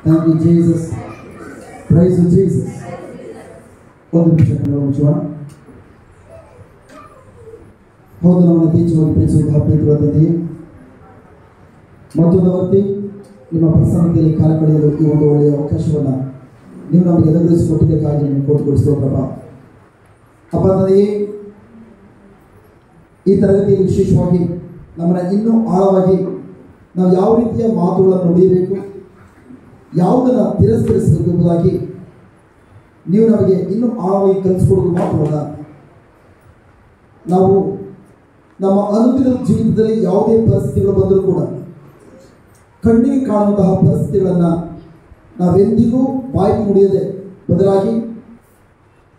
Thank you, Jesus. Praise you, Jesus. ಒಂದು ನಿಮಿಷ ಮುಚ್ಚುವ. ಹೌದು, ನಮ್ಮನ್ನು ತೀರ್ಚವಾಗಿ ಪ್ರೀತಿಸುವಂತಹ ಪ್ರೀತಿಗಳ ತಂದೆಯೇ, ಮತ್ತೊಂದು ವರ್ತಿ ನಿಮ್ಮ ಪ್ರಸನ್ನತೆಯಲ್ಲಿ ಕಾಲ ಕಳೆಯಲು ಈ ಒಂದು ಒಳ್ಳೆಯ ಅವಕಾಶವನ್ನು ನೀವು ನಮಗೆ ಎದುರಿಸಿಕೊಟ್ಟಿದ್ದಕ್ಕಾಗಿ ನಿಮಗೆ ಕೋಟಿಗೊಳಿಸುವ ಪ್ರಭಾ. ಅಪ್ಪ ತಂದೆಯೇ, ಈ ತರಗತಿಯಲ್ಲಿ ವಿಶೇಷವಾಗಿ ನಮ್ಮನ್ನು ಇನ್ನೂ ಆಳವಾಗಿ ನಾವು ಯಾವ ರೀತಿಯ ಮಾತುಗಳನ್ನು ನುಡಿಯಬೇಕು, ಯಾವುದನ್ನು ತಿರಸ್ಕರಿಸಬೇಕು ಎಂಬುದಾಗಿ ನೀವು ನಮಗೆ ಇನ್ನೂ ಆಳವಾಗಿ ಕಲಿಸಿಕೊಡೋದು ಮಾತ್ರವಲ್ಲ, ನಾವು ನಮ್ಮ ಅನುದಿನದ ಜೀವಿತದಲ್ಲಿ ಯಾವುದೇ ಪರಿಸ್ಥಿತಿಗಳು ಬಂದರೂ ಕೂಡ ಕಣ್ಣಿಗೆ ಕಾಣುವಂತಹ ಪರಿಸ್ಥಿತಿಗಳನ್ನು ನಾವೆಂದಿಗೂ ಬಾಯಿ ಮುಡಿಯದೆ ಬದಲಾಗಿ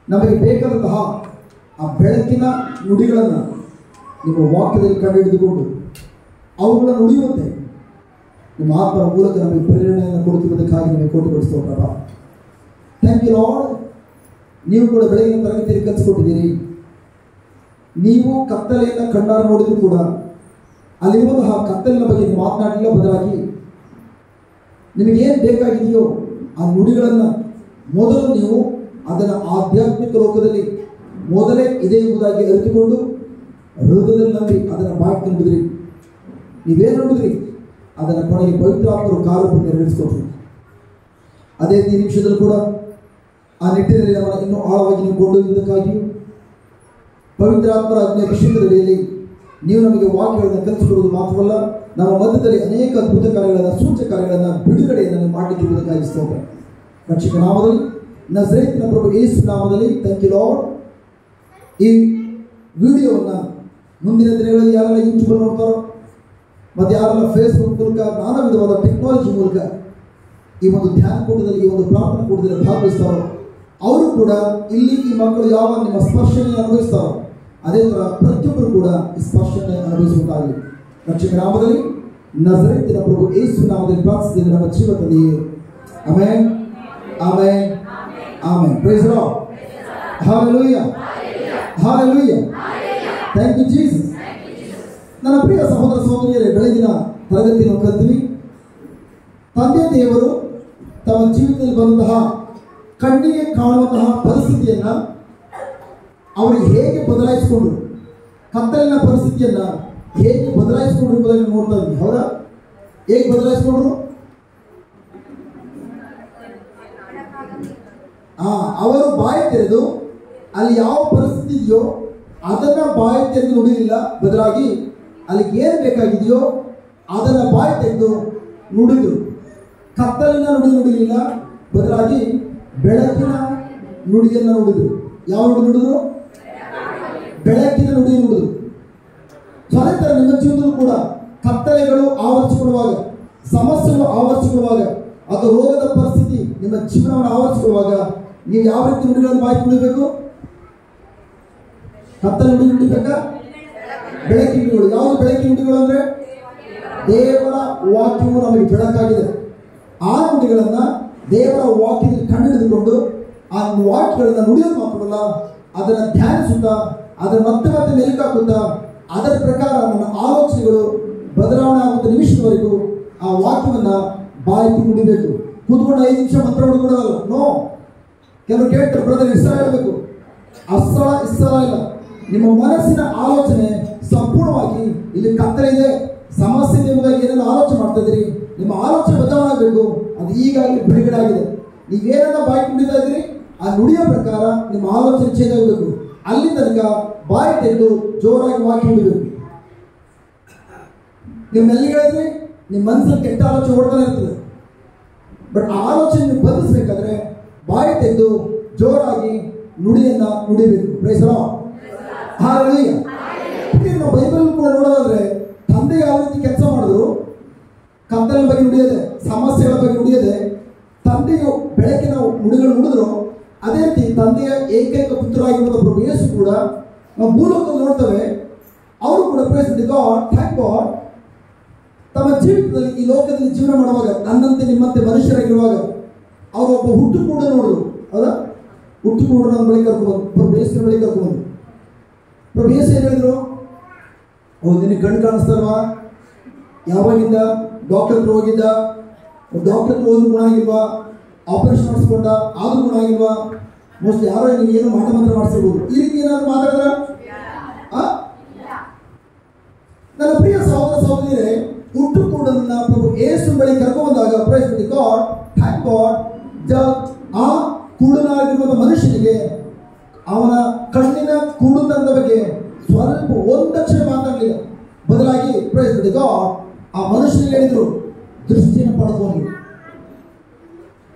ನಮಗೆ ಬೇಕಾದಂತಹ ಆ ಬೆಳಕಿನ ನುಡಿಗಳನ್ನು ನಿಮ್ಮ ವಾಕ್ಯದಲ್ಲಿ ಕಂಡುಹಿಡಿದುಕೊಂಡು ಅವುಗಳನ್ನು ನುಡಿಯುವಂತೆ ನಿಮ್ಮ ಆತ್ಮರ ಮೂಲಕ ನಮಗೆ ಪ್ರೇರಣೆಯನ್ನು ಕೊಡುತ್ತಿರುವುದಕ್ಕಾಗಿ ನಿಮಗೆ ಕೋಟಿಗೊಳಿಸುವ ಪ್ರಭಾ. Thank you Lord. ನೀವು ಕೂಡ ಬೆಳಗಿನ ತರಗತಿಯಲ್ಲಿ ಕಲಿಸಿಕೊಟ್ಟಿದ್ದೀರಿ. ನೀವು ಕತ್ತಲೆಯನ್ನು ಕಣ್ಣಾರ ನೋಡಿದ್ರು ಕೂಡ ಅಲ್ಲಿರುವಂತಹ ಕತ್ತಲಿನ ಬಗ್ಗೆ ನೀವು ಮಾತನಾಡಲಿಲ್ಲ, ಬದಲಾಗಿ ನಿಮಗೇನು ಬೇಕಾಗಿದೆಯೋ ಆ ನುಡಿಗಳನ್ನು ಮೊದಲು ನೀವು ಅದನ್ನು ಆಧ್ಯಾತ್ಮಿಕ ಲೋಕದಲ್ಲಿ ಮೊದಲೇ ಇದೆ ಎಂಬುದಾಗಿ ಅರಿತುಕೊಂಡು ಹೃದಯದಲ್ಲಿ ನಂಬಿ ಅದನ್ನು ಬಾಕಿ ನುಡಿದ್ರಿ. ನೀವೇನು ನುಡಿದ್ರಿ ಅದನ್ನು ಕೊನೆಗೆ ಪವಿತ್ರಾತ್ಮರು ಕಾರ್ಯವನ್ನು ನೆರವೇರಿಸಿಕೊಟ್ರು. ಅದೇ ಈ ನಿಮಿಷದಲ್ಲಿ ಕೂಡ ಆ ನಿಟ್ಟಿನಲ್ಲಿ ನಮ್ಮನ್ನು ಇನ್ನೂ ಆಳವಾಗಿ ನೀವು ಕೊಂಡೊಯ್ಯುವುದಕ್ಕಾಗಿಯೂ ಪವಿತ್ರಾತ್ಮರ ಅಭಿಷೇಕದಲ್ಲಿ ನೀವು ನಮಗೆ ವಾಕ್ಯಗಳನ್ನು ಕಲಿಸಿಕೊಡುವುದು ಮಾತ್ರವಲ್ಲ, ನಮ್ಮ ಮಧ್ಯದಲ್ಲಿ ಅನೇಕ ಅದ್ಭುತ ಕಾರ್ಯಗಳನ್ನು, ಸೂಚಕ ಕಾರ್ಯಗಳನ್ನು, ಬಿಡುಗಡೆಯನ್ನು ನೀವು ಮಾಡಲಿಕ್ಕಿರುವುದಕ್ಕಾಗಿ ಸ್ತೋತ್ರ. ರಕ್ಷಕ ನಾಮದಲ್ಲಿ, ನಜರೇತಿನ ಪ್ರಭು ಯೇಸು ನಾಮದಲ್ಲಿ ಥ್ಯಾಂಕ್ ಯು ಲಾರ್ಡ್. ಈ ವಿಡಿಯೋವನ್ನು ಮುಂದಿನ ದಿನಗಳಲ್ಲಿ ಯಾರೆಲ್ಲ ಯೂಟ್ಯೂಬ್ ನೋಡ್ತಾರೋ ಮತ್ತು ಯಾರೆಲ್ಲ ಫೇಸ್ಬುಕ್ ಮೂಲಕ ನಾನಾ ವಿಧವಾದ ಟೆಕ್ನಾಲಜಿ ಮೂಲಕ ಈ ಒಂದು ಧ್ಯಾನ ಕೂಟದಲ್ಲಿ, ಈ ಒಂದು ಪ್ರಾರ್ಥನಾ ಕೂಟದಲ್ಲಿ ಭಾಗವಹಿಸ್ತಾರೋ ಅವರು ಕೂಡ ಇಲ್ಲಿ ಈ ಮಕ್ಕಳು ಯಾವ ನಿಮ್ಮ ಸ್ಪರ್ಶನೆ ಅನುಭವಿಸ್ತಾರೋ ಅದೇ ಥರ ಪ್ರತಿಯೊಬ್ಬರು ಕೂಡ ಈ ಸ್ಪರ್ಶನೆ ಅನುಭವಿಸುವಂತಾಗಲಿ. ರಕ್ಷಕ ನಾಮದಲ್ಲಿ, ನಜರೇತಿನ ಪ್ರಭು ಯೇಸು ನಾಮದಲ್ಲಿ ಪ್ರಾರ್ಥಿಸಿದ ನಮ್ಮ ಜೀವ ತಂದೆಯೇ, amen, amen, amen. Praise the Lord. Hallelujah, hallelujah. Thank you Jesus. ನನ್ನ ಪ್ರಿಯ ಸಹೋದರ ಸಹೋದರಿಯರೇ, ಬೆಳಗಿನ ತರಗತಿಯನ್ನು ಕಲಿತೀವಿ. ತಂದೆ ದೇವರು ತಮ್ಮ ಜೀವಿತದಲ್ಲಿ ಬಂದಂತಹ ಕಣ್ಣಿಗೆ ಕಾಣುವಂತಹ ಪರಿಸ್ಥಿತಿಯನ್ನು ಅವರು ಹೇಗೆ ಬದಲಾಯಿಸಿಕೊಂಡ್ರು, ಕತ್ತಲಿನ ಪರಿಸ್ಥಿತಿಯನ್ನು ಹೇಗೆ ಬದಲಾಯಿಸಿಕೊಂಡ್ರು ಎಂಬುದನ್ನು ನೋಡ್ತಾ ಇದ್ವಿ. ಅವರ ಹೇಗೆ ಬದಲಾಯಿಸಿಕೊಂಡ್ರು? ಅವರು ಬಾಯಿ ತೆರೆದು ಅಲ್ಲಿ ಯಾವ ಪರಿಸ್ಥಿತಿ ಇದೆಯೋ ಅದನ್ನ ಬಾಯಿ ತೆರೆದು ನುಡಿಲಿಲ್ಲ, ಬದಲಾಗಿ ಅಲ್ಲಿಗೆ ಏನು ಬೇಕಾಗಿದೆಯೋ ಅದನ್ನ ಬಾಯಿ ತೆಗೆದು ನುಡಿದ್ರು. ಕತ್ತಲಿನ ನುಡಿಲಿಲ್ಲ, ಬದಲಾಗಿ ಬೆಳಕಿನ ನುಡಿಯನ್ನು ನುಡಿದ್ರು. ಯಾವ ನುಡಿ ನುಡಿದ್ರು? ಬೆಳಕಿನ ನುಡಿ ನುಡಿದ್ರು. ಅದೇ ಥರ ನಿಮ್ಮ ಜೀವನದಲ್ಲೂ ಕೂಡ ಕತ್ತಲೆಗಳು ಆವರಿಸಿಕೊಳ್ಳುವಾಗ, ಸಮಸ್ಯೆಗಳು ಆವರಿಸಿಕೊಳ್ಳುವಾಗ, ಅದು ರೋಗದ ಪರಿಸ್ಥಿತಿ ನಿಮ್ಮ ಜೀವನವನ್ನು ಆವರಿಸಿಕೊಳ್ಳುವಾಗ ನೀವು ಯಾವ ರೀತಿ ನುಡಿಗಳನ್ನು ಬಾಯಿ ನುಡಿಬೇಕು? ಕತ್ತಲೆ ನುಡಿ ನುಡಿಬೇಕಾ? ಬೆಳಕಿನ ನುಡಿಗಳು. ಯಾವುದು ಬೆಳಕಿನ ನುಡಿಗಳು ಅಂದರೆ ದೇವರ ವಾಕ್ಯವು ನಮಗೆ ಬೆಳಕಾಗಿದೆ. ಆ ನುಡಿಗಳನ್ನು ದೇವರ ವಾಕ್ಯದಲ್ಲಿ ಕಂಡುಹಿಡಿದುಕೊಂಡು ಆ ವಾಕ್ಯಗಳನ್ನು ನುಡಿಯೋದು ಮಾತ್ರವಲ್ಲ, ಅದನ್ನು ಧ್ಯಾನಿಸುತ್ತಾ, ಅದರ ಮತ್ತೆ ಮತ್ತೆ ಮೆಲುಕಾಕುತ್ತಾ, ಅದರ ಪ್ರಕಾರ ನನ್ನ ಆಲೋಚನೆಗಳು ಬದಲಾವಣೆ ಆಗುತ್ತ ನಿಮಿಷದವರೆಗೂ ಆ ವಾಕ್ಯವನ್ನು ಬಾಯಿ ನುಡಿಬೇಕು. ಕೂತ್ಕೊಂಡು 5 ನಿಮಿಷ ಮಂತ್ರ ಹೊಡೆದುಕೊಡೋದಲ್ಲ. ನೋ. ಕೆಲವರು ಕೇಳ್ತಾರೆ, ಬ್ರದರ್ ಇಸ್ಸಲ ಹೇಳಬೇಕು. ಅಸ್ಸಲ ಇಸ್ಸಲ ಇಲ್ಲ. ನಿಮ್ಮ ಮನಸ್ಸಿನ ಆಲೋಚನೆ ಸಂಪೂರ್ಣವಾಗಿ ಇಲ್ಲಿ ಕತ್ತಲೆ ಇದೆ, ಸಮಸ್ಯೆ ಇದೆ ಎಂಬುದಾಗಿ ಏನೆಲ್ಲ ಆಲೋಚನೆ ಮಾಡ್ತಾ ಇದ್ದೀರಿ, ನಿಮ್ಮ ಆಲೋಚನೆ ಬದಲಾವಣೆ ಆಗಬೇಕು. ಅದು ಈಗಾಗಲೇ ಬಿಡುಗಡೆ ಆಗಿದೆ. ನೀವೇನೆಲ್ಲ ಬಾಯಿ ನುಡಿತಾ ಇದ್ದೀರಿ ಆ ನುಡಿಯೋ ಪ್ರಕಾರ ನಿಮ್ಮ ಆಲೋಚನೆ ಚೇಂಜ್ ಆಗಬೇಕು. ಅಲ್ಲಿ ತನಕ ಬಾಯಿ ತೆಗೆದು ಜೋರಾಗಿ ವಾಕ್ಯ ನುಡಿಬೇಕು. ನೀವು ಮೆಲ್ಲಿಗಳಿದ್ರೆ ನಿಮ್ಮ ಮನಸ್ಸಲ್ಲಿ ಕೆಟ್ಟ ಆಲೋಚನೆ ಓಡ್ತಾನೆ ಇರ್ತದೆ. ಬಟ್ ಆ ಆಲೋಚನೆ ನೀವು ಬದಲಿಸಬೇಕಾದ್ರೆ ಬಾಯಿ ತೆಗೆದು ಜೋರಾಗಿ ನುಡಿಯನ್ನ ನುಡಿಬೇಕು. Praise the Lord. ಹಲ್ಲೆಲೂಯಾ. ನಾವು ಬೈಬಲ್ ಕೂಡ ನೋಡೋದಾದ್ರೆ ತಂದೆ ಯಾವ ರೀತಿ ಕೆಲಸ ಮಾಡಿದ್ರು, ಕತ್ತಲಿನ ಬಗ್ಗೆ ನುಡಿಯದೆ, ಸಮಸ್ಯೆಗಳ ಬಗ್ಗೆ ನುಡಿಯದೆ ತಂದೆಯು ಬೆಳಕಿನ ನುಡಿಗಳು ನುಡಿದ್ರು. ಅದೇ ರೀತಿ ತಂದೆಯ ಏಕೈಕ ಪುತ್ರರಾಗಿರುವ ಪ್ರಭು ಯೇಸು ಕೂಡ ನಾವು ಮೂಲಕದಲ್ಲಿ ನೋಡ್ತೇವೆ. ಅವರು ಕೂಡ praise the God, thank God, ತಮ್ಮ ಜೀವಿತದಲ್ಲಿ ಈ ಲೋಕದಲ್ಲಿ ಜೀವನ ಮಾಡುವಾಗ ನನ್ನಂತೆ ನಿಮ್ಮಂತೆ ಮನುಷ್ಯರಾಗಿರುವಾಗ ಅವರು ಒಬ್ಬ ಹುಟ್ಟು ಕೂಡ ನೋಡಿದ್ರು. ಹೌದಾ? ಹುಟ್ಟು ಕೂಡ ನನ್ನ ಬಳಿ ಕರ್ಕೊಂಡ್ಬಂದು, ಪ್ರಭು ಯೇಸುವಿನ ಬಳಿ ಕರ್ಕೊಂಡ್ಬಂದು ಪ್ರಭು ಯೇಸು ಏನು ಹೇಳಿದ್ರು? ನಿನಗೆ ಕಣ್ಣು ಕಾಣಿಸ್ತಲ್ವಾ? ಯಾವಾಗಿಂದ ಡಾಕ್ಟರ್ ಹತ್ರ ಹೋಗಿದ್ದ, ಡಾಕ್ಟರ್ ಹೋದ್ರು ಗುಣ ಆಗಿಲ್ವಾ, ಆಪರೇಷನ್ ಮಾಡಿಸ್ಕೊಂಡ ಆದ್ರೂ ಗುಣ ಆಗಿಲ್ವಾ, ಮೋಸ್ಟ್ ಯಾರೋ ಏನು ಮಾಟ ಮಂತ್ರ ಮಾಡಿಸಿರ್ಬೋದು. ಈ ರೀತಿ ಏನಾದ್ರು ಮಾತಾಡಿದ್ರ? ನನ್ನ ಪ್ರಿಯ ಸಹೋದರ ಸಹೋದರಿಯರೇ, ಹುಟ್ಟು ಕೂಡನ್ನ ಪ್ರಭು ಯೇಸು ಬಳಿ ಕರ್ಕೊಂಡಾಗ praise be God, thank God, ಆ ಕುರುಡನಾಗಿರುವ ಮನುಷ್ಯನಿಗೆ ಅವನ ಕಣ್ಣಿನ ಕುರುಡತನದ ಬಗ್ಗೆ ಸ್ವಲ್ಪ ಒಂದಕ್ಷರ ಮಾತಾಡಲಿಲ್ಲ. ಬದಲಾಗಿ ಪ್ರೈಸ್ ಬಿ ಗಾಡ್ ಆ ಮನುಷ್ಯನಿಗೆ ಹೇಳಿದ್ರು ದೃಷ್ಟಿಯನ್ನು ಪಡ್ಕೊಂಡು.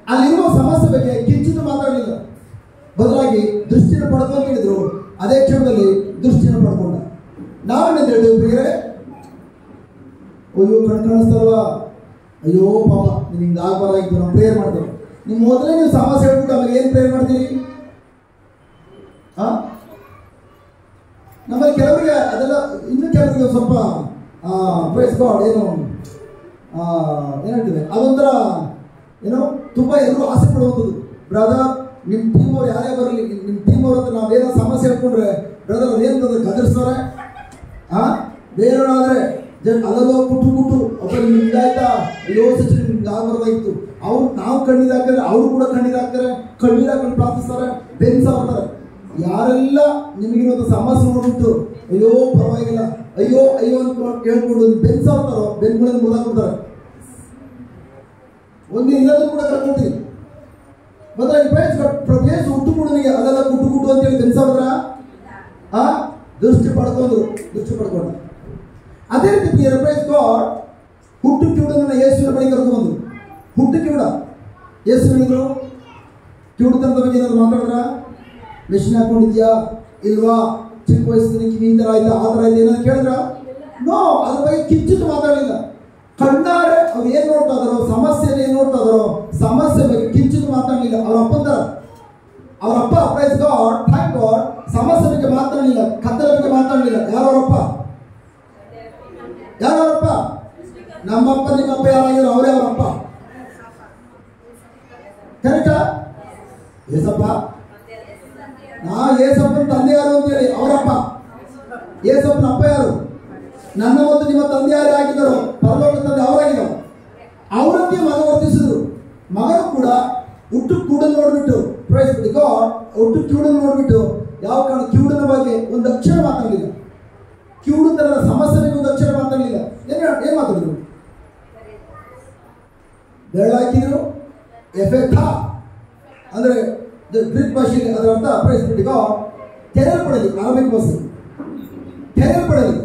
ಅಲ್ಲಿರುವ ಸಮಸ್ಯೆ ಬಗ್ಗೆ ಕಿಂಚಿತ್ತು ಮಾತಾಡಲಿಲ್ಲ, ಬದಲಾಗಿ ದೃಷ್ಟಿಯನ್ನು ಪಡ್ಕೊಂಡು ಹೇಳಿದ್ರು. ಅದೇ ಕ್ಷಣದಲ್ಲಿ ದೃಷ್ಟಿಯನ್ನು ಪಡ್ಕೊಂಡ. ನಾವೇನು ಹೇಳಿದ್ವಿ ಪ್ರಿಯರೇ? ಅಯ್ಯೋ ಕಣ್ ಕಾಣಿಸ್ತಲ್ವಾ, ಅಯ್ಯೋ ಪಾಪ ನೀನು ಹಿಂಗೆ ಆಗಬಾರಾಗಿತ್ತು, ನಾವು ಪ್ರೇಯರ್ ಮಾಡ್ತೇವೆ. ನೀವು ಮೊದಲೇ ನೀವು ಸಮಸ್ಯೆ ಹೇಳ್ಬಿಟ್ಟು ಆಮೇಲೆ ಏನು ಪ್ರೇಯರ್ ಮಾಡ್ತೀರಿ? ನಮ್ಮಲ್ಲಿ ಕೆಲವರಿಗೆ ಅದೆಲ್ಲ, ಇನ್ನು ಕೆಲವರಿಗೆ ಸ್ವಲ್ಪ ಪ್ರೈಸ್ ಗಾಡ್ ಏನು ಹೇಳ್ತೀವಿ, ಅದೊಂಥರ ಏನೋ ತುಂಬ ಎಲ್ಲರೂ ಆಸೆ ಪಡುವಂಥದ್ದು. ಬ್ರದರ್ ನಿಮ್ಮ ಟೀಮ್ ಅವ್ರು ಯಾರೇ ಬರಲಿ, ನಿಮ್ಮ ಟೀಮ್ ಅವ್ರ ಹತ್ರ ನಾವೇನೋ ಸಮಸ್ಯೆ ಹೇಳ್ಕೊಂಡ್ರೆ ಬ್ರದರ್ ಅದೇನು ಗದರ್ಸ್ತಾರೆ. ಬೇರೆಯವರಾದರೆ ಅದೆಲ್ಲ ಕುಟ್ಟು ಒಬ್ಬ ನಿಮ್ಗಾಯ್ತಾ, ಅಯ್ಯೋ ಸಚಿನ್ ನಿಮ್ಗೆ ಆಗಬಾರ್ದಾಗಿತ್ತು, ಅವ್ರು ನಾವು ಕಣ್ಣೀರು ಹಾಕಿದ್ರೆ ಅವರು ಕೂಡ ಕಣ್ಣೀರು ಹಾಕ್ತಾರೆ, ಕಣ್ಣೀರು ಹಾಕೊಂಡು ಪ್ರಾರ್ಥಿಸ್ತಾರೆ, ಬೆನ್ಸಾಡ್ತಾರೆ. ಯಾರೆಲ್ಲ ನಿಮಗಿರುವಂಥ ಸಮಸ್ಯೆ ನೋಡ್ಬಿಟ್ಟು ಅಯ್ಯೋ ಪರವಾಗಿಲ್ಲ, ಅಯ್ಯೋ ಅಯ್ಯೋ ಅಂತ ಹೇಳ್ಕೊಂಡು ಬೆನ್ಸಾಡ್ತಾರೋ ಬೆನ್ಗಳನ್ನು ಮುರಿದಾಕ್ಬಿಡ್ತಾರೆ. ಒಂದು ಇಲ್ಲದೂ ಕೂಡ ಕರ್ಕೊಳ್ತೀವಿ. ಪ್ರಭೇಶ ಹುಟ್ಟು ಕೂಡನಿಗೆ ಅದೆಲ್ಲ ಕುಟ್ಟು ಅಂತೇಳಿ ಬೆನ್ಸಾಡಿದ್ರ ದೃಷ್ಟಿ ಪಡ್ಕೊಂಡ್ರು. ಅದೇ ರೀತಿ ಪ್ರೈಸ್ ಗಾಡ್ ಹುಟ್ಟು ಕಿವುಡನನ್ನ ಯೇಸುವಿನ ಬಳಿ ಕರ್ಕೊಂಡು ಬಂದ್ರು. ಹುಟ್ಟು ಕಿವುಡ ಯೇಸು ಹೇಳಿದ್ರು, ಕಿವುಡತನದ ಬಗ್ಗೆ ಏನಾದ್ರು ಮಾತಾಡಿದ್ರ? ಮೆಷಿನ್ ಹಾಕೊಂಡಿದ್ಯಾ ಇಲ್ವಾ, ಚಿಕ್ಕ ವಯಸ್ಸಿನ ಕಿವಿ ಈ ಥರ ಆಯ್ತಾ ಆ ಥರ ಆಯ್ತು ಏನಾದ್ರು ಕೇಳಿದ್ರ? ನೋ, ಅದ್ರ ಬಗ್ಗೆ ಕಿಂಚಿತ್ತು ಮಾತಾಡಲಿಲ್ಲ. ಕಣ್ಣಾರೆ ಅವ್ರು ಏನು ನೋಡ್ತಾ ಇದಾರೋ, ಸಮಸ್ಯೆನ ಏನು ನೋಡ್ತಾ ಇದಾರೋ, ಸಮಸ್ಯೆ ಬಗ್ಗೆ ಕಿಂಚಿತ್ತು ಮಾತಾಡಲಿಲ್ಲ. ಅವ್ರ ಅಪ್ಪ ಪ್ರೈಸ್ ಗಾಡ್, ಥ್ಯಾಂಕ್ ಗಾಡ್, ಸಮಸ್ಯೆ ಬಗ್ಗೆ ಮಾತಾಡಲಿಲ್ಲ, ಕತ್ತಲ ಬಗ್ಗೆ ಮಾತಾಡಲಿಲ್ಲ. ಯಾರವರಪ್ಪ? ನಮ್ಮಪ್ಪ ನಿಮ್ಮಪ್ಪ ಯಾರಾಗಿದ್ರು ಅವರೇ ಅವರಪ್ಪ. ಕರೆಕ್ಟಾ? ಏಸಪ್ಪ, ಏಸಪ್ಪನ ತಂದೆ ಯಾರು ಅಂತೇಳಿ ಅವರಪ್ಪ. ಏಸಪ್ಪನ ಅಪ್ಪ ಯಾರು? ನನ್ನ ಮತ್ತು ನಿಮ್ಮ ತಂದೆ ಯಾರು ಆಗಿದ್ದಾರೋ, ಪರಲೋಕ ತಂದೆ ಅವರಾಗಿದ್ದಾರೆ. ಅವರಂತೆ ಮಗ ವರ್ತಿಸಿದ್ರು. ಮಗನು ಕೂಡ ಹುಟ್ಟು ಕೂಡನ್ನು ನೋಡ್ಬಿಟ್ಟು ಪ್ರೈಸ್ ಬಿ ಗಾಡ್, ಹುಟ್ಟು ಕಿವುಡನ್ನು ನೋಡ್ಬಿಟ್ಟು ಯಾವ ಕಾರಣ ಕಿವುಡನ ಬಗ್ಗೆ ಒಂದು ಅಕ್ಷರ ಮಾತಾಡಲಿಲ್ಲ. ಕಿವುಡುತನದ ಸಮಸ್ಯೆ ಬಗ್ಗೆ ಒಂದು ಅಕ್ಷರ ಮಾತಾಡಲಿಲ್ಲ. ಏನ್ ಮಾತಾಡಿದ್ರು? ಬೆರಳಾಕಿದ್ರು. ಎಫೆಕ್ಟಾ ಅಂದ್ರೆ ಗ್ರೀಕ್ ಭಾಷೆಯಲ್ಲಿ ಅದರ ಅರ್ಥ ಪ್ರೈಸ್ ಬಿ ಗಾಡ್ ತೆರೆಯಲ್ಪಡಲಿ. ಅರಬಿಕ್ ಭಾಷೆ ತೆರೆಯಲ್ಪಡಲಿ.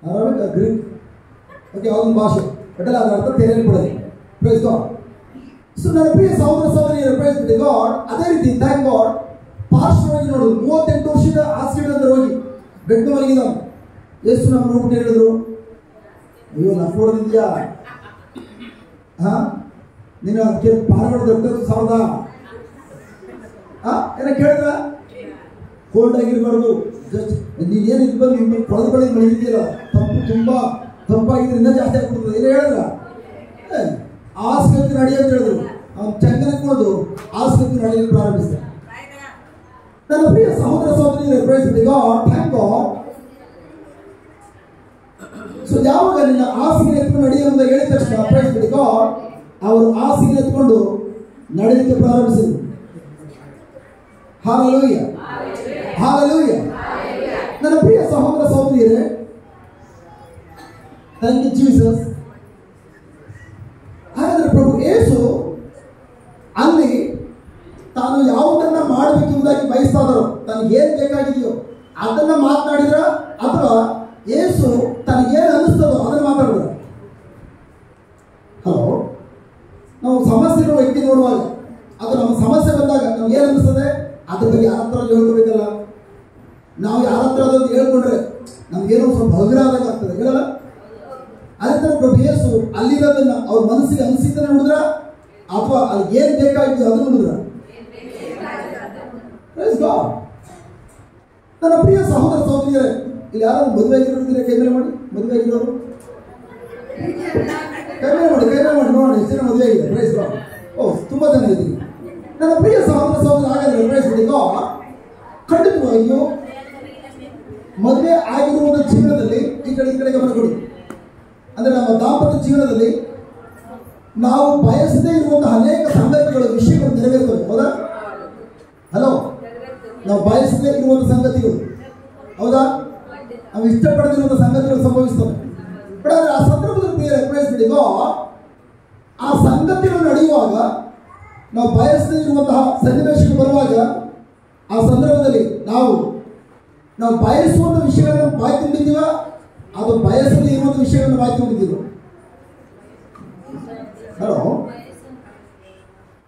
ಅರಬಿಕ್ ಗ್ರೀಕ್ ಓಕೆ ಅವನ ಭಾಷೆ ಬಟ್ ಅದರ ಅರ್ಥ ತೆರೆಯಲ್ಪಡಲಿ. Praise God. ಸೊ ನನ್ನ ಪ್ರಿಯ ಸಹೋದರ ಸಹೋದರಿಯರ ಪ್ರೈಸ್ ಬಿ ಗಾಡ್. ಅದೇ ರೀತಿ ಥ್ಯಾಂಕ್ ಗಾಡ್ ಪಾರ್ಶ್ವವಾಗಿ ನೋಡುದು. 38 ವರ್ಷದ ಆಸ್ಟ್ರೇಲಿಯಾದ ರೋಗಿ ಬೆಡ್ ಮಲಗಿದ. ಎಷ್ಟು ನಮ್ಮ ನೋಡ್ಬಿಟ್ಟು ಹೇಳಿದ್ರು, ಅಯ್ಯೋ ನಡ್ಕೊಡೋದಿದ್ಯಾ, ನೀನು ಪಾರ್ಗಡ ಸಾವಿರದ ಏನೋ ಕೇಳಿದ್ರ? ಕೋಲ್ಡ್ ಆಗಿರ್ಬಾರ್ದು, ಜಸ್ಟ್ ನೀನೇನು ಇದು ಬಂದು ನಿಮ್ಮ ಕೊಳದ ಬಳಿ ಮಲಗಿದೆಯಲ್ಲ, ತುಂಬ ತಂಪಾಗಿದ್ರೆ ಇನ್ನೂ ಜಾಸ್ತಿ ಆಗ್ಬಿಡ್ತದೆ. ಏನೋ ಹೇಳಿದ್ರ? ಆಸ್ಪತ್ರೆ ನಡಿ ಅಂತ ಹೇಳಿದ್ರು. ಅವ್ನು ಚಂಗನ ಕುಡಿದು ಆಸ್ಪತ್ರೆ ನಡೆಯಲು ಪ್ರಾರಂಭಿಸಿದ. ನನ್ನ ಪ್ರಿಯ ಸಹೋದರ ಸಹೋದರಿಯರೇ praise be God, thank God. So ಯಾವಾಗ ನಿನ್ನ ಆಸೆಗೆ ಎತ್ಕೊಂಡು ನಡೆಯುವಂತ ಹೇಳಿದ ತಕ್ಷಣ ಪ್ರೈಸ್ ಬಿ ಗಾಡ್ ಅವರು ಆಸೆಗೆ ಎತ್ಕೊಂಡು ನಡೆಯಲಿಕ್ಕೆ ಪ್ರಾರಂಭಿಸಿದರು. Hallelujah, hallelujah. ನನ್ನ ಪ್ರಿಯ ಸಹೋದರ ಸಹೋದರಿಯರೇ ಥ್ಯಾಂಕ್ ಯು ಜೀಸಸ್. ಹಾಗಾದ್ರೆ ಪ್ರಭು ಯೇಸು ಅಲ್ಲಿ ತಾನು ಯಾವುದನ್ನ ಮಾಡಬೇಕೆಂಬುದಾಗಿ ಬಯಸ್ತಾ ಇದ್ದಾರೋ, ತನಗೆ ಏನ್ ಬೇಕಾಗಿದೆಯೋ ಅದನ್ನ ಮಾತನಾಡಿದ್ರ, ಅಥವಾ ಯೇಸು ತನಗೇನು ಅನ್ನಿಸ್ತದೋ ಅದನ್ನ ಮಾತಾಡಿದ್ರ? ಹಲೋ, ನಾವು ಸಮಸ್ಯೆ ವ್ಯಕ್ತಿ ನೋಡುವಾಗ ಅದು ನಮ್ಮ ಸಮಸ್ಯೆ ಬಂದಾಗ ನಮ್ಗೆ ಏನು ಅನ್ನಿಸ್ತದೆ ಅದ್ರ ಬಗ್ಗೆ ಯಾರ ಹತ್ರ ಹೇಳ್ಕೋಬೇಕಲ್ಲ. ನಾವು ಯಾರ ಹತ್ರ ಅದನ್ನು ಹೇಳ್ಕೊಂಡ್ರೆ ನಮ್ಗೇನೋ ಸ್ವಲ್ಪ ಹಗುರ ಆದಾಗ ಆಗ್ತದೆ, ಹೇಳಲ್ಲ? ಅದೇ ಥರ ಪ್ರಭು ಯೇಸು ಅಲ್ಲಿರೋದನ್ನ ಅವ್ರ ಮನಸ್ಸಿಗೆ ಅನಿಸಿದ್ದನ್ನ ನೋಡಿದ್ರ, ಅಥವಾ ಅಲ್ಲಿ ಏನ್ ಬೇಕಾಗಿತ್ತು ಅದನ್ನು ನೋಡಿದ್ರ? ನನ್ನ ಪ್ರಿಯ ಸಹೋದರ ಸಹೋದರಿಯರೇ, ಇಲ್ಲಿ ಯಾರು ಮದುವೆ ಆಗಿರೋದಿದ್ರೆ ಕೈ ಮೇಲೆ ಮಾಡಿ. ಮದುವೆ ಆಗಿರೋರು ಕೈ ಮೇಲೆ ಮಾಡಿ ನೋಡೋಣ ಎಷ್ಟು ಜನ ಮದುವೆ ಆಗಿದೆ. Praise God. ಓ, ತುಂಬಾ ಜನ ಇದ್ದೀವಿ. ನನ್ನ ಪ್ರಿಯ ಸಹೋದರ ಸಹೋದರ ಹಾಗಾದ್ರೆ ಪ್ರೈಸ್ ಗಾಡ್ ಅಂದ್ರೆ ನಮ್ಮ ದಾಂಪತ್ಯ ಜೀವನದಲ್ಲಿ ನಾವು ಬಯಸದೇ ಇರುವಂತಹ ಅನೇಕ ಸಂಗತಿಗಳು, ವಿಷಯಗಳು ನೆರವೇರ್ತವೆ. ಹೌದಾ? ಹಲೋ, ನಾವು ಬಯಸದೇ ಇರುವಂತಹ ಸಂಗತಿಗಳು, ಹೌದಾ, ನಾವು ಇಷ್ಟಪಡದಿರುವಂತಹ ಸಂಗತಿಗಳು ಸಂಭವಿಸ್ತವೆ. ಬಟ್ ಆದ್ರೆ ಆ ಸಂದರ್ಭದಲ್ಲಿ ಪ್ರಯತ್ನಿಸಿಬಿಡಿಗೋ, ಆ ಸಂಗತಿಗಳು ನಡೆಯುವಾಗ, ನಾವು ಬಯಸದೇ ಇರುವಂತಹ ಸನ್ನಿವೇಶಗಳು ಬರುವಾಗ, ಆ ಸಂದರ್ಭದಲ್ಲಿ ನಾವು ಬಯಸುವಂತ ವಿಷಯಗಳನ್ನು ಬಾಯಿ ತುಂಬಿದ್ದೀವ, ಅದು ಬಯಸದೇ ಇರುವಂತ ವಿಷಯಗಳನ್ನು ಬಾಯಿ ತುಂಬಿದ್ದೀವ. ಹಲೋ,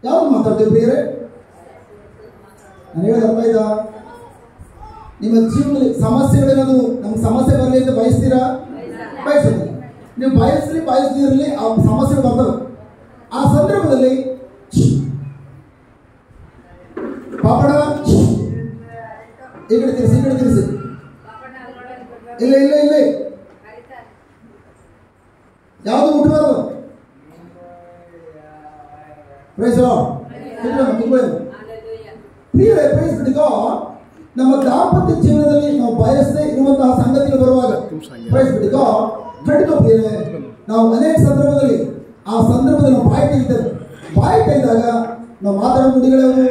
ಯಾವ್ದು ಮಾತಾಡ್ತೀವಿ ಬೇರೆ? ನಾನು ಹೇಳೋದು ಅರ್ಥ ಆಯ್ತಾ? ನಿಮ್ಮ ಜೀವನದಲ್ಲಿ ಸಮಸ್ಯೆಗಳೇನಾದ್ರು ನಮ್ಗೆ ಸಮಸ್ಯೆ ಬರಲಿ ಅಂತ ಬಯಸ್ತೀರಾ? ಬಯಸೋದಿಲ್ಲ. ನೀವು ಬಯಸದಿರಲಿ ಆ ಸಮಸ್ಯೆಗಳು ಬರ್ತವೆ. ಆ ಸಂದರ್ಭದಲ್ಲಿ ಪಾಪಡ ಈ ಕಡೆ ತಿರ್ಸಿ, ಇಲ್ಲ ಇಲ್ಲ ಇಲ್ಲ, ಯಾವುದು ಮುಟ್ಟಬಾರದು. ನಮ್ಮ ದಾಂಪತ್ಯ ಜೀವನದಲ್ಲಿ ನಾವು ಬಯಸದೇ ಇರುವಂತಹ ಸಂಗತಿಗಳು ಬರುವಾಗ ನಾವು ಅನೇಕ ಸಂದರ್ಭದಲ್ಲಿ ನಾವು ಬಾಯಿ ತೆಗಿತೇವೆ. ಬಾಯಿ ತೆಗೆದಾಗ ನಾವು ಮಾತಾಡೋ ನುಡಿಗಳ್ಯಾವುದು?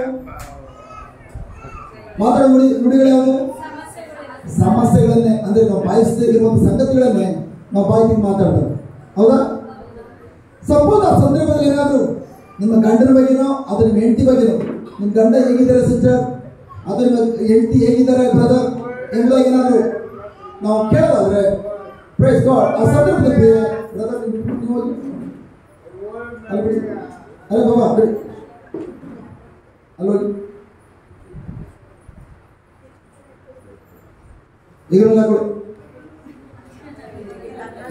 ಸಮಸ್ಯೆಗಳನ್ನೇ, ಅಂದ್ರೆ ನಾವು ಬಯಸದೇ ಇರುವಂತಹ ಸಂಗತಿಗಳನ್ನೇ ನಾವು ಬಾಯಿ ತೆಗೆದು ಮಾತಾಡ್ತೇವೆ. ಹೌದಾ? ಸಪೋಸ್ ಆ ಸಂದರ್ಭದಲ್ಲಿ ಏನಾದ್ರು ನಿಮ್ಮ ಗಂಡನ ಬಗ್ಗೆನೋ ಅದ್ರ ನಿಮ್ಮ ಹೆಂಡತಿ ಬಗ್ಗೆನೋ, ನಿಮ್ಮ ಗಂಡ ಹೇಗಿದ್ದಾರೆ ಸಿಸ್ಟರ್, ಅದ್ರ ಹೆಂಡತಿ ಹೇಗಿದ್ದಾರೆ ಬ್ರದರ್ ಎಂಬುದಾಗಿ ಏನಾದ್ರು ನಾವು ಕೇಳೋದಾದ್ರೆ ಪ್ರೈಸ್ ಗಾಡ್, ಆ ಸಂದರ್ಭದಲ್ಲಿ ಬ್ರದರ್ ಅಲ್ಲ ಬಾಬಾ ಅಲ್ಲೋ ಈಗ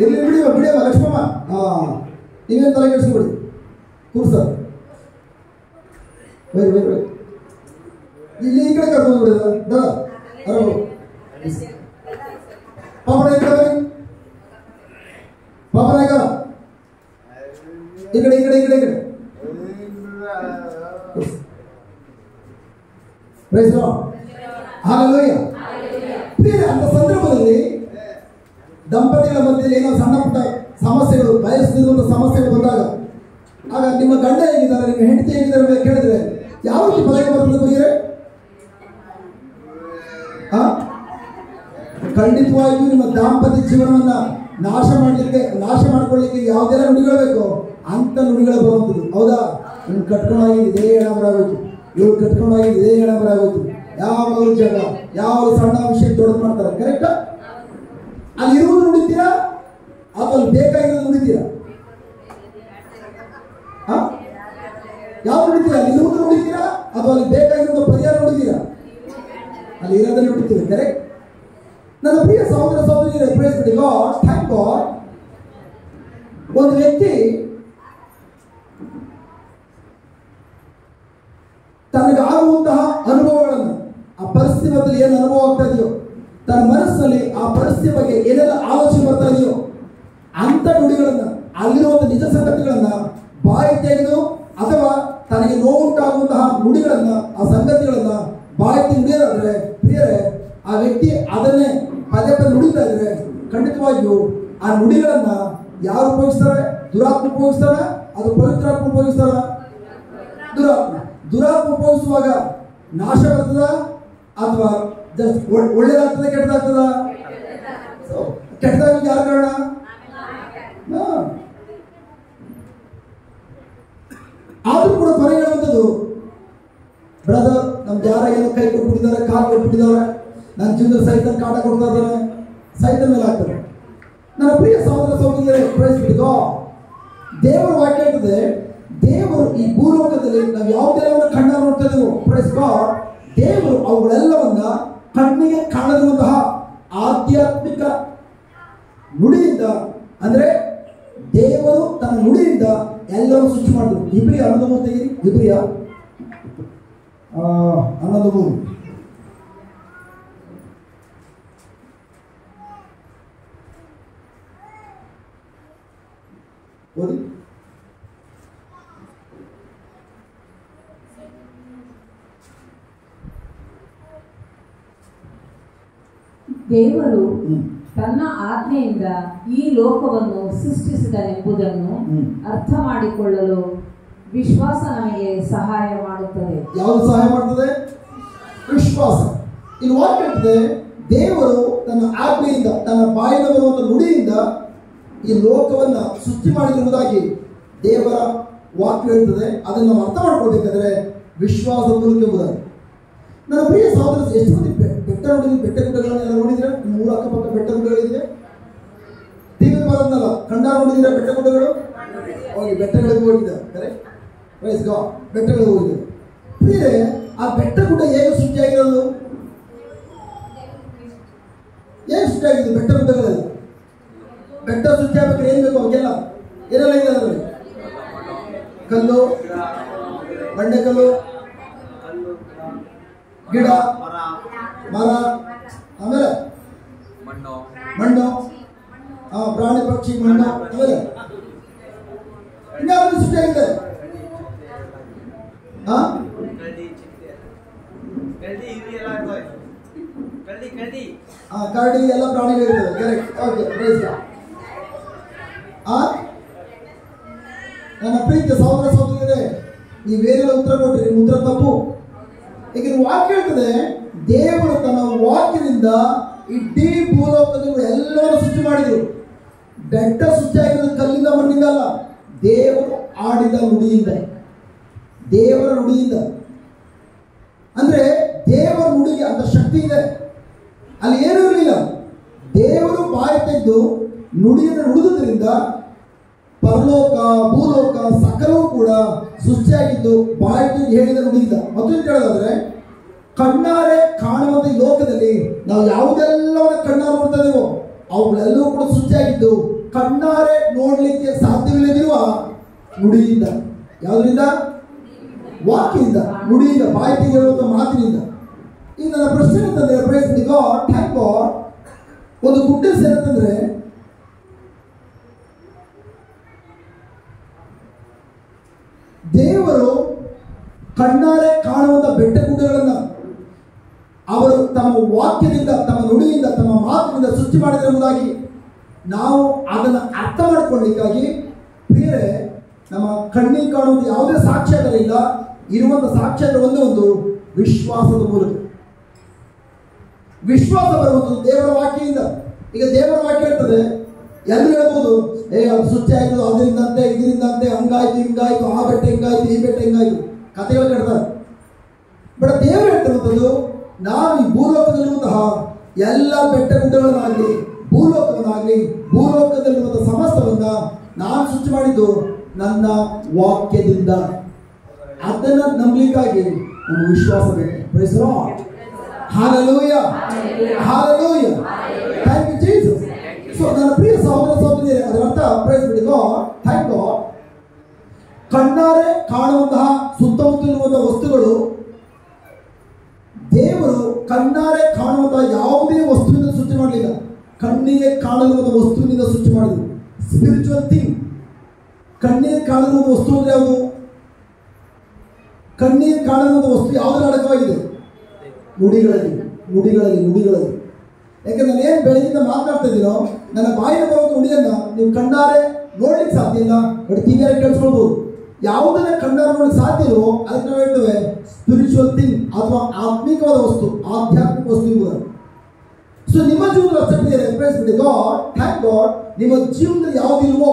ಇರ್ಲಿ ಬಿಡಿಯವ ಲಕ್ಷ್ಮಮ್ಮ, ನೀವೇನು ತಲೆ ಕೆಡಿಸ್ಕೊಬಿಡಿ, ಕೂರ್ಸ ಇಲ್ಲಿ ಈ ಕಡೆ ಕರ್ಕೊಂಡು ಬಿಡಿದ ಪಾಪನ ಈ ಕಡೆ ಪಾಪನಾಯಕ ಈ ಕಡೆ ಈ ಕಡೆ ಈ ಕಡೆ ಈ ಕಡೆ ಪ್ರೈಸ್ ಲಾರ್ಡ್, ಹಲ್ಲೆಲೂಯಾ. ಅಂತ ಸಂದರ್ಭದಲ್ಲಿ ದಂಪತಿಗಳ ಮಧ್ಯೆ ಏನೋ ಸಣ್ಣ ಪುಟ್ಟ ಸಮಸ್ಯೆಗಳು, ಬಯಸದಿರುವಂತಹ ಸಮಸ್ಯೆಗಳು ಬಂದಾಗ, ಆಗ ನಿಮ್ಮ ಗಂಡ ಹೇಗಿದ್ದಾರೆ, ನಿಮ್ಮ ಹೆಂಡತಿ ಹೇಗಿದ್ದಾರೆ ಅಂತ ಕೇಳಿದ್ರೆ ಯಾವ ರೀತಿ ಬದಲಾವಣೆ ಬರ್ತದೆ ಬಗೆಯರೆ? ಖಂಡಿತವಾಗಿಯೂ ನಿಮ್ಮ ದಾಂಪತ್ಯ ಜೀವನವನ್ನ ನಾಶ ಮಾಡ್ಕೊಳ್ಳಿಕ್ಕೆ ಯಾವುದೆಲ್ಲ ನುಡಿಗಳು ಬೇಕೋ ಅಂತ ನುಡಿಗಳು ಬರುವಂಥದ್ದು. ಹೌದಾ? ಇವ್ನು ಕಟ್ಕೊಂಡಾಗಿ ಇದೇ ಹೇಳಬರಾಗೋಯ್ತು, ಇವ್ರು ಕಟ್ಕೊಂಡಾಗಿ ಇದೇ ಹೇಳಬರಾಗೋಯ್ತು, ಯಾವ ಜಾಗ ಯಾವ ಸಣ್ಣ ವಿಷಯ ದೊಡ್ಡದು ಮಾಡ್ತಾರೆ. ಕರೆಕ್ಟಾ? ಅಲ್ಲಿ ಇರುವುದು ನುಡಿತೀರಾ ಅಥವಾ ಅಲ್ಲಿ ಬೇಕಾಗಿರೋದು ನುಡಿತೀರಾ? ಯಾವ ನುಡಿತೀರಾ? ಅಲ್ಲಿ ಇರುವುದು ನುಡಿತೀರಾ ಅಥವಾ ಅಲ್ಲಿ ಬೇಕಾಗಿರೋದು ಪರಿಹಾರ ನುಡಿತೀರಾ? ಅಲ್ಲಿ ಇರೋದನ್ನು ನುಡಿತೀವಿ. ಕರೆಕ್ಟ್? ನನ್ನ ಪ್ರಿಯ ಸಹೋದರ ಸಹೋದರಿಯರೇ, praise the Lord, thank God. ಒಂದು ವ್ಯಕ್ತಿ ತನಗಾಗುವಂತಹ ಅನುಭವಗಳನ್ನು, ಆ ಪರಿಸ್ಥಿತಿ ಬಗ್ಗೆ ಏನು ಅನುಭವ ಆಗ್ತಾ ಇದೆಯೋ, ತನ್ನ ಮನಸ್ಸಿನಲ್ಲಿ ಆ ಪರಿಸ್ಥಿತಿ ಬಗ್ಗೆ ಏನೆಲ್ಲ ಆಲೋಚನೆ ಬರ್ತಾ ಇದೆಯೋ ಅಂತ ನುಡಿಗಳನ್ನ, ಅಲ್ಲಿರುವಂತಹ ನಿಜ ಸಂಗತಿಗಳನ್ನ ಬಾಯಿ ತೆಗೆದು, ಅಥವಾ ತನಗೆ ನೋವುಂಟಾಗುವಂತಹ ನುಡಿಗಳನ್ನ, ಆ ಸಂಗತಿಗಳನ್ನ ಬಾಯಿ ನುಡಿಯೋದಾದ್ರೆ ಪ್ರಿಯರೇ, ಆ ವ್ಯಕ್ತಿ ಅದನ್ನೇ ಪದೇ ಪದೇ ನುಡಿತಾ ಇದ್ರೆ ಖಂಡಿತವಾಗಿಯೂ ಆ ನುಡಿಗಳನ್ನ ಯಾರು ಉಪಯೋಗಿಸ್ತಾರೆ? ದುರಾತ್ಮ ಉಪಯೋಗಿಸ್ತಾರ? ಅದು ಪವಿತ್ರಾತ್ಮ ಉಪಯೋಗಿಸ್ತಾರ? ದುರಾತ್ಮ ಉಪಯೋಗಿಸುವಾಗ ನಾಶ ಬರ್ತದ ಅಥವಾ ಒಳ್ಳೇದಾಗ್ತದ ಕೆಟ್ಟದಾಗ್ತದ? ಕೆಟ್ಟದಾಗ ಯಾರು ಕಾರಣ? ಆದ್ರೂ ಕೂಡ ಬರ ಹೇಳುವಂಥದ್ದು, ಬ್ರದರ್ ನಮ್ಗೆ ಯಾರ ಏನೋ ಕೈ ಕೊಟ್ಬಿಟ್ಟಿದ್ದಾರೆ, ಕಾಲು ಕೊಟ್ಬಿಟ್ಟಿದ್ದಾರೆ, ನನ್ನ ಜೀವನದಲ್ಲಿ ಸೈತನ್ ಕಾಟ ಕೊಡ್ತಾ ಇದ್ದಾನೆ, ಸೈತನ್ ಮೇಲೆ ಆಗ್ತದೆ. ನನ್ನ ಪ್ರಿಯ ಸಹೋದರ ಸಹೋದರಿಯರೇ, ಪ್ರೈಸ್ ದಿ ಗಾಡ್, ದೇವರ ವಾಕ್ಯ ಹೇಳ್ತದೆ, ದೇವರು ಈ ಭೂಲೋಕದಲ್ಲಿ ನಾವು ಯಾವುದೆಲ್ಲವನ್ನ ಕಣ್ಣ ನೋಡ್ತಾ ಇದ್ದೇವೋ, ಪ್ರೈಸ್ ಗಾಡ್, ದೇವರು ಅವುಗಳೆಲ್ಲವನ್ನ ಕಣ್ಣಿಗೆ ಕಾಣದಿರುವಂತಹ ಆಧ್ಯಾತ್ಮಿಕ ನುಡಿಯಿಂದ, ಅಂದ್ರೆ ದೇವರು ತನ್ನ ನುಡಿಯಿಂದ ಎಲ್ಲರೂ ಸೃಷ್ಟಿ ಮಾಡಿದ್ರು. ಇಬ್ರಿಯ 11 ತೆಗಿರಿ, ಇಬ್ರಿಯ 11 ಓದಿ. ದೇವರು ತನ್ನ ಆಜ್ಞೆಯಿಂದ ಈ ಲೋಕವನ್ನು ಸೃಷ್ಟಿಸಿದನೆಂಬುದನ್ನು ಅರ್ಥ ಮಾಡಿಕೊಳ್ಳಲು ವಿಶ್ವಾಸ ನಮಗೆ ಸಹಾಯ ಮಾಡುತ್ತದೆ. ಯಾವುದು ಸಹಾಯ ಮಾಡುತ್ತದೆ? ವಿಶ್ವಾಸ. ಇಲ್ಲಿ ವಾಕ್ಯ ಹೇಳ್ತದೆ, ದೇವರು ತನ್ನ ಆಜ್ಞೆಯಿಂದ, ತನ್ನ ಬಾಯಿಂದ ಬರುವಂತ ನುಡಿಯಿಂದ ಈ ಲೋಕವನ್ನ ಸೃಷ್ಟಿ ಮಾಡಿರುವುದಾಗಿ ದೇವರ ವಾಕ್ಯ ಹೇಳ್ತದೆ. ಅದನ್ನು ನಾವು ಅರ್ಥ ಮಾಡ್ಕೊಳ್ಬೇಕಾದ್ರೆ ವಿಶ್ವಾಸದ ಮೂಲಕ ಎಂಬುದಾಗಿ. ನನ್ನ ಪ್ರಿಯ ಸಹೋದರ, ಎಷ್ಟು ಮಂದಿ ಬೆಟ್ಟ ನೋಡಿದ್ರಿ? ಬೆಟ್ಟ ಗುಡ್ಡಗಳನ್ನ ನೋಡಿದ್ರೆ ನಿಮ್ಮ ಊರ ಅಕ್ಕಪಕ್ಕ ಬೆಟ್ಟ ಗುಡ್ಡಗಳಿದೆ. ಟಿವಿ ಬರೋದನ್ನಲ್ಲ, ಕಣ್ಣಾರ ನೋಡಿದ್ರೆ ಬೆಟ್ಟ ಗುಡ್ಡಗಳು. ಹೋಗಿ ಬೆಟ್ಟಗಳಿಗೆ ಹೋಗಿದ್ದಾರೆ, ಕರೆಕ್ಟ್. Praise God. ಬೆಟ್ಟಗಳಿಗೆ ಹೋಗಿದ್ದಾರೆ. ಪ್ರಿಯರೇ, ಆ ಬೆಟ್ಟ ಗುಡ್ಡ ಹೇಗೆ ಸೃಷ್ಟಿಯಾಗಿರೋದು? ಹೇಗೆ ಸೃಷ್ಟಿಯಾಗಿದೆ? ಬೆಟ್ಟ ಗುಡ್ಡಗಳೆಲ್ಲ ಬೆಟ್ಟ ಸೃಷ್ಟಿ ಆಗ್ಬೇಕಾದ್ರೆ ಏನ್ ಬೇಕು? ಅವಕ್ಕೆಲ್ಲ ಏನೆಲ್ಲ ಇದೆ ಅದರಲ್ಲಿ? ಕಲ್ಲು, ಬಂಡೆಕಲ್ಲು, ಗಿಡ, ಮರ, ಆಮೇಲೆ ಮಣ್ಣು, ಪ್ರಾಣಿ ಪಕ್ಷಿ, ಮಣ್ಣು, ಆಮೇಲೆ ಇನ್ಯಾವುದು ಸೃಷ್ಟಿಯಾಗಿದೆ? ಕರಡಿ ಎಲ್ಲ ಪ್ರಾಣಿಗಳಿರ್ತವೆ. ಕರೆಕ್ಟ್. Okay, praise god. ನನ್ನ ಪ್ರೀತಿಯ ಸಹೋದರ ಸಹೋದರಿಯರೇ, ನೀವೇನೆಲ್ಲ ಉತ್ತರ ಕೊಟ್ಟರೆ ನಿಮ್ಮ ಉತ್ತರ ತಪ್ಪು. ಈಗ ವಾಕ್ಯ ಹೇಳ್ತದೆ, ದೇವರು ತನ್ನ ವಾಕ್ಯದಿಂದ ಇಡೀ ಭೂಲೋಕದಲ್ಲಿ ಎಲ್ಲರೂ ಸೃಷ್ಟಿ ಮಾಡಿದರು. ಬೆಟ್ಟ ಸೃಷ್ಟಿಯಾಗಿರೋದು ಕಲ್ಲಿಂದ ಮಣ್ಣಿಂದ ಅಲ್ಲ, ದೇವರು ಆಡಿದ ನುಡಿಯಿಂದ, ದೇವರ ನುಡಿಯಿಂದ. ಅಂದ್ರೆ ದೇವರ ನುಡಿಗೆ ಅಂತ ಶಕ್ತಿ ಇದೆ. ಅಲ್ಲಿ ಏನೂ ಇರಲಿಲ್ಲ, ದೇವರು ಬಾಯಿ ತೆಗೆದು ನುಡಿಯನ್ನು ನುಡಿದುದರಿಂದ ಪರಲೋಕ, ಭೂಲೋಕ ಸಕಲವೂ ಕೂಡ ಸೃಷ್ಟಿಯಾಗಿದ್ದು ಬಾಯಿ ತೆಗೆದು ಹೇಳಿದ ನುಡಿಯಿಂದ. ಮತ್ತೊಂದು ಹೇಳೋದಾದ್ರೆ, ಕಣ್ಣಾರೆ ಕಾಣುವಂತ ಈ ಲೋಕದಲ್ಲಿ ನಾವು ಯಾವುದೆಲ್ಲವನ್ನ ಕಣ್ಣಾರೆ ನೋಡ್ತಾ ಇದೀವೋ ಅವುಗಳೆಲ್ಲವೂ ಕೂಡ ಸೃಷ್ಟಿಯಾಗಿದ್ದು ಕಣ್ಣಾರೆ ನೋಡ್ಲಿಕ್ಕೆ ಸಾಧ್ಯವಿಲ್ಲದಿರುವ ನುಡಿಯಿಂದ. ಯಾವುದರಿಂದ? ವಾಕ್ಯದಿಂದ, ನುಡಿಯಿಂದ, ಬಾಯಿ ತೆಗೆಯುವಂತ ಮಾತಿನಿಂದ. ಈಗ ನನ್ನ ಪ್ರಶ್ನೆ ಅಂತಂದ್ರೆ, ಪ್ರೈಸ್ ಗಾಡ್, ಥ್ಯಾಂಕ್ ಗಾಡ್, ಒಂದು ಗುಡ್ಡ ಸೇರುತ್ತಂದ್ರೆ ದೇವರು ಕಣ್ಣಾರೆ ಕಾಣುವಂತ ಬೆಟ್ಟ ಗುಡ್ಡಗಳನ್ನ ಅವರು ತಮ್ಮ ವಾಕ್ಯದಿಂದ, ತಮ್ಮ ನುಡಿಯಿಂದ, ತಮ್ಮ ಮಾತಿನಿಂದ ಸೃಷ್ಟಿ ಮಾಡಿದಿರುವುದಾಗಿ ನಾವು ಅದನ್ನು ಅರ್ಥ ಮಾಡಿಕೊಳ್ಳಲಿಕ್ಕಾಗಿ ಬೇರೆ ನಮ್ಮ ಕಣ್ಣಿಗೆ ಕಾಣುವಂತ ಯಾವುದೇ ಸಾಕ್ಷ್ಯಗಳಿಲ್ಲ. ಇರುವಂತ ಸಾಕ್ಷ್ಯಗಳು ಒಂದೇ ಒಂದು, ವಿಶ್ವಾಸದ ಮೂಲಕ. ವಿಶ್ವಾಸ ಬರುವಂಥದ್ದು ದೇವರ ವಾಕ್ಯದಿಂದ. ಈಗ ದೇವರ ವಾಕ್ಯ ಹೇಳ್ತದೆ, ಎಲ್ಲರೂ ಹೇಳ್ಬೋದು, ಅದು ಸೃಷ್ಟಿ ಆಯ್ತು, ಅದರಿಂದಂತೆ, ಇದರಿಂದಂತೆ, ಹಂಗಾಯ್ತು, ಹಿಂಗಾಯ್ತು, ಆ ಬೆಟ್ಟ ಹಿಂಗಾಯ್ತು, ಈ ಬೆಟ್ಟ ಹಿಂಗಾಯ್ತು, ಕಥೆಗಳು ಕಟ್ತಾರೆ. ಬಟ್ ದೇವರು ಹೇಳ್ತಿರುವಂಥದ್ದು, ನಾವು ಈ ಭೂಲೋಕದಲ್ಲಿರುವಂತಹ ಎಲ್ಲ ಬೆಟ್ಟ ಗುಡ್ಡಗಳನ್ನಾಗಲಿ, ಭೂಲೋಕದಲ್ಲಿರುವಂತಹ ಸಮಸ್ತವನ್ನ ನಾನು ಸೃಷ್ಟಿ ಮಾಡಿದ್ದು ನನ್ನ ವಾಕ್ಯದಿಂದ. ಅದನ್ನ ನಂಬಲಿಕ್ಕಾಗಿ ನಮ್ಮ ವಿಶ್ವಾಸ ಬೇಕು. Praise the Lord. Hallelujah. Hallelujah. Thank you Jesus. So ನನ್ನ ಪ್ರಿಯ ಸಹೋದರ ಸಹೋದರಿಯರೇ, ಅದರ ಅರ್ಥ praise the Lord, thank God. ಕಣ್ಣಾರೆ ಕಾಣುವಂತಹ ಸುತ್ತಮುತ್ತಲಿರುವಂತಹ ವಸ್ತುಗಳು ದೇವರು ಕಣ್ಣಾರೆ ಕಾಣುವಂತಹ ಯಾವುದೇ ವಸ್ತುವಿನಿಂದ ಸೃಷ್ಟಿ ಮಾಡಲಿಲ್ಲ. ಕಣ್ಣಿಗೆ ಕಾಣಲಿರುವಂತಹ ವಸ್ತುವಿನಿಂದ ಸೃಷ್ಟಿ ಮಾಡಿದ್ರು. Spiritual thing. ಕಣ್ಣಿಗೆ ಕಾಣಲಿರುವಂತಹ ವಸ್ತು ಅಂದ್ರೆ ಯಾವುದು? ಕಣ್ಣಿಗೆ ಕಾಣಲಿರುವಂತಹ ವಸ್ತು ಯಾವುದರ ಅಡಕವಾಗಿದೆ? ನುಡಿಗಳಲ್ಲಿ. ಯಾಕಂದ್ರೆ ನಾನು ಏನು ಬೆಳಗಿಂದ ಮಾತನಾಡ್ತಾ ಇದ್ದೀನೋ, ನನ್ನ ಬಾಯಿನ ಬರುವಂತ ನುಡಿಯನ್ನ ನೀವು ಕಣ್ಣಾರೆ ನೋಡ್ಲಿಕ್ಕೆ ಸಾಧ್ಯ ಇಲ್ಲ, ಬಟ್ ಟಿವಿಯಾರೆ ಕೇಳಿಸ್ಕೊಳ್ಬಹುದು. ಯಾವುದನ್ನ ಕಣ್ಣಾರೆ ನೋಡಲಿಕ್ಕೆ ಸಾಧ್ಯ ಇಲ್ಲವೋ ಅದಕ್ಕೆ ನಾವು ಹೇಳ್ತೇವೆ ಸ್ಪಿರಿಚುವಲ್ ಥಿಂಗ್, ಅಥವಾ ಆತ್ಮಿಕವಾದ ವಸ್ತು, ಆಧ್ಯಾತ್ಮಿಕ ವಸ್ತು ಎಂಬುದು. ಸೊ ನಿಮ್ಮ ಜೀವನದಲ್ಲಿ ಅಷ್ಟೇ ಗಾಡ್, ಥ್ಯಾಂಕ್ ಗಾಡ್, ನಿಮ್ಮ ಜೀವನದಲ್ಲಿ ಯಾವುದಿಲ್ವೋ,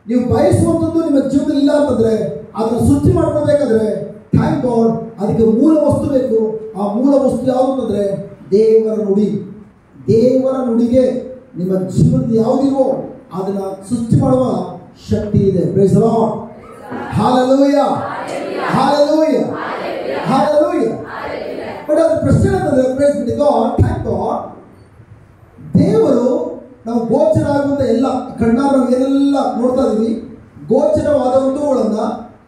ನೀವು ಬಯಸುವಂಥದ್ದು ನಿಮ್ಮ ಜೀವನದಲ್ಲಿ ಇಲ್ಲ ಅಂತಂದ್ರೆ ಅದನ್ನ ಸೃಷ್ಟಿ ಮಾಡ್ಕೊಳ್ಬೇಕಾದ್ರೆ ಥ್ಯಾಂಕ್ ಗಾಡ್, ಅದಕ್ಕೆ ಮೂಲ ವಸ್ತು ಬೇಕು. ಆ ಮೂಲ ವಸ್ತು ಯಾವುದು ಅಂತಂದ್ರೆ ದೇವರ ನುಡಿ. ದೇವರ ನುಡಿಗೆ ನಿಮ್ಮ ಜೀವನದಲ್ಲಿ ಯಾವುದಿಲ್ವೋ ಅದನ್ನ ಸೃಷ್ಟಿ ಮಾಡುವ ಶಕ್ತಿ ಇದೆ. Praise the Lord. Hallelujah. Hallelujah. Hallelujah. But ಅದು ಪ್ರಶ್ನೆ ಅಂತಂದ್ರೆ, praise the God, thank God, ದೇವರು ನಾವು ಗೋಚರ ಆಗುವಂತ ಎಲ್ಲ ಕಣ್ಣಾರ ಏನೆಲ್ಲ ನೋಡ್ತಾ ಇದೀವಿ, ಗೋಚರವಾದ ವಸ್ತುಗಳನ್ನ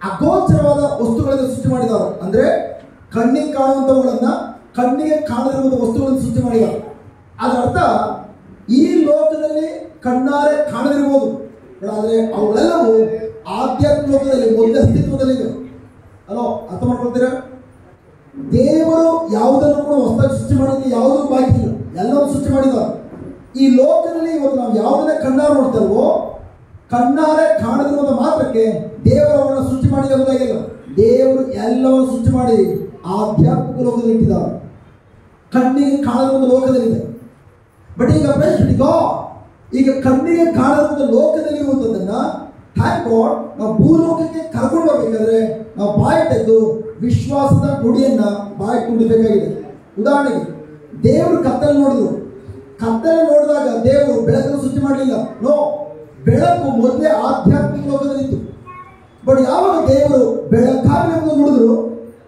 ಅಗೋಚರವಾದ ವಸ್ತುಗಳಿಂದ ಸೃಷ್ಟಿ ಮಾಡಿದ್ದಾರೆ. ಅಂದ್ರೆ ಕಣ್ಣಿಗೆ ಕಾಣುವಂಥವುಗಳನ್ನ ಕಣ್ಣಿಗೆ ಕಾಣದಿರುವಂಥ ವಸ್ತುಗಳನ್ನು ಸೃಷ್ಟಿ ಮಾಡಿದ್ದಾರೆ. ಅದರ ಅರ್ಥ ಈ ಲೋಕದಲ್ಲಿ ಕಣ್ಣಾರೆ ಕಾಣದಿರ್ಬೋದು, ಆದರೆ ಅವುಗಳೆಲ್ಲವೂ ಆಧ್ಯಾತ್ಮಿಕ ಲೋಕದಲ್ಲಿ ಮೊದಲ ಅಸ್ತಿತ್ವದಲ್ಲಿದೆ. ಅಲೋ, ಅರ್ಥ ಮಾಡ್ಕೊಳ್ತೀರಾ? ದೇವರು ಯಾವುದನ್ನು ಕೂಡ ಹೊಸದಾಗಿ ಸೃಷ್ಟಿ ಮಾಡೋದಕ್ಕೆ ಯಾವುದೂ ಬಾಕಿ ಇಲ್ಲ, ಎಲ್ಲವೂ ಸೃಷ್ಟಿ ಮಾಡಿದ್ದಾರೆ. ಈ ಲೋಕದಲ್ಲಿ ಇವತ್ತು ನಾವು ಯಾವುದನ್ನೇ ಕಣ್ಣಾರೆ ನೋಡ್ತೇವೋ, ಕಣ್ಣಾರೆ ಕಾಣದಿರುವುದ ಮಾತ್ರಕ್ಕೆ ದೇವರವನ್ನ ಸೃಷ್ಟಿ ಮಾಡಿರುವುದಾಗಿಲ್ಲ. ದೇವರು ಎಲ್ಲವನ್ನು ಸೃಷ್ಟಿ ಮಾಡಿ ಆಧ್ಯಾತ್ಮಿಕ ಲೋಕದಲ್ಲಿ ಇಟ್ಟಿದ್ದಾರೆ. ಕಣ್ಣಿಗೆ ಕಾಣದಿರುವ ಲೋಕದಲ್ಲಿದೆ. ಬಟ್ ಈಗ ಕಣ್ಣಿಗೆ ಕಾಣದಿರುವ ಲೋಕದಲ್ಲಿ ಇರುವಂಥದ್ದನ್ನ ಥ್ಯಾಂಕ್ ಗಾಡ್ ನಾವು ಭೂಲೋಕಕ್ಕೆ ಕರ್ಕೊಂಡು ಬರಬೇಕಾದ್ರೆ ನಾವು ಬಾಯಿ ತೆಗೆದು ವಿಶ್ವಾಸದ ನುಡಿಯನ್ನ ಬಾಯಿ ನುಡಿಬೇಕಾಗಿದೆ. ಉದಾಹರಣೆಗೆ ದೇವರು ಕತ್ತಲೆ ನೋಡಿದ್ರು. ಕತ್ತಲೆ ನೋಡಿದಾಗ ದೇವರು ಬೆಳಕನ್ನು ಸೃಷ್ಟಿ ಮಾಡಲಿಲ್ಲ. ನೋ, ಬೆಳಕು ಮೊದಲೇ ಆಧ್ಯಾತ್ಮಿಕ ಲೋಕದಲ್ಲಿತ್ತು. ಬಟ್ ಯಾವಾಗ ದೇವರು ಬೆಳಕಾಗಲಿ ಎಂಬುದು ನುಡಿದ್ರು,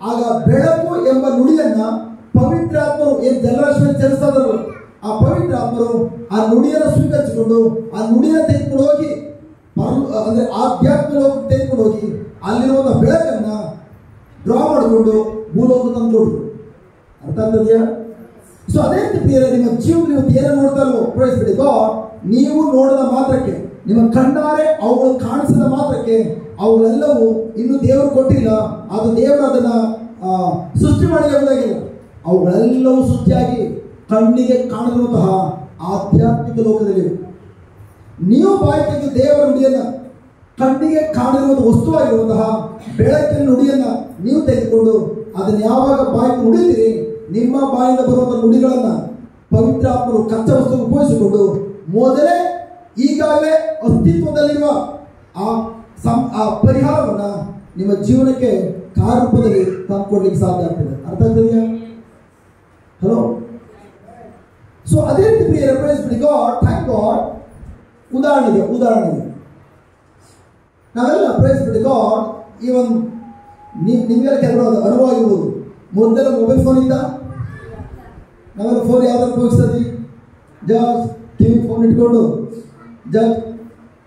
ಆಗ ಬೆಳಕು ಎಂಬ ನುಡಿಯನ್ನ ಪವಿತ್ರಾತ್ಮರು ಏನು ಜಲರಾಶಿಯಲ್ಲಿ ಚಲಿಸ್ತಾ ಇದ್ರು, ಆ ಪವಿತ್ರಾತ್ಮರು ಆ ನುಡಿಯನ್ನು ಸ್ವೀಕರಿಸಿಕೊಂಡು ಆ ನುಡಿಯನ್ನು ತೆಗೆದುಕೊಂಡು ಹೋಗಿ ಅಂದ್ರೆ ಆಧ್ಯಾತ್ಮ ಲೋಕಕ್ಕೆ ತೆಗೆದುಕೊಂಡು ಹೋಗಿ ಅಲ್ಲಿರುವಂತಹ ಬೆಳಕನ್ನ ಡ್ರಾ ಮಾಡಿಕೊಂಡು ಭೂಲೋಕ ತಂದುಕೊಡ್ರು. ಅರ್ಥ ಆಗ್ತದೆಯಾ? ಸೊ ಅದೇ ರೀತಿ ಪ್ರಿಯರೇ, ನಿಮ್ಮ ಜೀವನ ಇವತ್ತು ಏನೋ ನೋಡ್ತಾ ಇಲ್ವೋ, ಪ್ರವೇಶಿಸ್ಬಿಡಿ. ನೀವು ನೋಡದ ಮಾತ್ರಕ್ಕೆ, ನಿಮ್ಮ ಕಣ್ಣಾರೆ ಅವುಗಳು ಕಾಣಿಸಿದ ಮಾತ್ರಕ್ಕೆ ಅವುಗಳೆಲ್ಲವೂ ಇನ್ನು ದೇವರು ಕೊಟ್ಟಿಲ್ಲ, ಅದು ದೇವರು ಅದನ್ನ ಸೃಷ್ಟಿ ಮಾಡಿರುವುದಾಗಿಲ್ಲ. ಅವುಗಳೆಲ್ಲವೂ ಸೃಷ್ಟಿಯಾಗಿ ಕಣ್ಣಿಗೆ ಕಾಣದಿರುವಂತಹ ಆಧ್ಯಾತ್ಮಿಕ ಲೋಕದಲ್ಲಿ ನೀವು ಬಾಯಿ ತೆಗೆದು ದೇವರ ನುಡಿಯನ್ನ, ಕಣ್ಣಿಗೆ ಕಾಣದಿರುವಂತಹ ವಸ್ತುವಾಗಿರುವಂತಹ ಬೆಳಕಿನ ನುಡಿಯನ್ನ ನೀವು ತೆಗೆದುಕೊಂಡು ಅದನ್ನು ಯಾವಾಗ ಬಾಯಿ ನುಡಿತೀರಿ, ನಿಮ್ಮ ಬಾಯಿಂದ ಬರುವಂತಹ ನುಡಿಗಳನ್ನ ಪವಿತ್ರಾತ್ಮರು ಕಚ್ಚಾ ವಸ್ತು ಉಪಯೋಗಿಸಿಕೊಂಡು ಮೊದಲೇ ಈಗಾಗಲೇ ಅಸ್ತಿತ್ವದಲ್ಲಿರುವ ಆ ಪರಿಹಾರವನ್ನ ನಿಮ್ಮ ಜೀವನಕ್ಕೆ ಕಾರ್ಯರೂಪದಲ್ಲಿ ತಂದುಕೊಡ್ಲಿಕ್ಕೆ ಸಾಧ್ಯ ಆಗ್ತದೆ. ಅರ್ಥ ಆಗ್ತದೆಯಾ? ಹಲೋ. ಸೊ ಅದೇ ರೀತಿ ರೆಫರೆನ್ಸ್ ಬಿಡಿ. God, thank god. ಉದಾಹರಣೆಗೆ ನಾವೆಲ್ಲ ಪ್ರೈಸ್ ಬಿಡಿ. ಗಾಡ್, ಈವನ್ ನಿಮಗೆಲ್ಲ ಕೆಲವು ಅನುಭವ ಆಗಿರ್ಬೋದು. ಮೊದಲೆಲ್ಲ ಮೊಬೈಲ್ ಫೋನ್ ಇದ್ದ, ನಾವೆಲ್ಲ ಫೋನ್ ಯಾವ್ದಾದ್ರು ಉಪಯೋಗಿಸ್ತೀವಿ, ಜಸ್ಟ್ ಕಿವಿ ಫೋನ್ ಇಟ್ಕೊಂಡು ಜಸ್ಟ್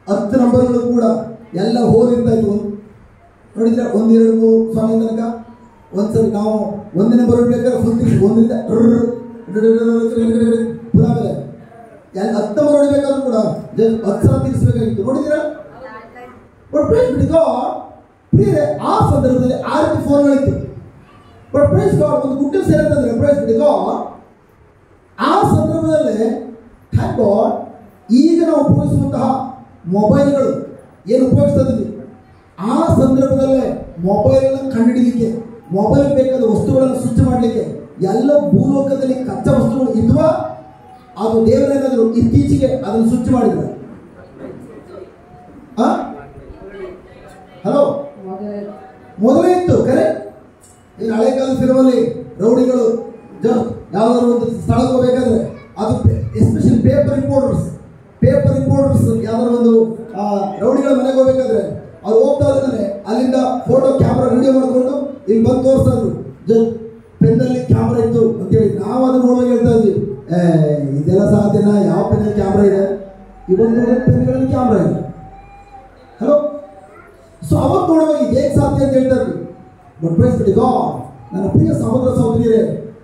10 ನಂಬರ್ಗಳು ಕೂಡ ಎಲ್ಲ ಹೋಲ್ ಇರ್ತಾ ಇದ್ವು. ನೋಡಿದ್ರೆ 1, 2, 3 0 ತನಕ ಒಂದ್ಸರಿ ನಾವು ಒಂದೇ ನಂಬರ್ ಇಡ್ಬೇಕಾದ್ರೆ ಫುಲ್ ತಿರ್ಸಿ ಒಂದರಿಂದ ಪುನಃ ಮೇಲೆ 10 ನಂಬರ್ ಹೊಡಿಬೇಕಾದ್ರೂ ಕೂಡ ಜಸ್ಟ್ 10 ಸಲ ತಿರ್ಸ್ಬೇಕಾಗಿತ್ತು. ನೋಡಿದ್ದೀರಾ? ಬಟ್ ಪ್ರೈಸ್ ಬಿಡಿ ಗಾಡ್, ಪ್ರಿಯರೇ, ಆ ಸಂದರ್ಭದಲ್ಲಿ ಆ ರೀತಿ ಫೋನ್ಗಳಿತ್ತು. ಬಟ್ ಪ್ರೈಸ್ ಗಾಡ್, ಒಂದು ಗುಡ್ ನ್ಯೂಸ್ ಏನಂತಂದ್ರೆ ಪ್ರೈಸ್ ಬಿಡಿ ಗಾಡ್, ಆ ಸಂದರ್ಭದಲ್ಲಿ ಥ್ಯಾಂಕ್ ಗಾಡ್ ಈಗ ನಾವು ಉಪಯೋಗಿಸುವಂತಹ ಮೊಬೈಲ್ಗಳು ಏನು ಉಪಯೋಗಿಸ್ತಾ ಇದ್ದೀವಿ, ಆ ಸಂದರ್ಭದಲ್ಲೇ ಮೊಬೈಲ್ ಕಂಡುಹಿಡಿಯಲಿಕ್ಕೆ, ಮೊಬೈಲ್ ಬೇಕಾದ ವಸ್ತುಗಳನ್ನು ಸೃಷ್ಟಿ ಮಾಡಲಿಕ್ಕೆ ಎಲ್ಲ ಭೂಲೋಕದಲ್ಲಿ ಕಚ್ಚಾ ವಸ್ತುಗಳು ಇದ್ವಾ, ಅದು ದೇವರೇನಾದರೂ ಇತ್ತೀಚೆಗೆ ಅದನ್ನು ಸೃಷ್ಟಿ ಮಾಡಿದ್ರು? ಹಲೋ, ಮೊದಲೇ ಇತ್ತು ಕರೆ. ಈಗ ಹಳೆ ಕಾಲದ ಫಿಲ್ಮಲ್ಲಿ ರೌಡಿಗಳು ಯಾವ್ದಾದ್ರು ಒಂದು ಸ್ಥಳಕ್ಕೆ ಹೋಗ್ಬೇಕಾದ್ರೆ ಅದು ಎಸ್ಪೆಷಲಿ ಪೇಪರ್ ರಿಪೋರ್ಟರ್ಸ್ ಯಾವ್ದಾದ್ರು ಒಂದು ರೌಡಿಗಳ ಮನೆಗೆ ಹೋಗ್ಬೇಕಾದ್ರೆ ಅವ್ರು ಹೋಗ್ತಾ ಇರ್ತಾನೆ, ಅಲ್ಲಿಂದ ಫೋಟೋ ಕ್ಯಾಮ್ರಾ ವಿಡಿಯೋ ಮಾಡಿಕೊಂಡು ಇಲ್ಲಿ ಬಂದು ತೋರಿಸ್ತಾ ಇದ್ರು. ಪೆನ್ನಲ್ಲಿ ಕ್ಯಾಮ್ರಾ ಇತ್ತು ಅಂತೇಳಿ ನಾವು ಅದನ್ನ ನೋಡುವಾಗ ಹೇಳ್ತಾ ಇದ್ವಿ, ಇದೆಲ್ಲ ಸಾಧ್ಯನಾ? ಯಾವ ಪೆನ್ನಲ್ಲಿ ಕ್ಯಾಮ್ರಾ ಇದೆ? ಇವತ್ತು ಪೆನ್ಗಳಲ್ಲಿ ಕ್ಯಾಮ್ರಾ ಇದೆ. ಹಲೋ. ಸೊ ಅವತ್ತು ನೋಡುವಾಗ ಇದು ಹೇಗೆ ಸಾಧ್ಯ ಅಂತ ಹೇಳ್ತಾ ಇದ್ವಿ. ಬಟ್ ಪ್ರೈಸ್ ಬಿಡಿ ಗಾಡ್, ನನ್ನ ಪ್ರಿಯ ಸಹೋದರಿಯರೇ,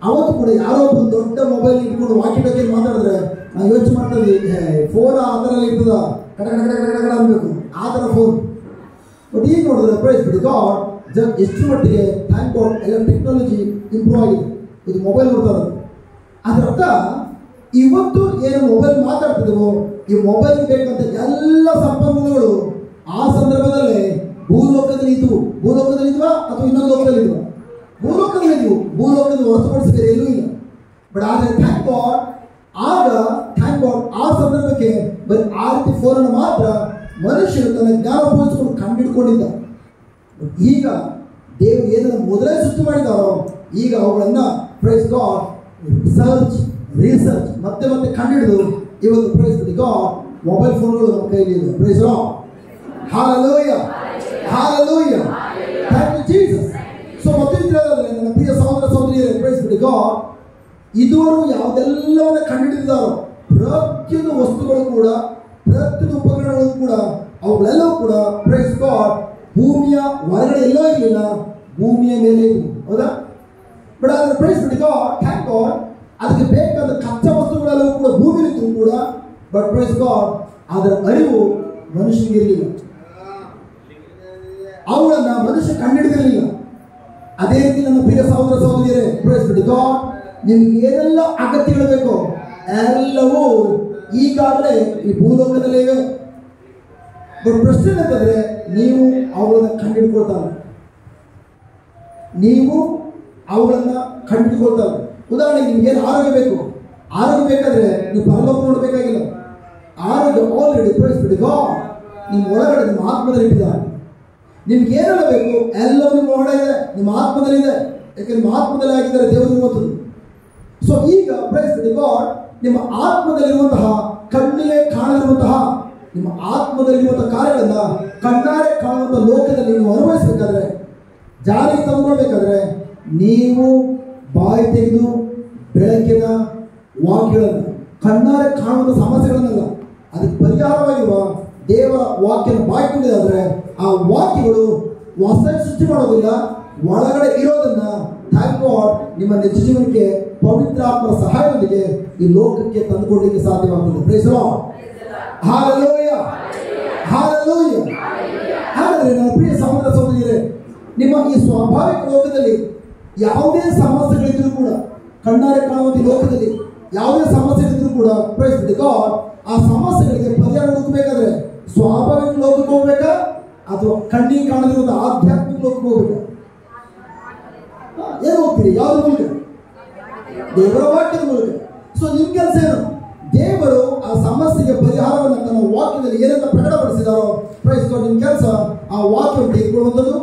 ಅವತ್ತು ಕೂಡ ಯಾರೋ ಒಂದು ದೊಡ್ಡ ಮೊಬೈಲ್ ಇಟ್ಕೊಂಡು ವಾಕಿ ಟಾಕಿ ಮಾತಾಡಿದ್ರೆ ನಾವು ಯೋಚನೆ ಮಾಡ್ತಾ ಇದ್ವಿ, ಫೋನ್ ಆ ಥರ ಇರ್ತದ, ಕಡ ಕಡ ಕಡ ಕಡ ಕಡ ಅನ್ಬೇಕು, ಆ ಥರ ಫೋನ್. ಬಟ್ ಈಗ ನೋಡಿದ್ರೆ ಪ್ರೈಸ್ ಬಿಡಿ ಗಾಡ್, ಎಷ್ಟು ಮಟ್ಟಿಗೆ ಥ್ಯಾಂಕ್ ಗಾಡ್ ಎಲ್ಲ ಟೆಕ್ನಾಲಜಿ ಇಂಪ್ರೂವ್ ಆಗಿದೆ. ಇದು ಮೊಬೈಲ್ ನೋಡ್ತಾ ಇರೋದು. ಅದರ ಅರ್ಥ ಇವತ್ತು ಏನು ಮೊಬೈಲ್ ಮಾತಾಡ್ತಿದ್ದೀವೋ, ಈ ಮೊಬೈಲ್ ಬೇಕಂತ ಎಲ್ಲ ಸಂಪನ್ಮೂಲಗಳು ಆ ಸಂದರ್ಭದಲ್ಲೇ ಭೂಲೋಕದಲ್ಲಿದ್ವಾ ಅಥವಾ ಇನ್ನೊಂದು ಲೋಕದಲ್ಲಿದ್ವಾ? ಭೂಲೋಕದ ಹೊರತುಪಡಿಸಿ ಬೇರೆ ಎಲ್ಲೂ ಇಲ್ಲ. ಬಟ್ ಆದರೆ ಥ್ಯಾಂಕ್ ಗಾಡ್ ಆ ಸಂದರ್ಭಕ್ಕೆ ಬರೀ ಆ ರೀತಿ ಫೋನನ್ನು ಮಾತ್ರ ಮನುಷ್ಯರು ತನ್ನ ಜ್ಞಾನ ಉಪಯೋಗಿಸಿಕೊಂಡು ಕಂಡುಹಿಡ್ಕೊಂಡಿದ್ದ. ಈಗ ದೇವರು ಏನನ್ನು ಮೊದಲೇ ಸೃಷ್ಟಿ ಮಾಡಿದಾರೋ, ಈಗ ಅವುಗಳನ್ನ ಪ್ರೈಸ್ ಗಾಡ್ ರಿಸರ್ಚ್ ಮತ್ತೆ ಕಂಡುಹಿಡಿದು ಇವತ್ತು ಪ್ರೈಸ್ ಗಾಡ್ ಮೊಬೈಲ್ ಫೋನ್ಗಳು ನಮ್ಮ ಕೈಲಿ ಇದೆ. Praise God, hallelujah, hallelujah, thank you Jesus. So ಮತ್ತೆ ನನ್ನ ಪ್ರಿಯ ಸಹೋದರಿಯರೇ, ಪ್ರೈಸ್ ಗಾಡ್, ಇದುವರೆಗೂ ಯಾವುದೆಲ್ಲವನ್ನ ಕಂಡುಹಿಡಿದಿದ್ದಾರೋ ಪ್ರತಿಯೊಂದು ವಸ್ತುಗಳು ಕೂಡ, ಪ್ರತಿಯೊಂದು ಉಪಕರಣಗಳು ಕೂಡ, ಅವುಗಳೆಲ್ಲವೂ ಕೂಡ ಪ್ರೈಸ್ ಗಾಡ್ ಭೂಮಿಯ ಹೊರಗಡೆ ಎಲ್ಲೋ ಇರಲಿಲ್ಲ, ಭೂಮಿಯ ಮೇಲೆ ಇದ್ವು. ಹೌದಾ? ಬಟ್ ಅದರ ಪ್ರೈಸ್ ಗಾಡ್, ಥ್ಯಾಂಕ್ ಗಾಡ್, ಅದಕ್ಕೆ ಬೇಕಾದ ಕಚ್ಚಾ ವಸ್ತುಗಳೆಲ್ಲವೂ ಕೂಡ ಭೂಮಿಲಿತ್ತು ಕೂಡ. ಬಟ್ ಪ್ರೈಸ್ ಗಾಡ್ ಅದರ ಅರಿವು ಮನುಷ್ಯನಿಗೆ ಇರಲಿಲ್ಲ, ಅವುಗಳನ್ನ ಮನುಷ್ಯ ಕಂಡುಹಿಡಿದಿರಲಿಲ್ಲ. ಅದೇ ರೀತಿ ನನ್ನ ಪ್ರಿಯ ಸಹೋದರಿಯರೇ, ಪ್ರೈಸ್ ಗಾಡ್, ನಿಮ್ಗೆ ಏನೆಲ್ಲ ಅಗತ್ಯಗಳು ಬೇಕೋ ಎಲ್ಲವೂ ಈಗಾಗಲೇ ಈ ಭೂಲೋಕದಲ್ಲೇ ಇವೆ. ಪ್ರಶ್ನೆ ಏನಂತಂದ್ರೆ, ನೀವು ಅವುಗಳನ್ನ ಕಂಡುಹಿಡ್ಕೊಳ್ತಾರೆ, ನೀವು ಅವುಗಳನ್ನ ಕಂಡುಹಿಡ್ಕೊಳ್ತಾರೆ. ಉದಾಹರಣೆಗೆ ನಿಮ್ಗೇನು ಆರೋಗ್ಯ ಬೇಕು, ಆರೋಗ್ಯ ಬೇಕಾದ್ರೆ ನೀವು ಪರಲೋಕ ನೋಡಬೇಕಾಗಿಲ್ಲ. ಆರೋಗ್ಯ ಆಲ್ರೆಡಿ ಪ್ರೈಸ್ಬಿಟ್ಟು ನಿಮ್ಮ ಒಳಗಡೆ ನಿಮ್ಮ ಆತ್ಮದಲ್ಲಿ ಇಟ್ಟಿದ್ದಾರೆ. ನಿಮ್ಗೆ ಏನೆಲ್ಲ ಬೇಕು ಎಲ್ಲವೂ ನಿಮ್ಮ ಒಳಗಡೆ ಇದೆ, ನಿಮ್ಮ ಆತ್ಮದಲ್ಲಿದೆ. ಯಾಕೆ ನಿಮ್ಮ ಆತ್ಮದಲ್ಲಿ ಆಗಿದ್ದಾರೆ ದೇವರಿಗೆ ಗೊತ್ತದು. ಸೊ ಈಗ ಪ್ರೈಸ್ಬಿಟ್ಟು ಗಾಡ್ ನಿಮ್ಮ ಆತ್ಮದಲ್ಲಿರುವಂತಹ, ಕಣ್ಣಿಗೆ ಕಾಣದಿರುವಂತಹ, ನಿಮ್ಮ ಆತ್ಮದಲ್ಲಿರುವಂತಹ ಕಾರ್ಯಗಳನ್ನ ಕಣ್ಣಾರೆ ಕಾಣುವಂತಹ ಲೋಕದಲ್ಲಿ ನೀವು ಅನುಭವಿಸಬೇಕಾದ್ರೆ, ಜಾರಿಗೆ ತಂದುಕೊಳ್ಬೇಕಾದ್ರೆ, ನೀವು ಬಾಯಿ ತೆಗೆದು ಬೆಳಕಿನ ವಾಕ್ಯಗಳನ್ನು, ಕಣ್ಣಾರೆ ಕಾಣುವಂಥ ಸಮಸ್ಯೆಗಳನ್ನಲ್ಲ, ಅದಕ್ಕೆ ಪರಿಹಾರವಾಗಿರುವ ದೇವರ ವಾಕ್ಯನ ಬಾಯಿ ತುಂಬಿದಾದ್ರೆ ಆ ವಾಕ್ಯಗಳು ಹೊಸ ಸೃಷ್ಟಿ ಮಾಡೋದಿಲ್ಲ, ಒಳಗಡೆ ಇರೋದನ್ನ ಥ್ಯಾಂಕ್ ಗಾಡ್ ನಿಮ್ಮ ನಿಜ ಜೀವನಕ್ಕೆ ಪವಿತ್ರಾತ್ಮರ ಸಹಾಯದೊಂದಿಗೆ ಈ ಲೋಕಕ್ಕೆ ತಂದುಕೊಡ್ಲಿಕ್ಕೆ ಸಾಧ್ಯವಾಗ್ತದೆ. Praise the Lord. Hallelujah, hallelujah. ಹಾಗಾದ್ರೆ ನನ್ನ ಪ್ರಿಯ ಸಹೋದರ ಸಹೋದರಿಯರೇ, ನಿಮ್ಮ ಈ ಸ್ವಾಭಾವಿಕ ಲೋಕದಲ್ಲಿ ಯಾವುದೇ ಸಮಸ್ಯೆಗಳಿದ್ರೂ ಕೂಡ, ಕಣ್ಣಾರೆ ಕಾಣುವಂಥ ಲೋಕದಲ್ಲಿ ಯಾವುದೇ ಸಮಸ್ಯೆಗಳಿದ್ರೂ ಕೂಡ ಪ್ರೈಸ್ ದಿ ಗಾಡ್ ಆ ಸಮಸ್ಯೆಗಳಿಗೆ ಪರಿಹಾರ ಹುಡುಕಬೇಕಾದ್ರೆ ಸ್ವಾಭಾವಿಕ ಲೋಕಕ್ಕೆ ಹೋಗ್ಬೇಕಾ ಅಥವಾ ಕಣ್ಣಿಗೆ ಕಾಣದಿರುವಂಥ ಆಧ್ಯಾತ್ಮಿಕ ಲೋಕಕ್ಕೆ ಹೋಗ್ಬೇಕಾ? ಏನು ಹೋಗ್ತೀರಿ? ಯಾವ್ದ್ರ ಮೂಲಕ? ದೇವರ ವಾಕ್ಯದ ಮೂಲಕ. ಸೊ ನಿಮ್ ಕೆಲಸ ಏನು? ದೇವರು ಆ ಸಮಸ್ಯೆಗೆ ಪರಿಹಾರವನ್ನು ತನ್ನ ವಾಕ್ಯದಲ್ಲಿ ಏನಂತ ಪ್ರಕಟಪಡಿಸಿದಾರೋ ಪ್ರೈಸ್ ಗಾಡ್, ನಿಮ್ ಕೆಲಸ ಆ ವಾಕ್ಯವನ್ನು ತೆಗೆದುಕೊಳ್ಳುವಂಥದ್ದು,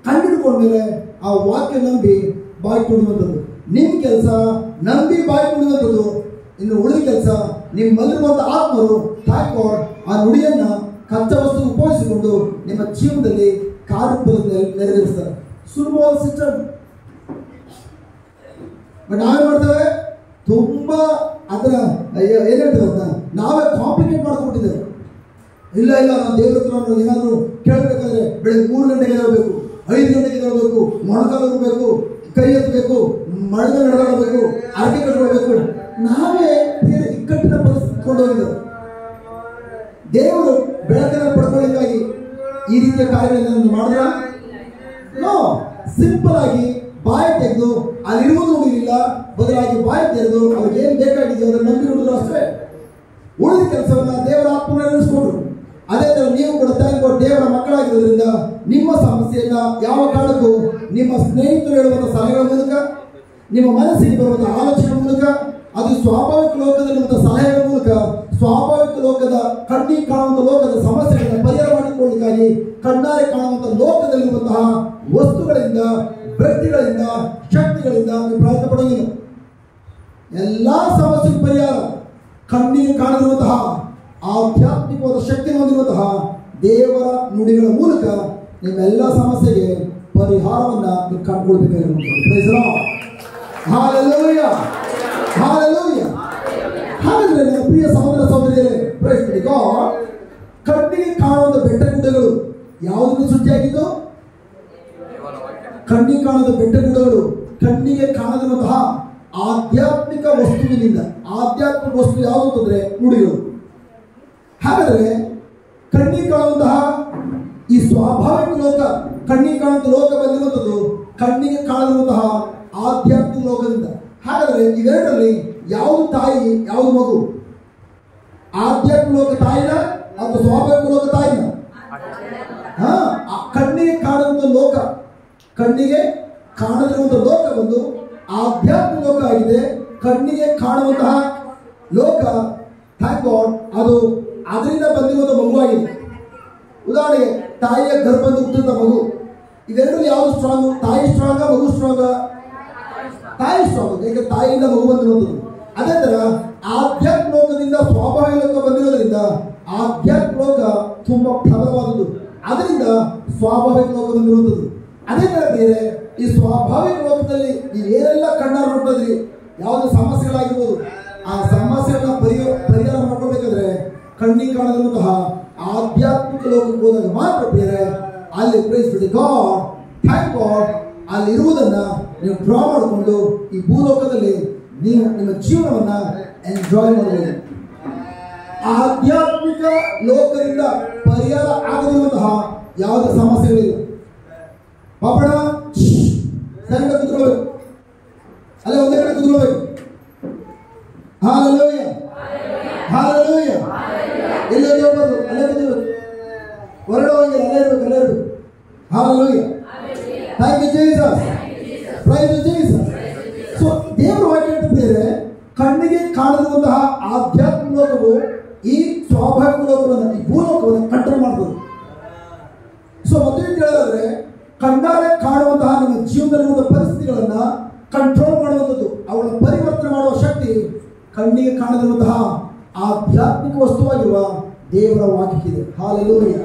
ಕಂಡುಹಿಡ್ಕೊಂಡ್ಮೇಲೆ ಆ ವಾಕ್ಯ ನಂಬಿ ಬಾಯಿ ತುಡುವಂಥದ್ದು. ನಿಮ್ ಕೆಲಸ ನಂಬಿ ಬಾಯಿ ತುಡುವಂಥದ್ದು. ಇನ್ನು ಉಳಿದ ಕೆಲಸ ನಿಮ್ಮಲ್ಲಿರುವಂಥ ಆತ್ಮರು ಥ್ಯಾಂಕ್ ಗಾಡ್ ಆ ನುಡಿಯನ್ನ ಕಚ್ಚಾ ವಸ್ತು ಉಪಯೋಗಿಸಿಕೊಂಡು ನಿಮ್ಮ ಜೀವನದಲ್ಲಿ ಕಾರ್ಯರೂಪದಲ್ಲಿ ನೆರವೇರಿಸ್ತಾರೆ. ಸುಲಭವಾದ ಸಿಸ್ಟಮ್. ಬಟ್ ನಾವೇ ಮಾಡ್ತೇವೆ, ತುಂಬಾ ಅದರ ಏನ್ ಹೇಳ್ತೇವೆ ಅಂತ ನಾವೇ ಕಾಂಪ್ಲಿಕೇಟ್ ಮಾಡ್ಕೊಂಡ್ಬಿಟ್ಟಿದ್ದೇವೆ. ಇಲ್ಲ ನಾನು ದೇವರ ಹತ್ರ ಏನಾದರೂ ಕೇಳಬೇಕಾದ್ರೆ ಬೆಳಗ್ಗೆ 3 ಗಂಟೆಗೆ ಹೇಳಬೇಕು, 5 ಗಂಟೆಗೆ ಹೇಳಬೇಕು, ಮೊಣಕಾಲು ಹೋಗಬೇಕು, ಕೈ ಎತ್ತಬೇಕು, ಮಳೆಗೆ ನಡೆದಾಡಬೇಕು, ಅರಕೆ ಕಟ್ಕೊಳ್ಬೇಕು. ನಾವೇ ಬೇರೆ ಇಕ್ಕಟ್ಟಿನ ಪರಿಸ್ಥಿತಿ ಕೊಂಡೋಗಿದ್ದೇವೆ. ದೇವರು ಬೆಳಕನ್ನು ಪಡ್ಕೊಳ್ಳಿಕ್ಕಾಗಿ ಈ ರೀತಿಯ ಕಾರ್ಯಗಳನ್ನು ಮಾಡಿದ್ರ? ನೋ. ಸಿಂಪಲ್ ಆಗಿ ಬಾಯಿ ತೆಗೆದು ಅಲ್ಲಿರುವುದು ನೋಡಿರಲಿಲ್ಲ, ಬದಲಾಗಿ ಬಾಯಿ ತೆಗೆದು ಅವ್ರಿಗೆ ಏನ್ ಬೇಕಾಗಿದೆಯೋ ಅದನ್ನು ನಂಬಿ ನೋಡಿದ್ರು ಅಷ್ಟೇ. ಉಳಿದ ಕೆಲಸವನ್ನ ದೇವರ ಆತ್ಮ ನೆರವೇರಿಸಿಕೊಂಡ್ರು. ಅದೇ ತರ ನೀವು ಕೂಡ ದೇವರ ಮಕ್ಕಳಾಗಿರೋದ್ರಿಂದ ನಿಮ್ಮ ಸಮಸ್ಯೆಯನ್ನ ಯಾವ ಕಾರಣಕ್ಕೂ ನಿಮ್ಮ ಸ್ನೇಹಿತರು ಹೇಳುವಂತಹ ಸಲಹೆಗಳ ಮೂಲಕ, ನಿಮ್ಮ ಮನಸ್ಸಿಗೆ ಬರುವಂತಹ ಆಲೋಚನೆ ಮೂಲಕ, ಅದು ಸ್ವಾಭಾವಿಕ ಲೋಕದಲ್ಲಿರುವಂತಹ ಸಲಹೆಗಳ ಮೂಲಕ, ಸ್ವಾಭಾವಿಕ ಲೋಕದ ಕಣ್ಣಿಗೆ ಕಾಣುವಂಥ ಲೋಕದ ಸಮಸ್ಯೆಗಳನ್ನ ಪರಿಹಾರ ಮಾಡಿಕೊಳ್ಳಲಿಕ್ಕಾಗಿ ಕಣ್ಣಾರೆ ಕಾಣುವಂಥ ಲೋಕದಲ್ಲಿರುವಂತಹ ವಸ್ತುಗಳಿಂದ, ವ್ಯಕ್ತಿಗಳಿಂದ, ಶಕ್ತಿಗಳಿಂದ ನೀವು ಪ್ರಯತ್ನ ಪಡೋಂಗಿಲ್ಲ. ಎಲ್ಲಾ ಸಮಸ್ಯೆಗೆ ಪರಿಹಾರ ಕಣ್ಣಿಗೆ ಕಾಣದಿರುವಂತಹ ಆಧ್ಯಾತ್ಮಿಕವಾದ ಶಕ್ತಿ ಹೊಂದಿರುವಂತಹ ದೇವರ ನುಡಿಗಳ ಮೂಲಕ ನಿಮ್ಮೆಲ್ಲ ಸಮಸ್ಯೆಗೆ ಪರಿಹಾರವನ್ನ ನೀವು ಕಂಡುಕೊಳ್ಬೇಕಾಗಿರುವಂಥದ್ದು. Praise the Lord. Hallelujah, hallelujah. ಹಾಗಾದ್ರೆ ನನ್ನ ಪ್ರಿಯ ಸಹೋದರ ಸಹೋದರಿಯರೇ, ಪ್ರೈಸ್ ದಿ ಗಾಡ್, ಕಣ್ಣಿಗೆ ಕಾಣುವಂಥ ಬೆಟ್ಟ ಗುಡ್ಡಗಳು ಯಾವುದನ್ನು ಸೃಷ್ಟಿಯಾಗಿದ್ದು? ಕಣ್ಣಿಗೆ ಕಾಣುವಂಥ ಬೆಟ್ಟ ಗುಡ್ಡಗಳು ಕಣ್ಣಿಗೆ ಕಾಣದಿರುವಂತಹ ಆಧ್ಯಾತ್ಮಿಕ ವಸ್ತುವಿನಿಂದ. ಆಧ್ಯಾತ್ಮಿಕ ವಸ್ತು ಯಾವುದು ಅಂತಂದ್ರೆ ನುಡಿಗಳು. ಹಾಗಾದ್ರೆ ಕಣ್ಣಿಗೆ ಕಾಣುವಂತಹ ಈ ಸ್ವಾಭಾವಿಕ ಲೋಕ, ಕಣ್ಣಿಗೆ ಕಾಣುವಂಥ ಲೋಕ ಬಂದಿರುವಂಥದ್ದು ಕಣ್ಣಿಗೆ ಕಾಣದಿರುವಂತಹ ಆಧ್ಯಾತ್ಮಿಕ ಲೋಕದಿಂದ. ಹಾಗಾದ್ರೆ ಇವೆರಡರಲ್ಲಿ ಯಾವುದು ತಾಯಿ, ಯಾವುದು ಮಗು? ಆಧ್ಯಾತ್ಮಿಕ ಲೋಕ ತಾಯಿನ ಅಥವಾ ಸ್ವಾಭಾವಿಕ ಲೋಕ ತಾಯಿನ? ಕಣ್ಣಿಗೆ ಕಾಣುವಂಥ ಲೋಕ, ಕಣ್ಣಿಗೆ ಕಾಣದಿರುವಂಥ ಲೋಕ ಬಂದು ಆಧ್ಯಾತ್ಮಿಕ ಲೋಕ ಆಗಿದೆ. ಕಣ್ಣಿಗೆ ಕಾಣುವಂತಹ ಲೋಕ ಥ್ಯಾಂಕ್ ಗಾಡ್ ಅದು ಅದರಿಂದ ಬಂದಿರುವಂಥ ಮಗುವಾಗಿದೆ. ಉದಾಹರಣೆಗೆ ತಾಯಿಯ ಗರ್ಭದಿಂದ ಹುಟ್ಟಿದ ಮಗು, ಇವೆರಡರಲ್ಲಿ ಯಾವುದು ಸ್ಟ್ರಾಂಗ್? ತಾಯಿ ಸ್ಟ್ರಾಂಗ, ಮಗು ಸ್ಟ್ರಾಂಗ? ತಾಯಿ ಸ್ಟ್ರಾಂಗ್, ಯಾಕೆ ತಾಯಿಯಿಂದ ಮಗು ಬಂದಿರುವಂಥದ್ದು. ಅದೇ ತರ ಆಧ್ಯಾತ್ಮ ಲೋಕದಿಂದ ಸ್ವಾಭಾವಿಕ ಲೋಕ ಬಂದಿರೋದ್ರಿಂದ ಆಧ್ಯಾತ್ಮ ಲೋಕ ತುಂಬಾ ಪ್ರಬಲವಾದದ್ದು, ಅದರಿಂದ ಸ್ವಾಭಾವಿಕ ಲೋಕ ಬಂದಿರುವಂಥದ್ದು. ಅದೇ ತರ ಬೇರೆ ಈ ಸ್ವಾಭಾವಿಕ ಲೋಕದಲ್ಲಿ ನೀವು ಏನೆಲ್ಲ ಕಣ್ಣಾರು ನೋಡ್ತಿದ್ರಿ, ಯಾವುದೇ ಸಮಸ್ಯೆಗಳಾಗಿರ್ಬೋದು, ಆ ಸಮಸ್ಯೆಗಳನ್ನ ಪರಿಹಾರ ಮಾಡ್ಕೊಳ್ಬೇಕಾದ್ರೆ ಕಣ್ಣಿಗೆ ಕಾಣದಿರುವಂತಹ ಆಧ್ಯಾತ್ಮಿಕ ಲೋಕಕ್ಕೆ ಹೋದಾಗ ಮಾತ್ರ ಬೇರೆ ಅಲ್ಲಿ praise the God, thank God, ಅಲ್ಲಿ ಇರುವುದನ್ನ ನೀವು ಡ್ರಾ ಮಾಡಿಕೊಂಡು ಈ ಭೂಲೋಕದಲ್ಲಿ ನೀವು ನಿಮ್ಮ ಜೀವನವನ್ನ ಎಂಜಾಯ್ ಮಾಡಬಹುದು. ಆಧ್ಯಾತ್ಮಿಕ ಲೋಕದಿಂದ ಪರಿಹಾರ ಆಗದಿರುವಂತಹ ಯಾವುದೇ ಸಮಸ್ಯೆಗಳಿಲ್ಲ. ಪಾಪಣ ಸರಿ ಕುತ್ಕೊಳ್ಬೇಕು, ಅಲ್ಲೇ ಒಂದೇ ಕಡೆ ಕುತ್ಕೊಳ್ಬೇಕು. Hallelujah, hallelujah. Hallelujah. Thank you, Jesus. Praise you, Jesus. So ದೇವರ ವಾಕ್ಯ ಹೇಳ್ತಿದ್ದಾರೆ, ಕಣ್ಣಿಗೆ ಕಾಣದಿರುವಂತಹ ಆಧ್ಯಾತ್ಮಿಕ ಲೋಕವು ಈ ಸ್ವಾಭಾವಿಕ ಲೋಕವನ್ನು, ಈ ಭೂಲೋಕವನ್ನು ಕಂಟ್ರೋಲ್ ಮಾಡ್ತದೆ. ಸೊ ಮತ್ತೆ ಹೇಳಿದ್ರೆ, ಕಣ್ಣಾರೆ ಕಾಣುವಂತಹ ನಿಮ್ಮ ಜೀವನದಲ್ಲಿರುವಂತಹ ಪರಿಸ್ಥಿತಿಗಳನ್ನ ಕಂಟ್ರೋಲ್ ಮಾಡುವಂಥದ್ದು, ಅವುಗಳನ್ನು ಪರಿವರ್ತನೆ ಮಾಡುವ ಶಕ್ತಿ ಕಣ್ಣಿಗೆ ಕಾಣದಿರುವಂತಹ ಆಧ್ಯಾತ್ಮಿಕ ವಸ್ತುವಾಗಿರುವ ದೇವರ ವಾಕ್ಯಕ್ಕಿದೆ. Hallelujah,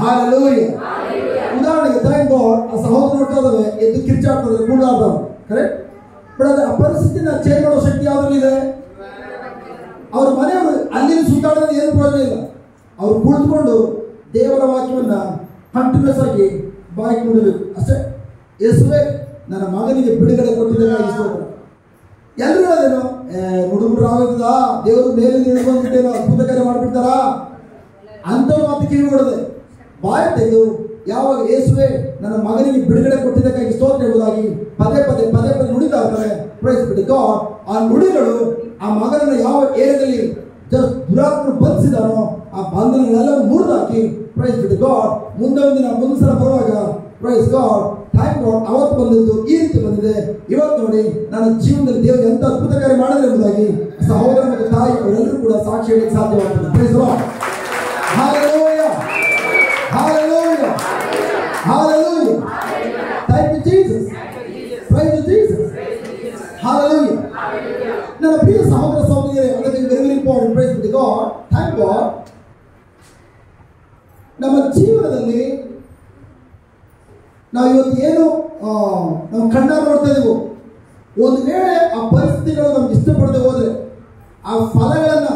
hallelujah. ಉದಾಹರಣೆಗೆ ಥ್ಯಾಂಕ್ ಗಾಡ್, ಆ ಸಹೋದರ ನೋಡ್ತಾವೆ ಎದ್ದು ಕಿರ್ಚಾಡ್ತದೆ, ಕೂಡಾಡ್ತಾವೆ, ಕರೆಕ್ಟ್. ಬಟ್ ಅದು ಆ ಪರಿಸ್ಥಿತಿನ ಚೇಂಜ್ ಮಾಡೋ ಶಕ್ತಿ ಯಾವ್ದ್ರಲ್ಲಿದೆ? ಅವ್ರ ಮನೆಯವರು ಅಲ್ಲಿ ಸುತ್ತಾಡೋದು ಏನು ಪ್ರಯೋಜನ ಇಲ್ಲ. ಅವ್ರು ಕುಳಿತುಕೊಂಡು ದೇವರ ವಾಕ್ಯವನ್ನ ಕಂಟಿನ್ಯೂಸ್ ಆಗಿ ಬಾಯಿ ಕುಡಿಬೇಕು ಅಷ್ಟೇ. ಯೇಸುವೆ ನನ್ನ ಮಗನಿಗೆ ಬಿಡುಗಡೆ ಕೊಟ್ಟಿದ್ದೇನೆ. ಎಲ್ಲರೂ ಹೇಳೋದೇನು, ಹುಡುಗರು ಆಗೋದ ದೇವರು ಮೇಲೆ ಬಂದ್ಬಿಟ್ಟೇನೋ, ಅದ್ಭುತ ಕಾರ್ಯ ಮಾಡಿಬಿಡ್ತಾರ ಅಂಥವ್ರು ಮಾತು ಕಿವಿ ಕೊಡದೆ ಬಾಯಿ ತೆಗೆದು ಯಾವಾಗ ಯೇಸುವೆ ನನ್ನ ಮಗನಿಗೆ ಬಿಡುಗಡೆ ಕೊಟ್ಟಿದ್ದಕ್ಕಾಗಿ ಸ್ತೋತ್ರ ಎಂಬುದಾಗಿ ಪದೇ ಪದೇ ಪದೇ ಪದೇ ನುಡಿತಾ ಇರ್ತಾರೆ. Praise be God. ಆ ನುಡಿಗಳು ಆ ಮಗನನ್ನು ಯಾವ ಏರಿಯಾದಲ್ಲಿ ದುರಾತ್ಮರು ಬಂಧಿಸಿದಾನೋ ಆ ಬಂಧನಗಳೆಲ್ಲ ಮುರಿದಾಕಿ, ಪ್ರೈಸ್ ಬಿ ಗಾಡ್, ಮುಂದಿನ ಸಲ ಬರುವಾಗ ಪ್ರೈಸ್ ಗಾಡ್, ಥ್ಯಾಂಕ್ ಗಾಡ್, ಅವತ್ತು ಬಂದದ್ದು ಈ ರೀತಿ ಬಂದಿದೆ. ಇವತ್ತು ನೋಡಿ ನನ್ನ ಜೀವನದಲ್ಲಿ ದೇವರು ಎಂತ ಅದ್ಭುತ ಕಾರ್ಯ ಮಾಡಿದ್ರೆ ಎಂಬುದಾಗಿ ಸಹೋದರ ಮತ್ತು ತಾಯಿ ಅವರೆಲ್ಲರೂ ಕೂಡ ಸಾಕ್ಷಿ ಹೇಳಲಿಕ್ಕೆ ಸಾಧ್ಯವಾಗ್ತದೆ. Praise God. Hallelujah. Hallelujah. Hallelujah. Thank you, Jesus. Praise you, Jesus. Hallelujah. ನನ್ನ ಪ್ರಿಯ ಸಹೋದರ ಸಹೋದರಿಯರೇ, ಅದಕ್ಕೆ very important. Praise be God. Thank God. ನಮ್ಮ ಜೀವನದಲ್ಲಿ ನಾವು ಇವತ್ತು ಏನು ನಾವು ಕಣ್ಣಾರೆ ನೋಡ್ತಾ ಇದೀವೋ, ಒಂದು ವೇಳೆ ಆ ಪರಿಸ್ಥಿತಿಗಳು ನಮ್ಗೆ ಇಷ್ಟಪಡದೆ ಹೋದ್ರೆ, ಆ ಫಲಗಳನ್ನ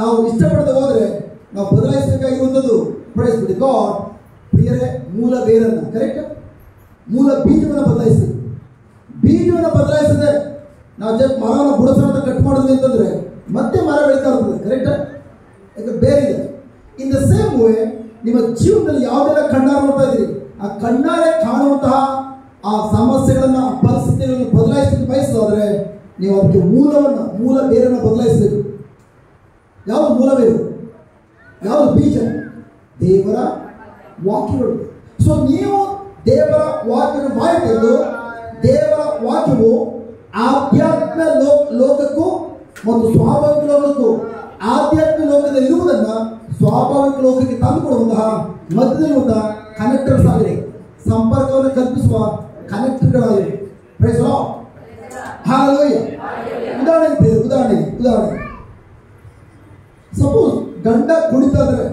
ನಾವು ಇಷ್ಟಪಡದೆ ಹೋದ್ರೆ ನಾವು ಬದಲಾಯಿಸಬೇಕಾಗಿರುವಂಥದ್ದು ಪ್ರೈಸ್ ಬಿ ಗಾಡ್ ಪ್ರಿಯರೇ, ಮೂಲ ಬೇರನ್ನ, ಕರೆಕ್ಟ್, ಮೂಲ ಬೀಜವನ್ನು ಬದಲಾಯಿಸಿ. ಬೀಜವನ್ನು ಬದಲಾಯಿಸದೆ ನಾವು ಜಸ್ಟ್ ಮರವನ್ನು ಬುಡಸವನ್ನು ಕಟ್ ಮಾಡಿದ್ವಿ ಅಂತಂದ್ರೆ ಮತ್ತೆ ಮರ ಬೆಳೀತಾ ಇರ್ತದೆ, ಕರೆಕ್ಟ್. ಯಾಕೆ ಬೇರೆ ಇದೆ. ಇನ್ ದ ಸೇಮ್ ವೇ ನಿಮ್ಮ ಜೀವನದಲ್ಲಿ ಯಾವುದೆಲ್ಲ ಕಣ್ಣಾರೆ ನೋಡ್ತಾ ಇದ್ದೀರಿ, ಆ ಕಣ್ಣಾರೆ ಕಾಣುವಂತಹ ಆ ಸಮಸ್ಯೆಗಳನ್ನ, ಆ ಪರಿಸ್ಥಿತಿಗಳನ್ನು ಬದಲಾಯಿಸಲಿಕ್ಕೆ ಬಯಸೋದ್ರೆ ನೀವು ಅದಕ್ಕೆ ಮೂಲ ಬೇರನ್ನು ಬದಲಾಯಿಸಬೇಕು. ಯಾವುದು ಮೂಲ ಬೇರು? ಯಾವುದು ಬೀಜ? ದೇವರ ವಾಕ್ಯಗಳು. ಸೊ ನೀವು ದೇವರ ವಾಕ್ಯವನ್ನು ಬಾಯಿ ತೆಗೆದು, ದೇವರ ವಾಕ್ಯವು ಆಧ್ಯಾತ್ಮ ಲೋಕಕ್ಕೂ ಮತ್ತು ಸ್ವಾಭಾವಿಕ ಲೋಕಕ್ಕೂ, ಆಧ್ಯಾತ್ಮಿಕ ಲೋಕದಲ್ಲಿ ಇರುವುದನ್ನ ಸ್ವಾಭಾವಿಕ ಲೋಕಕ್ಕೆ ತಂದುಕೊಡುವಂತಹ ಮಧ್ಯದಲ್ಲಿರುವಂತಹ ಕನೆಕ್ಟರ್ಸ್ ಆಗಿದೆ, ಸಂಪರ್ಕವನ್ನು ಕಲ್ಪಿಸುವ ಕನೆಕ್ಟರ್ಗಳಾಗಿವೆ. Praise the Lord. ಹಲ್ಲೆಲೂಯಾ. ಉದಾಹರಣೆ ಸಪೋಸ್ ಗಂಡ ಕುಡಿತಾ ಇದ್ರೆ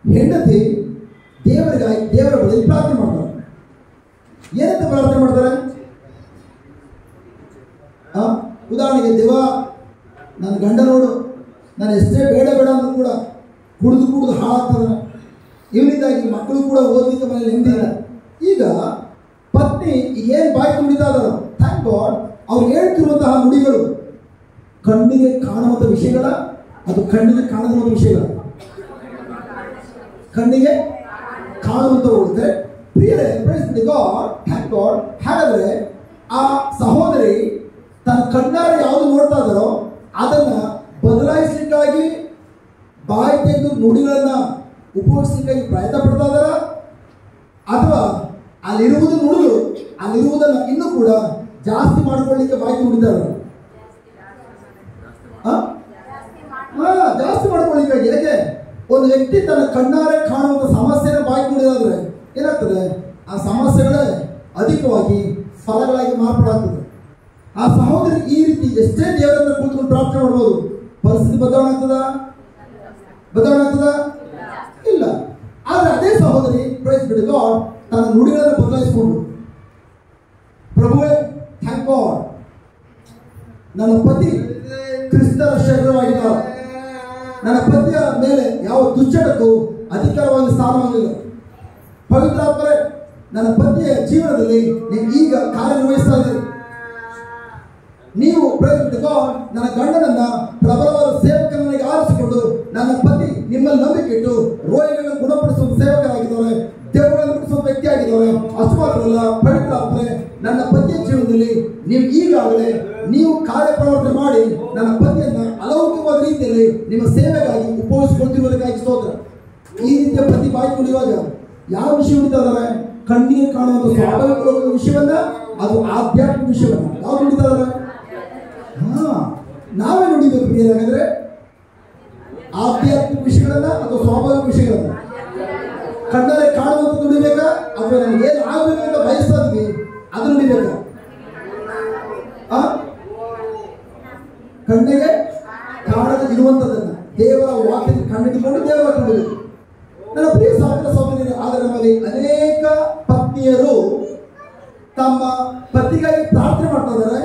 ಹೆಂಡತಿ ದೇವರ ಬಳಿ ಪ್ರಾರ್ಥನೆ ಮಾಡ್ತಾರೆ. ಏನಂತ ಪ್ರಾರ್ಥನೆ ಮಾಡ್ತಾರೆ? ಉದಾಹರಣೆಗೆ, ದೇವ ನನ್ನ ಗಂಡ ನೋಡು, ನಾನು ಎಷ್ಟೇ ಬೇಡ ಅಂದ್ರೂ ಕೂಡ ಕುಡಿದು ಹಾಳಾಗ್ತದೆ, ಇವನಿಂದಾಗಿ ಮಕ್ಕಳು ಕೂಡ ಓದಲಿಕ್ಕೆ ಮನೇಲಿ ನೆಮ್ಮದಿಲ್ಲ. ಈಗ ಪತ್ನಿ ಏನು ಬಾಯಿ ಕುಡಿತಾ ಇದ್ದಾರೋ, ಥ್ಯಾಂಕ್ ಗಾಡ್, ಅವ್ರು ಹೇಳ್ತಿರುವಂತಹ ನುಡಿಗಳು ಕಣ್ಣಿಗೆ ಕಾಣುವಂಥ ವಿಷಯಗಳ, ಅದು ಕಣ್ಣಿಗೆ ಕಾಣದಿರುವಂಥ ವಿಷಯಗಳ, ಕಣ್ಣಿಗೆ ಕಾಣುವಂಥವು. ಪ್ರಿಯರೇ, praise the God, thank God. ಹಾಗಾದ್ರೆ ಆ ಸಹೋದರಿ ತನ್ನ ಕಣ್ಣಾರೆ ಯಾವುದು ನೋಡ್ತಾ ಇದ್ದಾರೋ ಅದನ್ನ ಬದಲಾಯಿಸಲಿಕ್ಕಾಗಿ ಬಾಯಿ ತೆಗೆದು ನುಡಿಗಳನ್ನ ಉಪಯೋಗಿಸಲಿಕ್ಕಾಗಿ ಪ್ರಯತ್ನ ಪಡ್ತಾ ಇದ್ದಾರ, ಅಥವಾ ಅಲ್ಲಿರುವುದನ್ನ ಇನ್ನೂ ಕೂಡ ಜಾಸ್ತಿ ಮಾಡ್ಕೊಳ್ಳಿಕ್ಕೆ ಬಾಯಿ ನುಡಿದಾರ? ಜಾಸ್ತಿ ಮಾಡ್ಕೊಳ್ಳಿಕ್ಕಾಗಿ. ಹೇಗೆ ಒಂದು ವ್ಯಕ್ತಿ ತನ್ನ ಕಣ್ಣಾರೆ ಕಾಣುವಂಥ ಸಮಸ್ಯೆನ ಬಾಯಿ ನುಡಿದಾದ್ರೆ ಏನಾಗ್ತದೆ? ಆ ಸಮಸ್ಯೆಗಳೇ ಅಧಿಕವಾಗಿ ಫಲಗಳಾಗಿ ಮಾರ್ಪಾಡಾಗ್ತದೆ. ಆ ಸಹೋದರಿ ಈ ರೀತಿ ಎಷ್ಟೇ ದೇವರನ್ನ ಕೂತ್ಕೊಂಡು ಪ್ರಾರ್ಥನೆ ಮಾಡ್ಬೋದು, ಪರಿಸ್ಥಿತಿ ಬದಲಾವಣೆ ಆಗ್ತದ? ಇಲ್ಲ. ಆದ್ರೆ ಅದೇ ಸಹೋದರಿ ಪ್ರೈಸ್ ಬಿ ಗಾಡ್ ತನ್ನ ನುಡಿಗಳನ್ನು ಬದಲಾಯಿಸಿಕೊಂಡು, ಪ್ರಭುವೇ ಥ್ಯಾಂಕ್ ಗಾಡ್, ನನ್ನ ಪತಿ ಕ್ರಿಸ್ತರ ಶರೀರವಾಗಿದ್ದಾರೆ, ನನ್ನ ಪತಿಯ ಮೇಲೆ ಯಾವ ದುಶ್ಚಟಕ್ಕೂ ಅಧಿಕಾರವಾಗಿ ಸ್ಥಾನವಾಗಿಲ್ಲ. ಪವಿತ್ರಾತ್ಮರೇ, ನನ್ನ ಪತಿಯ ಜೀವನದಲ್ಲಿ ನೀವು ಈಗ ಕಾರ್ಯನಿರ್ವಹಿಸ್ತಾ ಇದ್ದೀರಿ. ನೀವು ಪ್ರೈಸ್ ಬಿ ಗಾಡ್ ನನ್ನ ಗಂಡನನ್ನ ಪ್ರಬಲವಾದ ಸೇವಕನಾಗಿ ಆರಿಸಿಕೊಂಡು, ನನ್ನ ಪತಿ ನಿಮ್ಮಲ್ಲಿ ನಂಬಿಕೆ ಇಟ್ಟು ರೋಗಿಗಳನ್ನು ಗುಣಪಡಿಸುವ ಸೇವಕರಾಗಿದ್ದಾರೆ, ದೇವರನ್ನು ಬಿಡಿಸುವ ವ್ಯಕ್ತಿ ಆಗಿದ್ದಾರೆ. ಅಷ್ಟು ಮಾತ್ರವಲ್ಲ, ಪವಿತ್ರಾತ್ಮರೇ, ನನ್ನ ಪತಿಯ ಜೀವನದಲ್ಲಿ ನೀವು ಈಗಾಗಲೇ ನೀವು ಕಾರ್ಯಪ್ರವರ್ತನೆ ಮಾಡಿ ನನ್ನ ಪತಿಯನ್ನ ಅಲೌಕಿಕವಾದ ರೀತಿಯಲ್ಲಿ ನಿಮ್ಮ ಸೇವೆಗಾಗಿ ಉಪಯೋಗಿಸಿಕೊಳ್ತಿರುವುದಕ್ಕಾಗಿ ಸ್ತೋತ್ರ. ಈ ರೀತಿಯ ಪತಿ ಬಾಯಿ ಕುಡಿಯುವಾಗ ಯಾವ ವಿಷಯ ನುಡಿತಾ ಇದ್ದಾರೆ? ಕಣ್ಣಿಗೆ ಕಾಣುವಂತ ಸ್ವಾಭಾವಿಕ ಲೋಕದ ವಿಷಯವನ್ನ, ಅದು ಆಧ್ಯಾತ್ಮಿಕ ವಿಷಯವನ್ನ ಯಾವ್ದು ನುಡಿತಾ ಇದ್ದಾರೆ? ನಾವೇ ನುಡಿಬೇಕು ಪ್ರಿಯರಾಗಂದ್ರೆ ಆಧ್ಯಾತ್ಮಿಕ ವಿಷಯಗಳನ್ನ ಅಥವಾ ಸ್ವಾಭಾವಿಕ ವಿಷಯಗಳನ್ನ. ಕಣ್ಣಲ್ಲಿ ಕಾಣುವಂತ ನುಡಿಬೇಕಾ ಅಥವಾ ನಮ್ಗೆ ಏನು ಆಗ್ಬೇಕು ಅಂತ ಬಯಸ್ತಾ ಇದ್ವಿ ಅದು ನುಡಿಬೇಕಾ? ಕಣ್ಣಿಗೆ ಕಾಣದ ಇರುವಂತದನ್ನ ದೇವರ ವಾಕ್ಯದ ಕಣ್ಣಿಟ್ಟುಕೊಂಡು ದೇವರ ನುಡಿಬೇಕು. ನನ್ನ ಪ್ರಿಯ ಸಹೋದರ ಸಹೋದರಿಯರೇ, ಆದರೆ ನಮ್ಮಲ್ಲಿ ಅನೇಕ ಪತ್ನಿಯರು ತಮ್ಮ ಪತಿಗಾಗಿ ಪ್ರಾರ್ಥನೆ ಮಾಡ್ತಾ ಇದ್ದಾರೆ.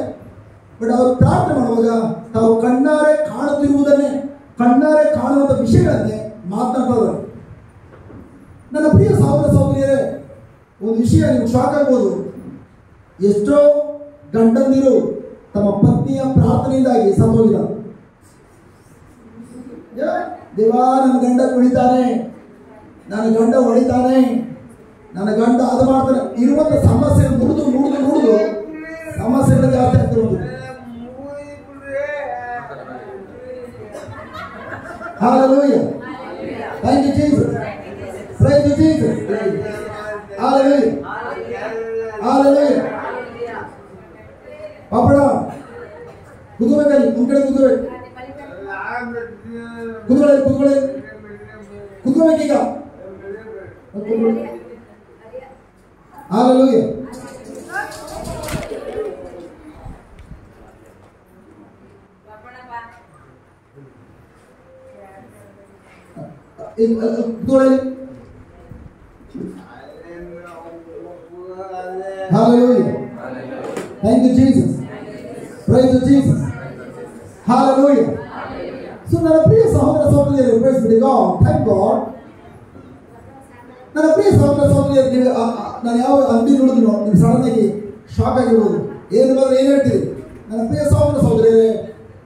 ಬಟ್ ಅವರು ಪ್ರಾರ್ಥನೆ ಮಾಡುವಾಗ ತಾವು ಕಣ್ಣಾರೆ ಕಾಣುತ್ತಿರುವುದನ್ನೇ, ಕಣ್ಣಾರೆ ಕಾಣುವಂತ ವಿಷಯಗಳನ್ನೇ ಮಾತನಾಡ್ತಾ ಇದ್ದಾರೆ. ನನ್ನ ಪ್ರಿಯ ಸಹೋದರ ಸಹೋದರಿಯರೇ, ಒಂದು ವಿಷಯ ನಿಮ್ಗೆ ಶಾಕ್ ಆಗ್ಬೋದು. ಎಷ್ಟೋ ಗಂಡಂದಿರು ತಮ್ಮ ಪತ್ನಿಯ ಪ್ರಾರ್ಥನೆಯಿಂದಾಗಿ ಸತ್ತೋಗಿದ್ದಾರೆ. ದೇವಾ, ನನ್ನ ಗಂಡ ಕುಡಿತಾನೆ, ನನ್ನ ಗಂಡ ಹೊಡಿತಾನೆ, ನನ್ನ ಗಂಡ ಅದು ಮಾಡ್ತಾನೆ, ಇರುವಂತ ಸಮಸ್ಯೆ ನುಡಿದು ಸಮಸ್ಯೆಗಳು ಜಾಸ್ತಿ ಆಗ್ತಿರೋದು. Hallelujah. Thank you, Jesus. Praise you, Jesus. Hallelujah. Hallelujah. Papad ಕುದುಬೇಕಲ್ಲಿ ಮುಂಕಡೆ ಕುದುಬೇಕು, ಕುದುಬೇಕೀಗ. Hallelujah. Hallelujah. Thank you, Jesus. Praise you, Jesus. Hallelujah. So ನನ್ನ ಪ್ರಿಯ ಸಹೋದರ ಸಹೋದರಿಯರು, praise be to God. Thank God. ನನ್ನ ಪ್ರಿಯ ಸಹೋದರ ಸಹೋದರಿಯರು, ನಾನು ಯಾವ ಅಂಗಡಿ ನೋಡಿದ್ರು ನಿಮ್ಗೆ ಸಡನ್ ಆಗಿ ಶಾಕ್ ಆಗಿರ್ಬೋದು. ಏನು ಬಂದ್ರೆ ಏನು ಹೇಳ್ತೀರಿ? ನನ್ನ ಪ್ರಿಯ ಸಹೋದರ ಸಹೋದರಿಯರೇ,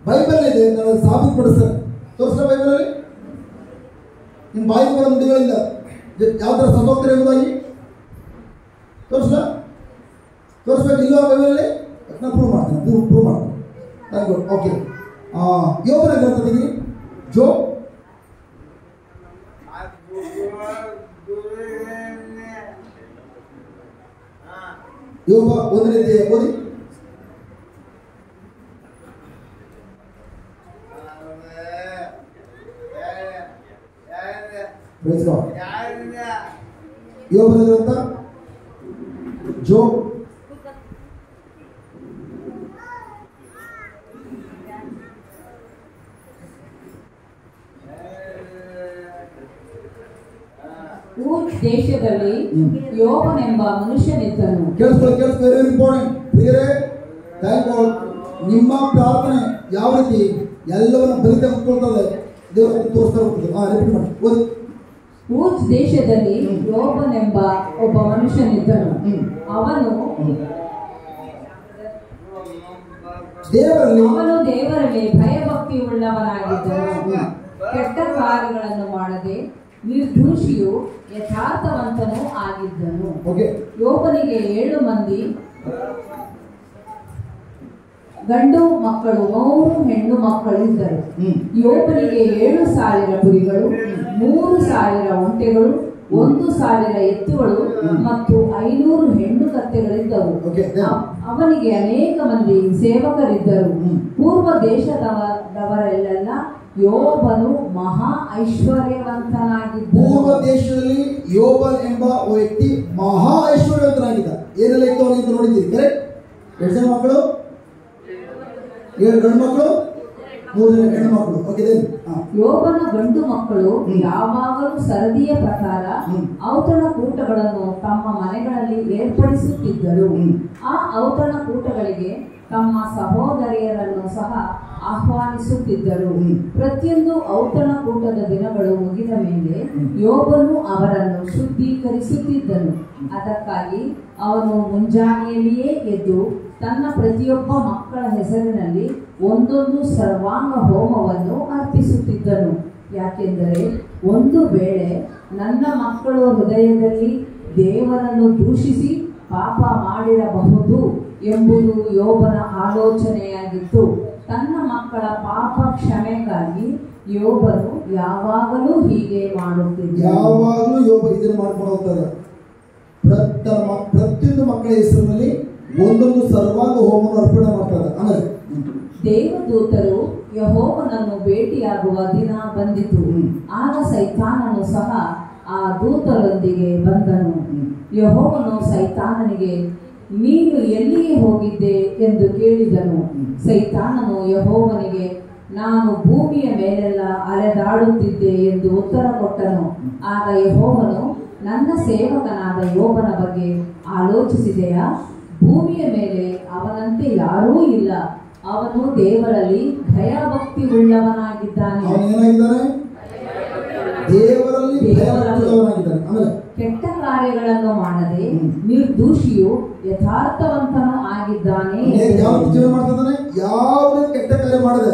ಬೈಬಲ್ ಇದೆ, ನಾನು ಸಾಬೀತು ಪಡಿಸ್ತೇನೆ. ತೋರಿಸ್ಲ ಬೈಬಲಲ್ಲಿ ನಿಮ್ಮ ಬಾಯಿಗೆ ಬರೋ ನುಡಿಗಳಿಂದ ಯಾವ ಥರ ಸತ್ತೋಗ್ತಾರೆ ಎಂಬುದಾಗಿ ತೋರಿಸ್ಬೇಕು. ಇಲ್ಲೋ ಬೈಬಲಲ್ಲಿ ನಾನು ಪ್ರೂವ್ ಮಾಡ್ತೀನಿ. Thank you. ಓಕೆ, ಯೋಬನ ಗ್ರಂಥ ತೆಗಿ. ಜೋಬ್ ಯೋಬ 1ನೇ ಅಧ್ಯಾಯ ಓದಿ. ಯೋಬನ ಗ್ರಂಥ ಜೋಬ್ ಊರ್ ದೇಶದಲ್ಲಿ ಯೋಬನೆಂಬ ಮನುಷ್ಯನಿದ್ದನು. ವೆರಿ ಇಂಪಾರ್ಟೆಂಟ್ ಪ್ರಿಯರೇ. Thank god. ನಿಮ್ಮ ಪ್ರಾರ್ಥನೆ ಯಾವ ರೀತಿ ಎಲ್ಲವನ್ನ ಬಲಿತ ಮುಟ್ಕೊಳ್ತದೆ ದೇವರು ತೋರಿಸ್ತಾ ಹೋಗ್ತದೆ. ಊರ್ ದೇಶದಲ್ಲಿ ಯೋಬನೆಂಬ ಒಬ್ಬ ಮನುಷ್ಯನಿದ್ದನು. ಅವನು ದೇವರಲ್ಲಿ ಭಯಭಕ್ತಿ ಉಳ್ಳವನಾಗಿದ್ದನು. ಕೆಟ್ಟ ಕಾರ್ಯಗಳನ್ನು ಮಾಡದೆ ನಿರ್ದೋಷಿಯು ಯಥಾರ್ಥವಂತನೂ ಆಗಿದ್ದನು. ಯೋಬನಿಗೆ 7 ಮಂದಿ ಗಂಡು ಮಕ್ಕಳು 100 ಹೆಣ್ಣು ಮಕ್ಕಳಿದ್ದರು. ಯೋಬನಿಗೆ 7,000 ಕುರಿಗಳು, 3,000 ಒಂಟೆಗಳು, 1,000 ಎತ್ತುಗಳು ಮತ್ತು 500 ಹೆಣ್ಣು ಕತ್ತೆಗಳಿದ್ದವು. ಅವನಿಗೆ ಅನೇಕ ಮಂದಿ ಸೇವಕರಿದ್ದರು. ಪೂರ್ವ ದೇಶದವರೆಲ್ಲ ಯೋಬನು ಮಹಾ ಐಶ್ವರ್ಯವಂತನಾಗಿದ್ದ. ಪೂರ್ವ ದೇಶದಲ್ಲಿ ಯೋಬನ್ ಎಂಬ ವ್ಯಕ್ತಿ ಮಹಾ ಐಶ್ವರ್ಯವಂತನಾಗಿದ್ದ. ಏನೆಲ್ಲ ಇತ್ತು ಅವನಿಗೆ ನೋಡಿದ್ದೀರಿ? ಕರೆಕ್ಟ್. 2 ಜನ ಮಕ್ಕಳು, 7 ಗಂಡು ಮಕ್ಕಳು, 3 ಜನ ಹೆಣ್ಣು ಮಕ್ಕಳು. ಯೋಬನ ಗಂಡು ಮಕ್ಕಳು ಯಾವಾಗಲೂ ಸರದಿಯ ಪ್ರಕಾರ ಔತಣ ಕೂಟಗಳನ್ನು ತಮ್ಮ ಮನೆಗಳಲ್ಲಿ ಏರ್ಪಡಿಸುತ್ತಿದ್ದರು. ಆ ಔತಣ ಕೂಟಗಳಿಗೆ ತಮ್ಮ ಸಹೋದರಿಯರನ್ನು ಸಹ ಆಹ್ವಾನಿಸುತ್ತಿದ್ದರು. ಪ್ರತಿಯೊಂದು ಔತಣ ಕೂಟದ ದಿನಗಳು ಮುಗಿದ ಮೇಲೆ ಯೋಬನು ಅವರನ್ನು ಶುದ್ಧೀಕರಿಸುತ್ತಿದ್ದನು. ಅದಕ್ಕಾಗಿ ಅವನು ಮುಂಜಾನೆಯಲ್ಲಿಯೇ ಎದ್ದು ತನ್ನ ಪ್ರತಿಯೊಬ್ಬ ಮಕ್ಕಳ ಹೆಸರಿನಲ್ಲಿ ಒಂದೊಂದು ಸರ್ವಾಂಗ ಹೋಮವನ್ನು ಅರ್ಪಿಸುತ್ತಿದ್ದನು. ಯಾಕೆಂದರೆ ಒಂದು ವೇಳೆ ನನ್ನ ಮಕ್ಕಳು ಹೃದಯದಲ್ಲಿ ದೇವರನ್ನು ದೂಷಿಸಿ ಪಾಪ ಮಾಡಿರಬಹುದು ಎಂಬುದು ಯೋಬನ ಆಲೋಚನೆಯಾಗಿತ್ತು. ತನ್ನ ಮಕ್ಕಳ ಪಾಪ ಕ್ಷಮೆಗಾಗಿ ಯೋಬನು ಯಾವಾಗಲೂ ಹೀಗೆ ಮಾಡುತ್ತಿದ್ದ. ಯಾವಾಗಲೂ ಯೋಬ ಇದನ್ನು ಮಾಡ್ಕೊಂಡು ಹೋಗ್ತಾರೆ. ಪ್ರತಿಯೊಂದು ಮಕ್ಕಳ ಹೆಸರಿನಲ್ಲಿ ಒಂದೊಂದು ಸರ್ವಾಂಗ ಹೋಮವನ್ನು ಅರ್ಪಣೆ ಮಾಡ್ತಾರೆ. ಆಮೇಲೆ ದೇವದೂತರು ಯೆಹೋವನನ್ನು ಭೇಟಿಯಾಗುವ ದಿನ ಬಂದಿತು. ಆಗ ಸೈತಾನನು ಸಹ ಆ ದೂತರೊಂದಿಗೆ ಬಂದನು. ಯೆಹೋವನು ಸೈತಾನನಿಗೆ, ನೀನು ಎಲ್ಲಿಗೆ ಹೋಗಿದ್ದೆ ಎಂದು ಕೇಳಿದನು. ಸೈತಾನನು ಯೆಹೋವನಿಗೆ, ನಾನು ಭೂಮಿಯ ಮೇಲೆಲ್ಲ ಅಲೆದಾಡುತ್ತಿದ್ದೆ ಎಂದು ಉತ್ತರ ಕೊಟ್ಟನು. ಆಗ ಯೆಹೋವನು, ನನ್ನ ಸೇವಕನಾದ ಯೋಬನ ಬಗ್ಗೆ ಆಲೋಚಿಸಿದೆಯಾ? ಭೂಮಿಯ ಮೇಲೆ ಅವನಂತೆ ಯಾರೂ ಇಲ್ಲ. ಅವನು ದೇವರಲ್ಲಿ ಭಯಭಕ್ತಿ ಉಳ್ಳವನಾಗಿದ್ದಾನೆ. ಕೆಟ್ಟ ಕಾರ್ಯಗಳನ್ನು ಮಾಡದೆ ನಿರ್ದೋಷಿಯು ಯಥಾರ್ಥವಂತನೂ ಆಗಿದ್ದಾನೆ. ಯಾವುದೇ ಕೆಟ್ಟ ಕಾರ್ಯ ಮಾಡದೆ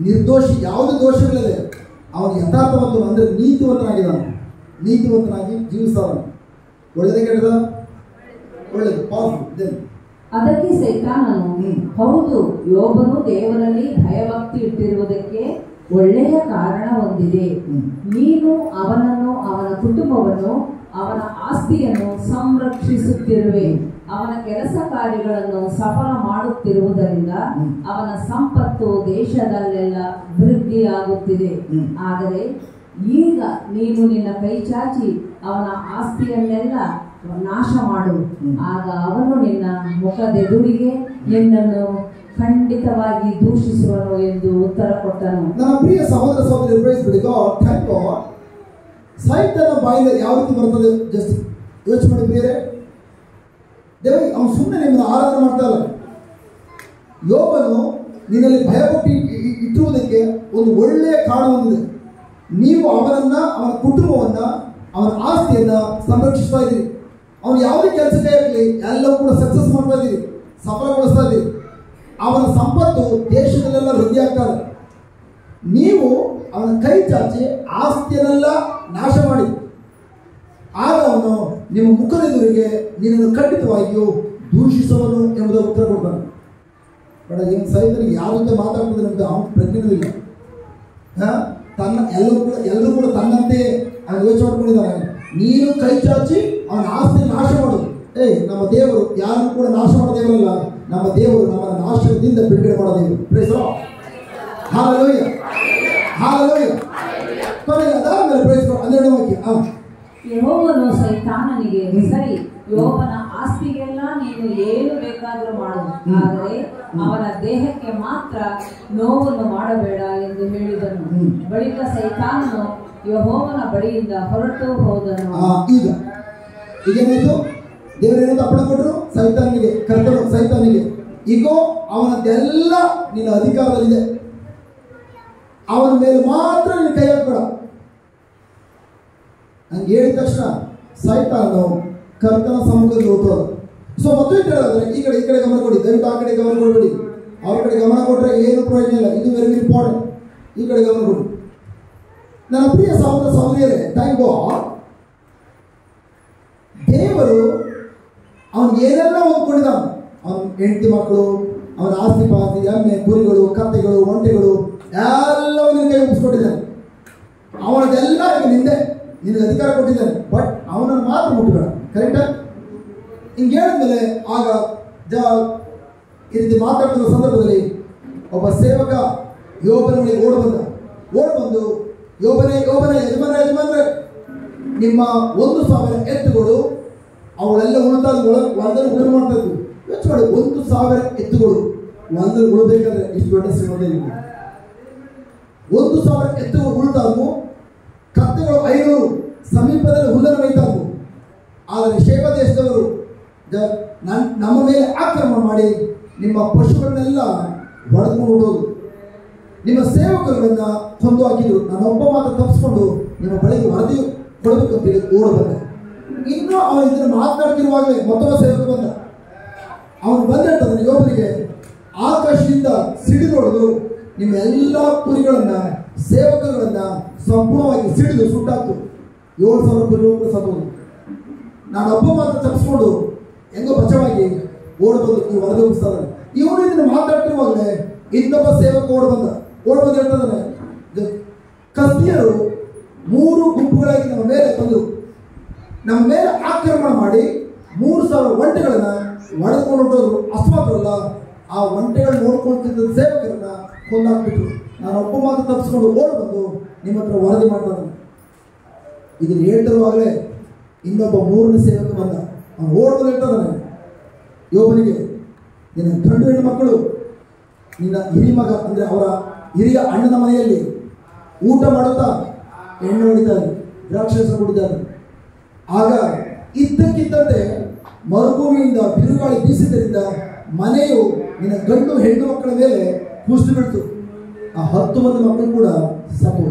ನಿರ್ದೋಷಿ, ಯಾವುದೇ ದೋಷಗಳಿದೆ, ಅವನು ಯಥಾರ್ಥವಂತನು ಅಂದ್ರೆ ನೀತಿವಂತನಾಗಿದ್ದಾನೆ. ನೀತಿವಂತನಾಗಿ ಜೀವಿಸ್ತಾನೆ. ಒಳ್ಳೆಯದೇ ಕೆಟ್ಟದ? ಒಳ್ಳೆಯದು, ಪಾಸಿಟಿವ್. ಅದಕ್ಕೆ ಸೈತಾನನು, ಹೌದು, ಯೋಬನು ದೇವರಲ್ಲಿ ಭಯಭಕ್ತಿ ಇಟ್ಟಿರುವುದಕ್ಕೆ ಒಳ್ಳೆಯ ಕಾರಣ ಹೊಂದಿದೆ. ನೀನು ಅವನನ್ನು, ಅವನ ಕುಟುಂಬವನ್ನು, ಅವನ ಆಸ್ತಿಯನ್ನು ಸಂರಕ್ಷಿಸುತ್ತಿರುವೆ. ಅವನ ಕೆಲಸ ಕಾರ್ಯಗಳನ್ನು ಸಫಲ ಮಾಡುತ್ತಿರುವುದರಿಂದ ಅವನ ಸಂಪತ್ತು ದೇಶದಲ್ಲೆಲ್ಲ ವೃದ್ಧಿಯಾಗುತ್ತಿದೆ. ಆದರೆ ಈಗ ನೀನು ನಿನ್ನ ಕೈ ಚಾಚಿ ಅವನ ಆಸ್ತಿಯನ್ನೆಲ್ಲ ನಾಶ ಮಾಡು. ಆಗ ಅವನು ನಿನ್ನ ಮುಖದೆದುರಿಗೆ ನಿನ್ನನ್ನು ಖಂಡಿತವಾಗಿ ದೂಷಿಸುವನು ಎಂದು ಉತ್ತರ ಕೊಟ್ಟನು. ನನ್ನ ಪ್ರಿಯ ಸಹೋದರ ಸಹೋದರಿ, ಸೈತಾನ ಬಾಯಿಗೆ ಯಾವ ರೀತಿ ಬರ್ತದೆ ಜಸ್ಟ್ ಯೋಚನೆ ಮಾಡಿ ಪ್ರಿಯರೇ. ದೇವರಿಗೆ ಅವನು ಸುಮ್ಮನೆ ನಿಮ್ಮನ್ನು ಆರಾಧನೆ ಮಾಡ್ತಾ ಇಲ್ಲ. ಯೋಬನು ನಿನ್ನಲ್ಲಿ ಭಯಪಟ್ಟು ಇಟ್ಟಿರುವುದಕ್ಕೆ ಒಂದು ಒಳ್ಳೆಯ ಕಾರಣ ಹೊಂದಿದೆ. ನೀವು ಅವನನ್ನ, ಅವನ ಕುಟುಂಬವನ್ನ, ಅವನ ಆಸ್ತಿಯನ್ನ ಸಂರಕ್ಷಿಸ್ತಾ ಇದ್ದೀರಿ. ಅವನು ಯಾವುದೇ ಕೆಲಸಕ್ಕೆ ಇರಲಿ ಎಲ್ಲವೂ ಕೂಡ ಸಕ್ಸಸ್ ಮಾಡ್ತಾ ಇದ್ದೀರಿ, ಸಫಲಗೊಳಿಸ್ತಾ ಇದ್ದೀರಿ. ಅವನ ಸಂಪತ್ತು ದೇಶದಲ್ಲೆಲ್ಲ ವೃದ್ಧಿ ಆಗ್ತಾರೆ. ನೀವು ಅವನ ಕೈ ಚಾಚಿ ಆಸ್ತಿಯನ್ನೆಲ್ಲ ನಾಶ ಮಾಡಿ, ಆಗ ಅವನು ನಿಮ್ಮ ಮುಖದೆದುರಿಗೆ ನಿನ್ನನ್ನು ಖಂಡಿತವಾಗಿಯೂ ದೂಷಿಸುವನು ಎಂಬುದರ ಉತ್ತರ ಕೊಡ್ತಾನೆ. ಬಟ್ ಏನು ಸೈತನಿಗೆ ಯಾವ ರೀತಿ ಮಾತಾಡ್ತದೆ ಅಂತ ಅವನು ಪ್ರಜ್ಞೆನೂ ಇಲ್ಲ. ತನ್ನ ಎಲ್ಲರೂ ಕೂಡ ತನ್ನಂತೆ ಅವನು ಯೋಚನೆ ಮಾಡ್ಕೊಂಡಿದ್ದಾನೆ. ನೀನು ಕೈ ಚಾಚಿ ಅವನ ಆಸ್ತಿ ನಾಶ ಮಾಡೋದು. ನಮ್ಮ ದೇವರು ಯಾರನ್ನು ಕೂಡ ನಾಶ ಮಾಡೋ ದೇವರಲ್ಲ. ನಮ್ಮ ದೇವರು ನಮ್ಮ ನಾಶದಿಂದ ಬಿಡುಗಡೆ ಮಾಡೋ ದೇವರು. Praise the Lord. Hallelujah, hallelujah. ಕೊನೆಗೆ ಅದಾದ್ಮೇಲೆ ಪ್ರೇಸ್ ದಿ ಲಾರ್ಡ್ 12ನೇ ವಾಕ್ಯ. ಯೆಹೋವನು ಸೈತಾನನಿಗೆ, ಸರಿ, ಯೋಬನ ಆಸ್ತಿಗೆಲ್ಲ ನೀನು ಏನು ಬೇಕಾದರೂ ಮಾಡು, ಆದರೆ ಅವನ ದೇಹಕ್ಕೆ ಮಾತ್ರ ನೋವನ್ನು ಮಾಡಬೇಡ ಎಂದು ಹೇಳಿದನು. ಬಳಿಕ ಸೈತಾನನು ಯೆಹೋವನ ಬಳಿಯಿಂದ ಹೊರಟು ಹೋದನು. ಈಗೇನಾಯ್ತು? ದೇವರೇನಂತ ಅಪ್ಪಣೆ ಕೊಟ್ಟರು ಸೈತಾನಿಗೆ, ಕರ್ತರು ಸೈತಾನಿಗೆ, ಈಗೋ ಅವನದ್ದೆಲ್ಲ ನಿನ್ನ ಅಧಿಕಾರದಲ್ಲಿದೆ, ಅವನ ಮೇಲೆ ಮಾತ್ರ ನೀನು ಕೈ ಹಾಕಬೇಡ. ಹಂಗೆ ಹೇಳಿದ ತಕ್ಷಣ ಸೈತಾನು ಕರ್ತನ ಸಮ್ಮುಖದಲ್ಲಿ ಹೋಗ್ತದೆ. ಸೊ ಮತ್ತೆ ಹೇಳೋದ್ರೆ ಈ ಕಡೆ ಗಮನ ಕೊಡಿ, ದಯವಿಟ್ಟು ಆ ಕಡೆ ಗಮನ ಕೊಡಬೇಡಿ. ಅವ್ರ ಕಡೆ ಗಮನ ಕೊಟ್ಟರೆ ಏನು ಪ್ರಯೋಜನ ಇಲ್ಲ. ಇದು ವೆರಿ ಇಂಪಾರ್ಟೆಂಟ್. ಈ ಕಡೆ ಗಮನ ಕೊಡಿ. ನನ್ನ ಪ್ರಿಯ ಸಹೋದರ ಸಹೋದರಿಯರೇ, ಥ್ಯಾಂಕ್ ಗಾಡ್, ದೇವರು ಅವನು ಏನೆಲ್ಲ ಹೊಂದ್ಕೊಂಡಿದ್ದಾನೆ. ಅವನ ಹೆಂಡತಿ ಮಕ್ಕಳು, ಅವನ ಆಸ್ತಿ ಪಾಸ್ತಿ, ಎಮ್ಮೆ ಕುರಿಗಳು, ಕತ್ತೆಗಳು, ಒಂಟೆಗಳು ಎಲ್ಲವನ್ನ ಕೈ ಮುಗಿಸ್ಕೊಟ್ಟಿದ್ದಾನೆ. ಅವನದೆಲ್ಲ ಈಗ ನಿನಗೆ ಅಧಿಕಾರ ಕೊಟ್ಟಿದ್ದಾನೆ. ಬಟ್ ಅವನನ್ನು ಮಾತ್ರ ಮುಟ್ಟಬೇಡ. ಕರೆಕ್ಟಾ? ಹಿಂಗೆ ಹೇಳಿದ್ಮೇಲೆ ಆಗ ಈ ರೀತಿ ಮಾತಾಡ್ತಿರೋ ಸಂದರ್ಭದಲ್ಲಿ ಒಬ್ಬ ಸೇವಕ ಯೋಬನ ಬಳಿ ಓಡ್ಬಂದು ಯೋಬನೇ ಯಜಮಾನ್ರೆ, ನಿಮ್ಮ 1,000 ಎತ್ತುಗಳು ಅವುಗಳೆಲ್ಲ ಒಂದನ್ನು ಉಳುಮೆ ಮಾಡ್ತಾ ಇದ್ವು. ಯೋಚನೆ ಮಾಡಿ, 1,000 ಎತ್ತುಗಳು ಒಂದನ್ನು ಉಳಬೇಕಾದ್ರೆ ಇಷ್ಟು ದೊಡ್ಡ ಶ್ರೀಮಂತ. 1,000 ಎತ್ತುಗಳು ಉಳ್ತಾವು, ಕತ್ತೆಗಳು 500 ಸಮೀಪದಲ್ಲಿ ಹುಲ್ಲನ್ನು ಮೇಯ್ತಾವು. ಆದರೆ ಶೇಬ ದೇಶದವರು ನಮ್ಮ ಮೇಲೆ ಆಕ್ರಮಣ ಮಾಡಿ ನಿಮ್ಮ ಪಶುಗಳನ್ನೆಲ್ಲ ಹೊಡೆದುಕೊಂಡು ಹೋಗೋದು, ನಿಮ್ಮ ಸೇವಕರುಗಳನ್ನ ಕೊಂದು ಹಾಕಿದ್ರು. ನಾನೊಬ್ಬ ಮಾತ್ರ ತಪ್ಪಿಸ್ಕೊಂಡು ನಿಮ್ಮ ಬಳಿಗೆ ವರದಿ ಕೊಡಬೇಕಂತೇಳಿ ಓಡ ಬಂದ. ಇನ್ನೂ ಅವನು ಇದನ್ನು ಮಾತನಾಡ್ತಿರುವಾಗಲೇ ಮತ್ತೊಬ್ಬ ಸೇವಕ ಬಂದ. ಅವನು ಬಂದಿರ್ತಾನೆ ಯೋಬನಿಗೆ, ಆಕಾಶದಿಂದ ಸಿಡಿದೊಡೆದು ನಿಮ್ಮ ಎಲ್ಲ ಕುರಿಗಳನ್ನ, ಸೇವಕಗಳನ್ನ ಸಂಪೂರ್ಣವಾಗಿ ಸಿಡಿದು ಸುಟ್ಟಾಕ್ತು. 7,000 ಕುರಿಗಳು ಸತ್ತೋದು. ನಾನೊಬ್ಬ ಮಾತ್ರ ತಪ್ಪಿಸ್ಕೊಂಡು ಹೆಂಗೋ ಬಚಾವಾಗಿ ಓಡ ಬಂದು ನೀವು ವರದಿ ಹೋಗಿಸ್ತಾರೆ. ಇವನು ಇದನ್ನು ಮಾತಾಡ್ತಿರುವಾಗಲೇ ಇನ್ನೊಬ್ಬ ಸೇವಕ ಓಡ್ ಬಂದು ಹೇಳ್ತಾನೆ, ಕಸ್ದಿಯರು 3 ಗುಂಪುಗಳಾಗಿ ನಮ್ಮ ಮೇಲೆ ಬಂದರು. ನಮ್ಮ ಮೇಲೆ ಆಕ್ರಮಣ ಮಾಡಿ 3,000 ಒಂಟೆಗಳನ್ನ ಒಡೆದುಕೊಂಡು ಹೊರಟೋದ್ರು. ಅಷ್ಟಮಾತ್ರಲ್ಲ, ಆ ಒಂಟೆಗಳು ನೋಡ್ಕೊಳ್ತಿದ್ದ ಸೇವಕರನ್ನ ಕೊಂದಾಕ್ಬಿಟ್ರು. ನಾನು ಒಬ್ಬ ಮಾತ್ರ ತಪ್ಪಿಸ್ಕೊಂಡು ಓಡ್ ಬಂದು ನಿಮ್ಮ ಹತ್ರ ವರದಿ ಮಾಡ್ತಾನೆ. ಇದನ್ನು ಹೇಳ್ತಿರುವಾಗಲೇ ಇನ್ನೊಬ್ಬ 3ನೇ ಸೇವಕ ಬಂದ. ಅವನು ಓಡ್ ಬಂದು ಹೇಳ್ತಾನೆ ಯೋಬನಿಗೆ, ನಿನ್ನ ಗಂಡು ಹೆಣ್ಣು ಮಕ್ಕಳು ನಿನ್ನ ಹಿರಿಮಗ ಅಂದರೆ ಅವರ ಹಿರಿಯ ಅಣ್ಣನ ಮನೆಯಲ್ಲಿ ಊಟ ಮಾಡುತ್ತಾ ಎಣ್ಣೆ ಹೊಡಿತಾರೆ, ದ್ರಾಕ್ಷಾರಸ ಕುಡಿತಾರೆ. ಆಗ ಇದ್ದಕ್ಕಿದ್ದಂತೆ ಮರುಭೂಮಿಯಿಂದ ಬಿರುಗಾಳಿ ಬೀಸಿದ್ದರಿಂದ ಮನೆಯು ನಿನ್ನ ಗಂಡು ಹೆಣ್ಣು ಮಕ್ಕಳ ಮೇಲೆ ಕುಸಿದು ಬಿಡ್ತು. ಆ 10 ಮಂದಿ ಮಕ್ಕಳು ಕೂಡ ಸತ್ತು.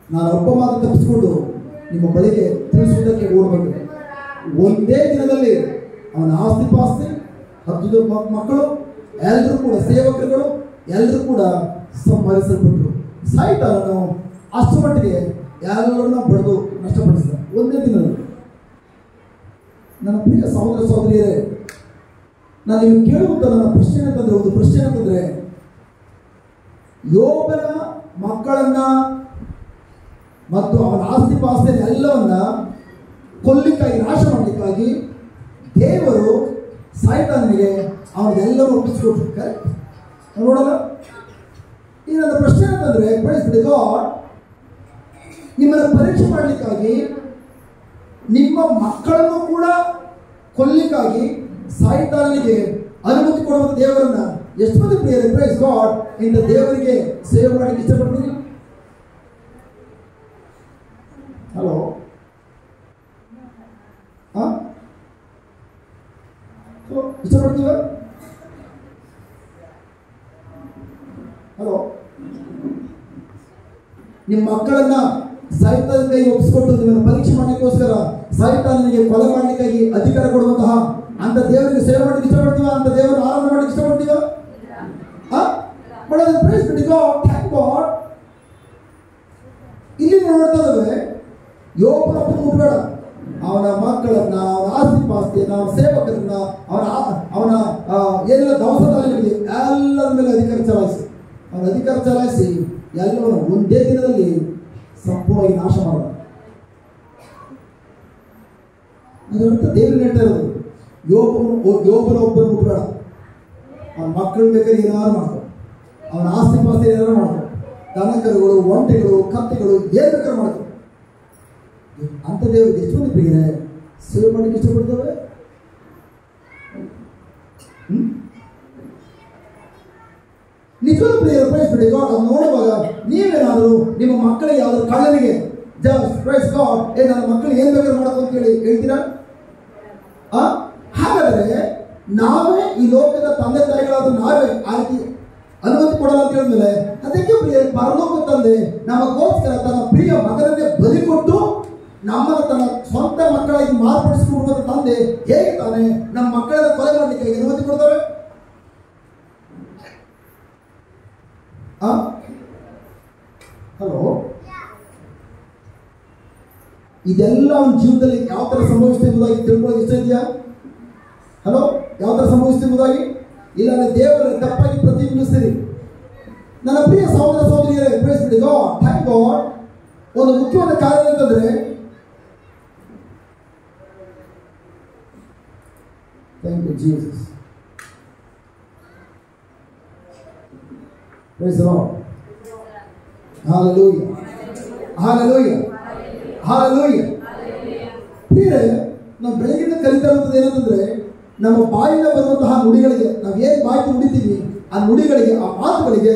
ನಾನು ಒಬ್ಬ ಮಾತು ತಪ್ಪಿಸಿಕೊಂಡು ನಿಮ್ಮ ಬಳಿಗೆ ತಿಳಿಸುವುದಕ್ಕೆ ಓಡಬೇಕು. ಒಂದೇ ದಿನದಲ್ಲಿ ಅವನ ಆಸ್ತಿ ಪಾಸ್ತಿ 10 ಮಕ್ಕಳು ಎಲ್ಲರೂ ಕೂಡ ಸೇವಕರುಗಳು ಎಲ್ಲರೂ ಕೂಡ ಸಂಹರಿಸಲ್ಪಟ್ಟರು. ಸೈತಾನನು ಅಷ್ಟು ಮಟ್ಟಿಗೆ ಎಲ್ಲರನ್ನ ಬಡಿದು ನಷ್ಟಪಡಿಸಿದ ಒಂದೇ ದಿನದಲ್ಲಿ. ನನ್ನ ಪ್ರಿಯ ಸಹೋದರ ಸಹೋದರಿಯರೇ, ನಾನು ನಿಮಗೆ ಕೇಳುವಂತ ನನ್ನ ಪ್ರಶ್ನೆ ಅಂತಂದ್ರೆ ಒಂದು ಪ್ರಶ್ನೆ ಅಂತಂದ್ರೆ, ಯೋಬನ ಮಕ್ಕಳನ್ನ ಮತ್ತು ಅವನ ಆಸ್ತಿ ಪಾಸ್ತಿ ಎಲ್ಲವನ್ನ ಕೊಲ್ಲಿಕ್ಕಾಗಿ ನಾಶ ಮಾಡಲಿಕ್ಕಾಗಿ ದೇವರು ಸೈತಾನನಿಗೆ ಅವನಿಗೆಲ್ಲರೂ ಒಪ್ಪಿಸಿಕೊಟ್ರು. ಕರೆಕ್ಟ್? ನೋಡಲ್ಲ, ಈಗ ನನ್ನ ಪ್ರಶ್ನೆ ಅಂತಂದ್ರೆ, ಗಾಡ್ ನಿಮ್ಮನ್ನ ಪರೀಕ್ಷೆ ಮಾಡಲಿಕ್ಕಾಗಿ ನಿಮ್ಮ ಮಕ್ಕಳನ್ನು ಕೂಡ ಕೊಲ್ಲಿಕ್ಕಾಗಿ ಸೈತಾನನಿಗೆ ಅನುಮತಿ ಕೊಡುವ ದೇವರನ್ನ ಎಷ್ಟು ಮಂದಿ ಪ್ರಿಯರೇ ಪ್ರೈಸ್ ಗಾಡ್ ಇಂದ ದೇವರಿಗೆ ಸೇವೆ ಮಾಡಲಿಕ್ಕೆ ಇಷ್ಟಪಡ್ತೀನಿ? ಹಲೋ, ಇಷ್ಟಪಡ್ತೀವ? ಹಲೋ, ನಿಮ್ಮ ಮಕ್ಕಳನ್ನ ಸೈತಾನ ಕೈ ಒಪ್ಪಿಸಿಕೊಟ್ಟು ನಿಮ್ಮನ್ನು ಪರೀಕ್ಷೆ ಮಾಡಲಿಕ್ಕೋಸ್ಕರ ಸೈತಾನನಿಗೆ ಕೊಲೆ ಮಾಡಲಿಕ್ಕಾಗಿ ಅಧಿಕಾರ ಕೊಡುವಂತಹ ಅಂತ ದೇವರಿಗೆ ಸೇವೆ ಮಾಡಲಿಕ್ಕೆ ಇಷ್ಟಪಡ್ತೀವ? ಅಂತ ದೇವರನ್ನು ಆರಾಧನೆ ಮಾಡಲಿಕ್ಕೆ ಇಷ್ಟಪಡ್ತೀವ? ಇಲ್ಲಿ ನೋಡ್ತಾ ಇದ್ದೇವೆ, ಯೋಬನೊಬ್ಬನ ಮುಟ್ಬೇಡ, ಅವನ ಮಕ್ಕಳನ್ನ, ಅವನ ಆಸ್ತಿ ಪಾಸ್ತಿಯನ್ನ, ಅವನ ಸೇವಕರನ್ನ, ಅವನ ಏನೆಲ್ಲ ದವಸಧಾನ್ಯಗಳಿಗೆ ಎಲ್ಲರ ಮೇಲೆ ಅಧಿಕಾರ ಚಲಾಯಿಸಿ ಎಲ್ಲವನ್ನು ಒಂದೇ ದಿನದಲ್ಲಿ ಸಂಪೂರ್ಣವಾಗಿ ನಾಶ ಮಾಡ. ಅದರರ್ಥ ದೇವರು ಹೇಳ್ತಾ ಇರೋದು, ಯೋಬನೊಬ್ಬನ ಮುಟ್ಬೇಡ, ಅವನ ಮಕ್ಕಳು ಬೇಕಾದ್ರೆ ಏನಾರು ಮಾಡ್ಕೊ, ಅವನ ಆಸ್ತಿ ಪಾಸ್ತಿ ಏನಾರು ಮಾಡ್ಕೊ, ದನಕರುಗಳು, ಒಂಟೆಗಳು, ಕತ್ತೆಗಳು ಏನ್ ಬೇಕಾದ್ರೆ ಮಾಡ್ಕೊ. ಅಂತ ದೇವರಿಗೆ ಎಷ್ಟೊಂದು ಪ್ರಿಯರೇ ಸೇವೆ ಮಾಡಲಿಕ್ಕೆ ಇಷ್ಟಪಡ್ತೇವೆ? ನಿಜವಾದ ಪ್ರಿಯರ ಪ್ರೈಸ್ ಬಿಡಿ ಗಾಡ್. ಅವ್ನು ನೋಡುವಾಗ ನೀವೇನಾದರೂ ನಿಮ್ಮ ಮಕ್ಕಳಿಗೆ ಯಾವ್ದಾದ್ರು ಕಳ್ಳನಿಗೆ ಪ್ರೈಸ್ ಗಾಡ್ ನನ್ನ ಮಕ್ಕಳಿಗೆ ಏನ್ ಬೇಕಾದ್ರೂ ಮಾಡಬೇಕು ಅಂತ ಹೇಳಿ ಹೇಳ್ತೀರಾ? ಹಾಗಾದ್ರೆ ನಾವೇ ಈ ಲೋಕದ ತಂದೆ ತಾಯಿಗಳಾದ್ರೂ ನಾವೇ ಆಯ್ಕೆ ಅನುಮತಿ ಕೊಡಲ್ಲ ಅಂತ ಹೇಳಿದ್ಮೇಲೆ, ಅದಕ್ಕೆ ಪ್ರಿಯ ಪರಲೋಕ ತಂದೆ ನಮಗೋಸ್ಕರ ತನ್ನ ಪ್ರಿಯ ಮಗನನ್ನೇ ಬಲಿ ಕೊಟ್ಟು ನಮ್ಮನ್ನು ತನ್ನ ಸ್ವಂತ ಮಕ್ಕಳಾಗಿ ಮಾರ್ಪಡಿಸಿಕೊಳ್ಳುವ ತಂದೆ ಹೇಗೆ ತಾನೆ ನಮ್ಮ ಮಕ್ಕಳನ್ನ ಕೊಲೆ ಮಾಡಲಿಕ್ಕೆ ಅನುಮತಿ ಕೊಡ್ತವೆ? ಹಲೋ, ಇದೆಲ್ಲ ಅವನ ಜೀವನದಲ್ಲಿ ಯಾವ ತರ ಸಂಭವಿಸುತ್ತೆ ಎಂಬುದಾಗಿ ತಿಳ್ಕೊಳ್ಳೋಕೆ ಇಷ್ಟ ಇದೆಯಾ? ಹಲೋ, ಯಾವ ತರ ಸಂಭವಿಸುತ್ತೆ ಎಂಬುದಾಗಿ? ಇಲ್ಲ ದೇವರ ತಪ್ಪಾಗಿ ಪ್ರತಿಬಿಂಬಿಸ್ತೀರಿ. ನನ್ನ ಪ್ರಿಯ ಸಹೋದರ ಸಹೋದರಿಯರೇ, ಪ್ರೈಸ್ ಬಿಡಿ ಗಾಡ್, ಥ್ಯಾಂಕ್ ಗಾಡ್. ಒಂದು ಮುಖ್ಯವಾದ ಕಾರಣ ಅಂತಂದ್ರೆ, thank you Jesus, praise the Lord, hallelujah, hallelujah, hallelujah. ಪ್ರಿಯರೇ, ನಾವು ಬೆಳಗಿನ ಕಲಿತಾ ಇರುವಂಥದ್ದು ಏನಂತಂದ್ರೆ, ನಮ್ಮ ಬಾಯಿಂದ ಬರುವಂತಹ ನುಡಿಗಳಿಗೆ, ನಾವು ಏನು ಬಾಯಿ ನುಡಿತೀವಿ ಆ ನುಡಿಗಳಿಗೆ, ಆ ಮಾತುಗಳಿಗೆ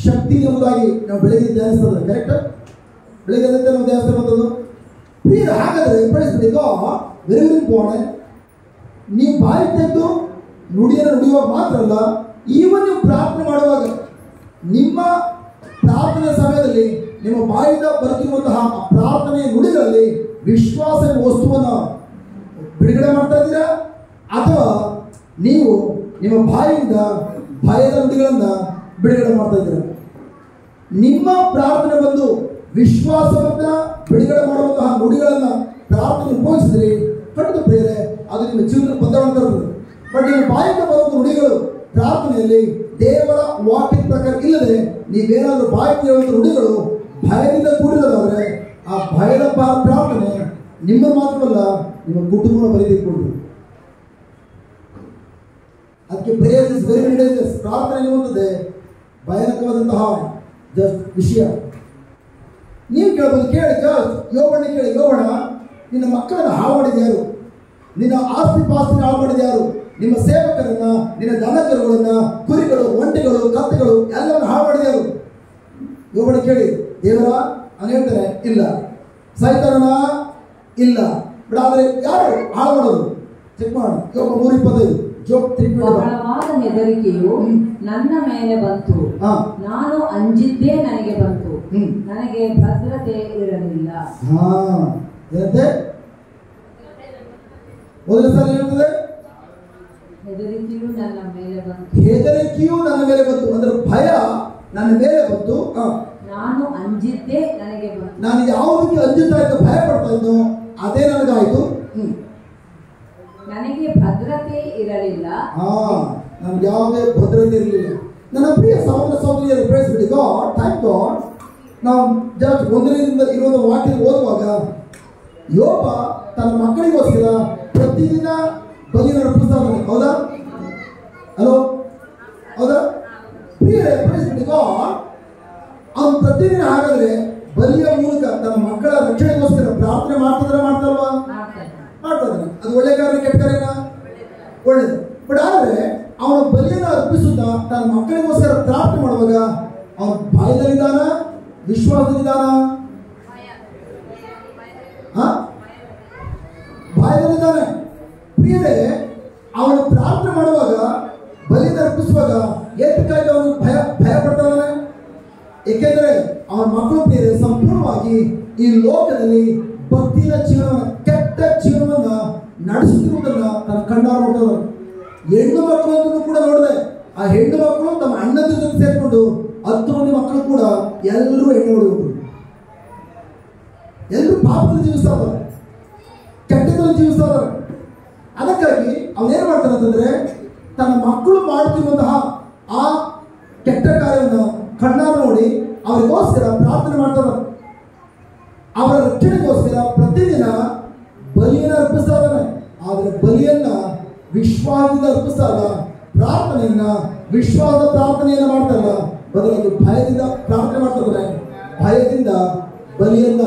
ಶಕ್ತಿ ಎಂಬುದಾಗಿ ನಾವು ಬೆಳಗ್ಗೆ ಧ್ಯಾನಿಸ್ತದೆ. ಕರೆಕ್ಟ್? ಬೆಳಗ್ಗೆ ನಾವು ಧ್ಯಾನಿಸ್ತಾ ಬಂದದ್ದು ಪ್ರಿಯರೇ. ಹಾಗಾದ್ರೆ ಬೆಳೆಸ್ಬಿಡಿ ವೆರಿ ವೆರಿ ಇಂಪಾರ್ಟೆಂಟ್. ನೀವು ಬಾಯಿ ತೆಗೆದು ನುಡಿಯನ್ನು ನುಡಿಯುವಾಗ ಮಾತ್ರ ಅಲ್ಲ, ಈವನ್ ನೀವು ಪ್ರಾರ್ಥನೆ ಮಾಡುವಾಗ ನಿಮ್ಮ ಪ್ರಾರ್ಥನೆ ಸಮಯದಲ್ಲಿ ನಿಮ್ಮ ಬಾಯಿಂದ ಬರುತ್ತಿರುವಂತಹ ಪ್ರಾರ್ಥನೆಯ ನುಡಿಗಳಲ್ಲಿ ವಿಶ್ವಾಸ ವಸ್ತುವನ್ನು ಬಿಡುಗಡೆ ಮಾಡ್ತಾ ಇದ್ದೀರಾ, ಅಥವಾ ನೀವು ನಿಮ್ಮ ಬಾಯಿಂದ ಭಯದ ನುಡಿಗಳನ್ನ ಬಿಡುಗಡೆ ಮಾಡ್ತಾ ಇದ್ದೀರಾ? ನಿಮ್ಮ ಪ್ರಾರ್ಥನೆ ಬಂದು ವಿಶ್ವಾಸವನ್ನ ಬಿಡುಗಡೆ ಮಾಡುವಂತಹ ನುಡಿಗಳನ್ನ ಪ್ರಾರ್ಥನೆ ಉಪಯೋಗಿಸಿದ್ರಿ, ಖಂಡಿತ ಪ್ರಿಯರೇ ಅದು ನಿಮ್ಮ ಜೀವನದಲ್ಲಿ ಬದಲಾವಣೆ ತರುತ್ತದೆ. ಬಟ್ ನಿಮ್ಮ ಬಾಯಿಂದ ಬರುವಂತಹ ನುಡಿಗಳು ಪ್ರಾರ್ಥನೆಯಲ್ಲಿ ದೇವರ ವಾಕ್ಯದ ಪ್ರಕಾರ ಇಲ್ಲದೆ ನೀವೇನಾದ್ರೂ ಬಾಯಿ ಕೇಳುವಂತ ನುಡಿಗಳು ಭಯದಿಂದ ಕೂಡಿರೋದಾದ್ರೆ ಆ ಭಯದ ಪ್ರಾರ್ಥನೆ ನಿಮ್ಮ ಮಾತ್ರವಲ್ಲ, ನಿಮ್ಮ ಕುಟುಂಬ ಬರೀತಿಕೊಂಡು. ಅದಕ್ಕೆ ಪ್ರೇಯರ್ ಇಸ್ ವೆರಿ ಡೇಂಜರಸ್. ಪ್ರಾರ್ಥನೆ ಎನ್ನುವಂಥದ್ದೇ ಭಯಾನಕವಾದಂತಹ ವಿಷಯ. ನೀವು ಕೇಳ್ಬೋದು, ಕೇಳಿ ಯೋಬಣ್ಣ ಕೇಳಿ, ಯೋಬಣ್ಣ ನಿನ್ನ ಮಕ್ಕಳನ್ನ ಹಾಳು ಮಾಡಿದ್ಯಾರು? ನಿನ್ನ ಆಸ್ತಿ ಪಾಸ್ತಿ ಹಾಳು ಮಾಡಿದ್ಯಾರು? ನಿಮ್ಮ ಸೇವಕರನ್ನ, ನಿನ್ನ ದನಕರುಗಳನ್ನ, ಕುರಿಗಳು, ಒಂಟೆಗಳು, ಕತ್ತೆಗಳು ಎಲ್ಲವನ್ನು ಹಾಳು ಮಾಡಿದ್ಯಾರು? ಯೋಬಣ್ಣ ಕೇಳಿ. ದೇವರ ನಾನು ಹೇಳ್ತೇನೆ, ಇಲ್ಲ. ಸೈತಾನನ ಇಲ್ಲ. ಬಟ್ ಆದರೆ ಯಾರು ಹಾಳು ಮಾಡೋದು? ಚೆಕ್ ಮಾಡೋಣ. ಯೋಬ 3:25. ಬಹಳವಾದ ಹೆದರಿಕೆಯು ನನ್ನ ಮೇಲೆ ಬಂತು, ನಾನು ಅಂಜಿದ್ದೇ ನನಗೆ ಬಂತು, ನನಗೆ ಭದ್ರತೆ ಇರಲಿಲ್ಲ. ಮೊದಲ ಸಾರಿ ಹೇಳ್ತದೆ, ಹೆದರಿಕೆಯು ನನ್ನ ಮೇಲೆ ಬಂತು. ಹೆದರಿಕೆಯು ನನ್ನ ಮೇಲೆ ಬಂತು ಅಂದ್ರೆ ಭಯ ನನ್ನ ಮೇಲೆ ಬಂತು. ನಾನು ಅಂಜಿದ್ದೇ ನನಗೆ ಬಂತು. ನಾನು ಯಾವುದಕ್ಕೆ ಅಂಜುತ್ತಾ ಇದ್ದು ಭಯ ಪಡ್ತಾ ಇದ್ದು ಅದೇ ನನಗಾಯ್ತು. ನನಗೆ ಭದ್ರತೆ ಇರಲಿಲ್ಲ. ನನಗೆ ಯಾವುದೇ ಭದ್ರತೆ ಇರಲಿಲ್ಲ. ನನ್ನ ಪ್ರಿಯ ಸಹೋದರ ಸಹೋದರಿಯರು, praise be God, thank God. ನಾವು ಜಸ್ಟ್ 1ರಿಂದ 20 ವಾಕ್ಯ ಓದುವಾಗ ಯೋಬ ತನ್ನ ಮಕ್ಕಳಿಗೋಸ್ಕರ ಪ್ರತಿದಿನ ಬಲಿಯನ್ನು ಅರ್ಪಿಸ್ತಾ ಇದ್ದಾನೆ. ಹೌದಾ? ಹಲೋ, ಹೌದಾ? ಪ್ರಿಯರೇ, ಪ್ರೈಸ್ ಬಿ ಗಾಡ್, ಅವನು ಪ್ರತಿದಿನ ಹಾಗಾದ್ರೆ ಬಲಿಯ ಮೂಲಕ ತನ್ನ ಮಕ್ಕಳ ರಕ್ಷಣೆಗೋಸ್ಕರ ಪ್ರಾರ್ಥನೆ ಮಾಡ್ತಲ್ವಾ? ಮಾಡ್ತಾ ಇದ್ದಾನೆ. ಅದು ಒಳ್ಳೆ ಕಾರ್ಯ ಕೆಟ್ಟ ಕಾರ್ಯನ? ಒಳ್ಳೇದು. ಬಟ್ ಆದರೆ ಅವನ ಬಲಿಯನ್ನು ಅರ್ಪಿಸುತ್ತ ತನ್ನ ಮಕ್ಕಳಿಗೋಸ್ಕರ ಪ್ರಾರ್ಥನೆ ಮಾಡುವಾಗ ಅವನ ಭಯದಲ್ಲಿದ್ದಾನ, ವಿಶ್ವಾಸದಲ್ಲಿದ್ದಾನ? ಭಯದಲ್ಲಿದ್ದಾನೆ. ಪ್ರಿಯರೇ, ಅವನು ಪ್ರಾರ್ಥನೆ ಮಾಡುವಾಗ, ಬಲಿಯನ್ನು ಅರ್ಪಿಸುವಾಗ ಏತಕ್ಕಾಗಿ ಅವನು ಭಯ ಪಡ್ತಾ ಇದ್ದಾನೆ? ಏಕೆಂದರೆ ಅವನ ಮಕ್ಕಳು ಪ್ರಿಯರೇ ಸಂಪೂರ್ಣವಾಗಿ ಈ ಲೋಕದಲ್ಲಿ ಭಕ್ತಿಯ ಜೀವನ, ಕೆಟ್ಟ ಜೀವನವನ್ನ ನಡೆಸುತ್ತಿರುವುದನ್ನ ತನ್ನ ಕಣ್ಣಾರ ನೋಡ್ತಾರೆ. ಹೆಣ್ಣು ಮಕ್ಕಳನ್ನು ಕೂಡ ನೋಡಿದೆ. ಆ ಹೆಣ್ಣು ಮಕ್ಕಳು ತಮ್ಮ ಅಣ್ಣನ ಜೊತೆ ಸೇರ್ಕೊಂಡು 10 ಮಂದಿ ಮಕ್ಕಳು ಕೂಡ ಎಲ್ಲರೂ ಹೆಣ್ಣು ಹೊಡೆಯುವುದು. ಎಲ್ಲರೂ ಪಾಪದಲ್ಲಿ ಜೀವಿಸ್ತಾ ಇದ್ದಾರೆ, ಕೆಟ್ಟದಲ್ಲಿ ಜೀವಿಸ್ತಾ ಇದ್ದಾರೆ. ಅದಕ್ಕಾಗಿ ಅವನೇನ್ ಮಾಡ್ತಾನೆ ಅಂತಂದ್ರೆ, ತನ್ನ ಮಕ್ಕಳು ಮಾಡುತ್ತಿರುವಂತಹ ಆ ಕೆಟ್ಟ ಕಾರ್ಯವನ್ನು ಕಣ್ಣಾರ ನೋಡಿ ಅವರಿಗೋಸ್ಕರ ಪ್ರಾರ್ಥನೆ ಮಾಡ್ತಾರೆ. ಅವರ ರಕ್ಷಣೆಗೋಸ್ಕರ ಪ್ರತಿದಿನ ಬಲಿಯನ್ನು ಅರ್ಪಿಸ್ತಾ ಇದ್ದಾನೆ. ಆದರೆ ಬಲಿಯನ್ನ ವಿಶ್ವಾಸದಿಂದ ಅರ್ಪಿಸ್ತಾ ಇಲ್ಲ, ಪ್ರಾರ್ಥನೆಯನ್ನ ವಿಶ್ವಾಸದ ಪ್ರಾರ್ಥನೆಯನ್ನ ಮಾಡ್ತಾ ಇಲ್ಲ, ಬದಲಾಗಿ ಭಯದಿಂದ ಪ್ರಾರ್ಥನೆ ಮಾಡ್ತಾ ಇದ್ದಾನೆ. ಭಯದಿಂದ ಬಲಿಯನ್ನ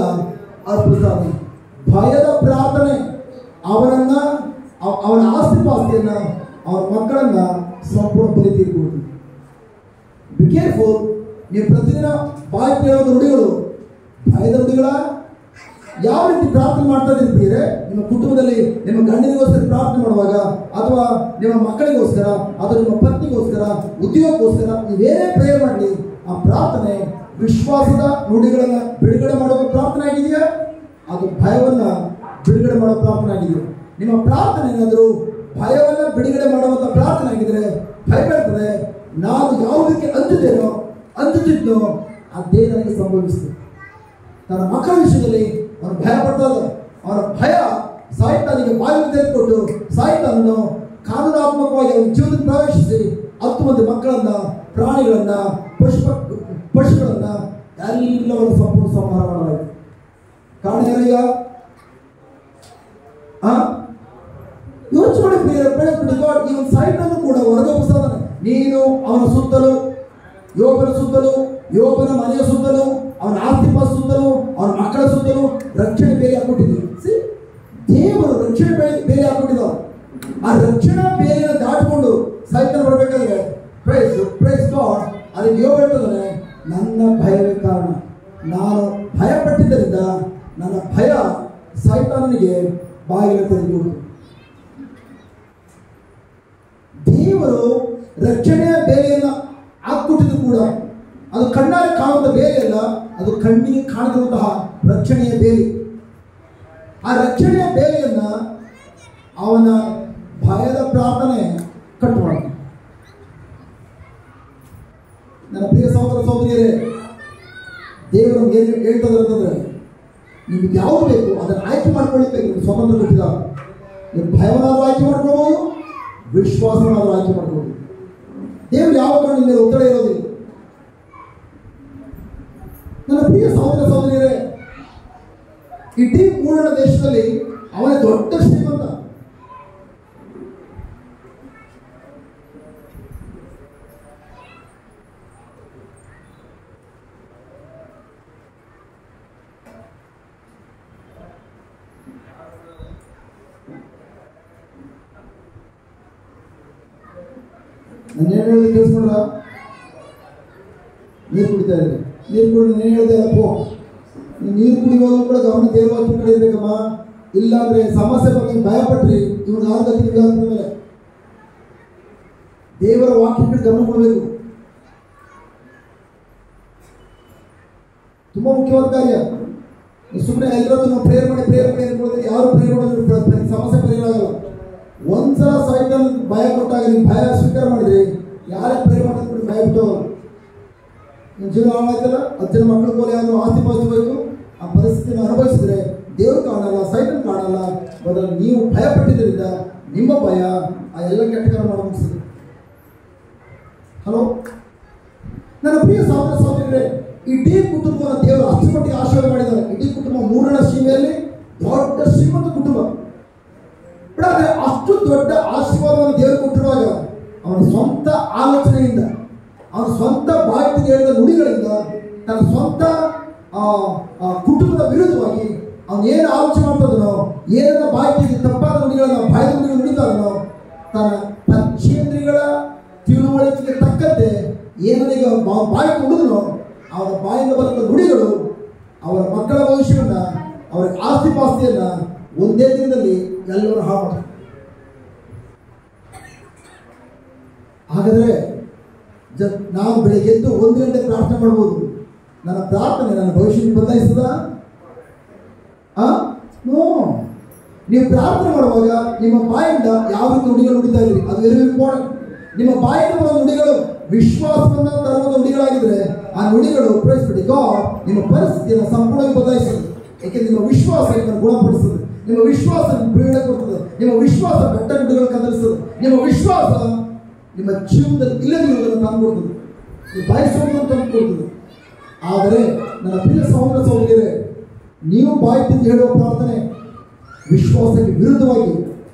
ಅರ್ಪಿಸ್ತಾ ಇದ್ದಾನೆ. ಭಯದ ಪ್ರಾರ್ಥನೆ ಅವನನ್ನ, ಅವನ ಆಸ್ತಿ ಪಾಸ್ತಿಯನ್ನ, ಅವನ ಮಕ್ಕಳನ್ನ ಸಂಪೂರ್ಣ ಬಲಿ ತೀರ್ಬೋದು. Be careful. ನೀವು ಪ್ರತಿದಿನ ಬಾಯಿ ಕೇಳೋದ ನುಡಿಗಳು ಭಯದ ನುಡಿಗಳ. ಯಾವ ರೀತಿ ಪ್ರಾರ್ಥನೆ ಮಾಡ್ತಾ ಇದ್ದೀರಿ? ನಿಮ್ಮ ಕುಟುಂಬದಲ್ಲಿ ನಿಮ್ಮ ಗಂಡನಿಗೋಸ್ಕರ ಪ್ರಾರ್ಥನೆ ಮಾಡುವಾಗ, ಅಥವಾ ನಿಮ್ಮ ಮಕ್ಕಳಿಗೋಸ್ಕರ, ಅಥವಾ ನಿಮ್ಮ ಪತ್ನಿಗೋಸ್ಕರ, ಉದ್ಯೋಗಕ್ಕೋಸ್ಕರ ನೀವೇನೇ ಪ್ರೇಯರ್ ಮಾಡಲಿ, ಆ ಪ್ರಾರ್ಥನೆ ವಿಶ್ವಾಸದ ನುಡಿಗಳನ್ನ ಬಿಡುಗಡೆ ಮಾಡುವ ಪ್ರಾರ್ಥನೆ ಆಗಿದೆಯಾ? ಅದು ಭಯವನ್ನ ಬಿಡುಗಡೆ ಮಾಡುವ ಪ್ರಾರ್ಥನೆ ಆಗಿದೆ. ನಿಮ್ಮ ಪ್ರಾರ್ಥನೆ ಏನಾದರೂ ಭಯವನ್ನ ಬಿಡುಗಡೆ ಮಾಡುವಂತ ಪ್ರಾರ್ಥನೆ ಆಗಿದ್ರೆ ಭಯಪಡ್ತದೆ. ನಾನು ಯಾವುದಕ್ಕೆ ಅಂಜುತ್ತಿದ್ನೋ ಅದೇ ನನಗೆ ಸಂಭವಿಸಿದೆ. ತನ್ನ ಮಕ್ಕಳ ವಿಷಯದಲ್ಲಿ ಅವನು ಭಯ ಪಡ್ತಾ ಇದ್ದಾನೆ. ಅವನ ಭಯ ಸಾಹಿತ್ಯನಿಗೆ ಬಾಯಿಗೆ ತೆಗೆದುಕೊಟ್ಟು ಸಾಹಿತ್ಯನನ್ನು ಕಾನೂನಾತ್ಮಕವಾಗಿ ಅವನ ಜೀವನಕ್ಕೆ ಪ್ರವೇಶಿಸಿ 10 ಮಂದಿ ಮಕ್ಕಳನ್ನ, ಪ್ರಾಣಿಗಳನ್ನ, ಪಶುಗಳನ್ನ ಎಲ್ಲವನ್ನು ಸಂಪೂರ್ಣ ಸಂಹಾರ ಮಾಡಲಾಯಿತು. ಕಾರಣ ಏನಯ್ಯ? ಯೋಚನೆ ಮಾಡಿ, ಈ ಒಂದು ಸಾಹಿತ್ಯವನ್ನು ಕೂಡ ಹೊರಗೋಪಿಸ್ತಾ ಇದ್ದಾನೆ. ನೀನು ಅವನ ಸುತ್ತಲೂ, ಯೋಬನ ಸುತ್ತಲೂ, ಯೋಬನ ಮನೆಯ ಸುತ್ತಲೂ, ಅವನ ಆಸ್ತಿಪಾಸ್ತಿ ಸುತ್ತಲೂ, ಅವನ ಮಕ್ಕಳ ಸುತ್ತಲೂ ರಕ್ಷಣೆ ಬೇರೆ ಹಾಕೊಟ್ಟಿದ್ದೀವಿ. ದೇವರು ರಕ್ಷಣೆ ಬೇರೆ ಹಾಕೊಟ್ಟಿದ್ದಾವೆ. ಆ ರಕ್ಷಣಾ ಬೇರೆಯನ್ನು ದಾಟಿಕೊಂಡು ಸಾಹಿತ್ಯ ಬರಬೇಕಾದ್ರೆ ಪ್ರೈಸ್ ಗಾಡ್. ಅದಕ್ಕೆ ಯೋಬ ಹೇಳ್ತದಾನೆ, ನನ್ನ ಭಯವೇ ಕಾರಣ. ನಾನು ಭಯಪಟ್ಟಿದ್ದರಿಂದ ನನ್ನ ಭಯ ಸೈತಾನನಿಗೆ ಬಾಗಿಲು ತೆರೆಯುವುದು. ದೇವರು ರಕ್ಷಣೆಯ ಬೇರೆಯನ್ನು ಹಾಕ್ಕೊಟ್ಟಿದ್ದು ಕೂಡ ಅದು ಕಣ್ಣಾರೆ ಕಾಣುವಂಥ ಬೇರೆಯಲ್ಲ, ಅದು ಕಣ್ಣಿಗೆ ಕಾಣದಿರುವಂತಹ ರಕ್ಷಣೆಯ ಬೇರೆ. ಆ ರಕ್ಷಣೆಯ ಬೇರೆಯನ್ನ ಅವನ ಭಯದ ಪ್ರಾರ್ಥನೆ ಕಟ್ಟು ಮಾಡ. ನನ್ನ ಪ್ರಿಯ ಸಹೋದರ ಸಹೋದರಿಯರೇ, ದೇವರು ಏನು ಹೇಳ್ತದೆ ಅಂತಂದ್ರೆ, ನಿಮ್ಗೆ ಯಾವುದು ಬೇಕು ಅದನ್ನು ಆಯ್ಕೆ ಮಾಡ್ಕೊಳ್ಳಿಕ್ಕೆ ನಿಮ್ಗೆ ಸ್ವಾತಂತ್ರ್ಯ ಕೊಟ್ಟಿದ್ದಾರೆ. ನೀವು ಭಯವನ್ನಾದರೂ ಆಯ್ಕೆ ಮಾಡ್ಕೊಳ್ಬೋದು, ವಿಶ್ವಾಸವನ್ನಾದರೂ ಆಯ್ಕೆ ಮಾಡ್ಕೊಳ್ಬೋದು. ದೇವರು ಯಾವ ಕಾರಣ ಮೇಲೆ ಒತ್ತಡ ಇರೋದಿಲ್ಲ. ನನ್ನ ಪ್ರಿಯ ಸಹೋದರ ಸಹೋದರಿಯರೇ, ಇಡೀ ಪೂರ್ಣ ದೇಶದಲ್ಲಿ ಅವನೇ ದೊಡ್ಡ ಶ್ರೀಮಂತ. ನಾನು ಏನು ಹೇಳಿದೆ ಕೇಳಿಸ್ಕೊಂಡ್ರ? ನೀರು ಕುಡಿತಾ ಇದ್ದೆ, ನೀರು ಕುಡಿ ನಾನು ಹೇಳಿದೆ ಅಪ್ಪೋ, ನೀವು ನೀರು ಕುಡಿಯುವಾಗ ಕೂಡ ಗಮನ ದೇವವಾಕ್ಯ ಕಡೆ ಇರಬೇಕಮ್ಮ. ಇಲ್ಲಾಂದ್ರೆ ಸಮಸ್ಯೆ ಬಗ್ಗೆ ಭಯಪಟ್ರಿ ಇವ್ರು ಆಗತಿ ಮೇಲೆ ದೇವರ ವಾಕ್ಯ ಕಡೆ ಗಮನ ಕೊಡಬೇಕು. ತುಂಬಾ ಮುಖ್ಯವಾದ ಕಾರ್ಯ. ಸುಮ್ಮನೆ ಎಲ್ಲರೂ ನಾವು ಪ್ರೇಯರ್ ಮಾಡಿ ಅನ್ಕೊಳ್ಳೋದ್ರೆ ಯಾರು ಪ್ರೇಯರ್ ಮಾಡೋದು ಸಮಸ್ಯೆ ಪರಿಹಾರ ಆಗಲ್ಲ. ಒಂದ್ಸಲ ಸೈತನ್ ಭಯ ಕೊಟ್ಟಾಗ ನೀವು ಭಯ ಸ್ವೀಕಾರ ಮಾಡಿದ್ರಿ, ಯಾರೇ ಪ್ರೇಯರ್ ಮಾಡೋದು ಭಯ ಬಿಟ್ಟು ನಿಮ್ಮ ಜೀವನ ಆಯ್ತಲ್ಲ. 10 ಜನ ಮಕ್ಕಳು പോലെ ಯಾರು ಆಸ್ತಿ ಪಾಸ್ತಿ ಬೇಕು, ಆ ಪರಿಸ್ಥಿತಿಯನ್ನು ಅನುಭವಿಸಿದ್ರೆ ದೇವರು ಕಾಣಲ್ಲ, ಸೈತನ್ ಕಾಣಲ್ಲ. ಬದಲು ನೀವು ಭಯಪಟ್ಟಿದ್ದರಿಂದ ನಿಮ್ಮ ಭಯ ಆ ಎಲ್ಲ ಕೆಟ್ಟ ಕಾರ್ಯ ಮಾಡಿ ಮುಗಿಸಿದೆ. ಹಲೋ ನನ್ನ ಪ್ರಿಯ ಸಹೋದರ ಸಹೋದರಿಯರೇ, ಇಡೀ ಕುಟುಂಬವನ್ನು ದೇವರು ಅಷ್ಟು ಮಟ್ಟಿಗೆ ಆಶೀರ್ವಾದ ಮಾಡಿದ್ದಾರೆ. ಇಡೀ ಕುಟುಂಬ ಮೂರಣ ಸೀಮೆಯಲ್ಲಿ ದೊಡ್ಡ ಶ್ರೀಮಂತ ಕುಟುಂಬ. ಆದರೆ ಅಷ್ಟು ದೊಡ್ಡ ಆಶೀರ್ವಾದವನ್ನು ದೇವರು ಕೊಟ್ಟಿರುವಾಗ ಅವನ ಸ್ವಂತ ಆಲೋಚನೆಯಿಂದ, ಅವನ ಸ್ವಂತ ಬಾಯಿಗೆ ಹೇಳಿದ ನುಡಿಗಳಿಂದ, ತನ್ನ ಸ್ವಂತ ಕುಟುಂಬದ ವಿರುದ್ಧವಾಗಿ ಅವನು ಏನು ಆಲೋಚನೆ ಮಾಡ್ತದನೋ, ಏನನ್ನ ಬಾಯಿಗೆ ತಪ್ಪಾದ ನುಡಿಗಳನ್ನ ಬಾಯಿದ ನುಡಿಗಳು ನುಡಿತಾರನೋ, ತನ್ನ ಪಂಚೇಂದ್ರಿಯಗಳ ತಿಳುವಳಿಕೆಗೆ ತಕ್ಕಂತೆ ಏನೀಗ ಬಾಯಿ ನುಡಿದನೋ ಅವರ ಬಾಯಿಂದ ಬರುತ್ತ ನುಡಿಗಳು ಅವರ ಮಕ್ಕಳ ಭವಿಷ್ಯವನ್ನ, ಅವರ ಆಸ್ತಿ ಪಾಸ್ತಿಯನ್ನ ಒಂದೇ ದಿನದಲ್ಲಿ ಎಲ್ಲರೂ ಹಾಳು ಮಾಡ್ತಾರೆ. ಹಾಗಾದರೆ ನಾವು ಬೆಳಿಗ್ಗೆ ಎದ್ದು 1 ಗಂಟೆ ಪ್ರಾರ್ಥನೆ ಮಾಡ್ಬೋದು. ನನ್ನ ಪ್ರಾರ್ಥನೆ ನನ್ನ ಭವಿಷ್ಯಕ್ಕೆ ಬದಲಾಯಿಸದ? ನೋ. ನೀವು ಪ್ರಾರ್ಥನೆ ಮಾಡುವಾಗ ನಿಮ್ಮ ಬಾಯಿಂದ ಯಾವ ರೀತಿ ನುಡಿಗಳು ನುಡಿತಾ ಇದ್ರಿ ಅದು ವೆರಿ ಇಂಪಾರ್ಟೆಂಟ್. ನಿಮ್ಮ ಬಾಯಿಂದ ಬರೋ ನುಡಿಗಳು ವಿಶ್ವಾಸವನ್ನು ತರುವ ನುಡಿಗಳಾಗಿದ್ರೆ ಆ ನುಡಿಗಳು ಪ್ರೈಸ್ಬಿಡಿ ಗಾಡ್ ನಿಮ್ಮ ಪರಿಸ್ಥಿತಿಯನ್ನು ಸಂಪೂರ್ಣವಾಗಿ ಬದಲಾಯಿಸುತ್ತದೆ. ಏಕೆಂದ್ರೆ ನಿಮ್ಮ ವಿಶ್ವಾಸ ನಿಮ್ಮನ್ನು ಗುಣಪಡಿಸುತ್ತದೆ, ನಿಮ್ಮ ವಿಶ್ವಾಸ ನಿಮ್ಗೆ ಪ್ರೇರಣೆ ಕೊಡ್ತದೆ, ನಿಮ್ಮ ವಿಶ್ವಾಸ ಬೆಟ್ಟ ನುಡಿಗಳನ್ನು ಕದಲಿಸುತ್ತದೆ, ನಿಮ್ಮ ವಿಶ್ವಾಸ ನಿಮ್ಮ ಜೀವನದಲ್ಲಿ ಇಲ್ಲದಿರುವುದನ್ನು ತಂದುಕೊಡ್ತದೆ, ನೀವು ಬಯಸುವುದನ್ನು ತಂದುಕೊಡ್ತದೆ. ಆದರೆ ನನ್ನ ಪ್ರಿಯ ಸಹೋದರ ಸಹೋದರಿಯರೇ, ನೀವು ಬಾಯಿಯಿಂದ ಹೇಳುವ ಪ್ರಾರ್ಥನೆ ವಿಶ್ವಾಸಕ್ಕೆ ವಿರುದ್ಧವಾಗಿ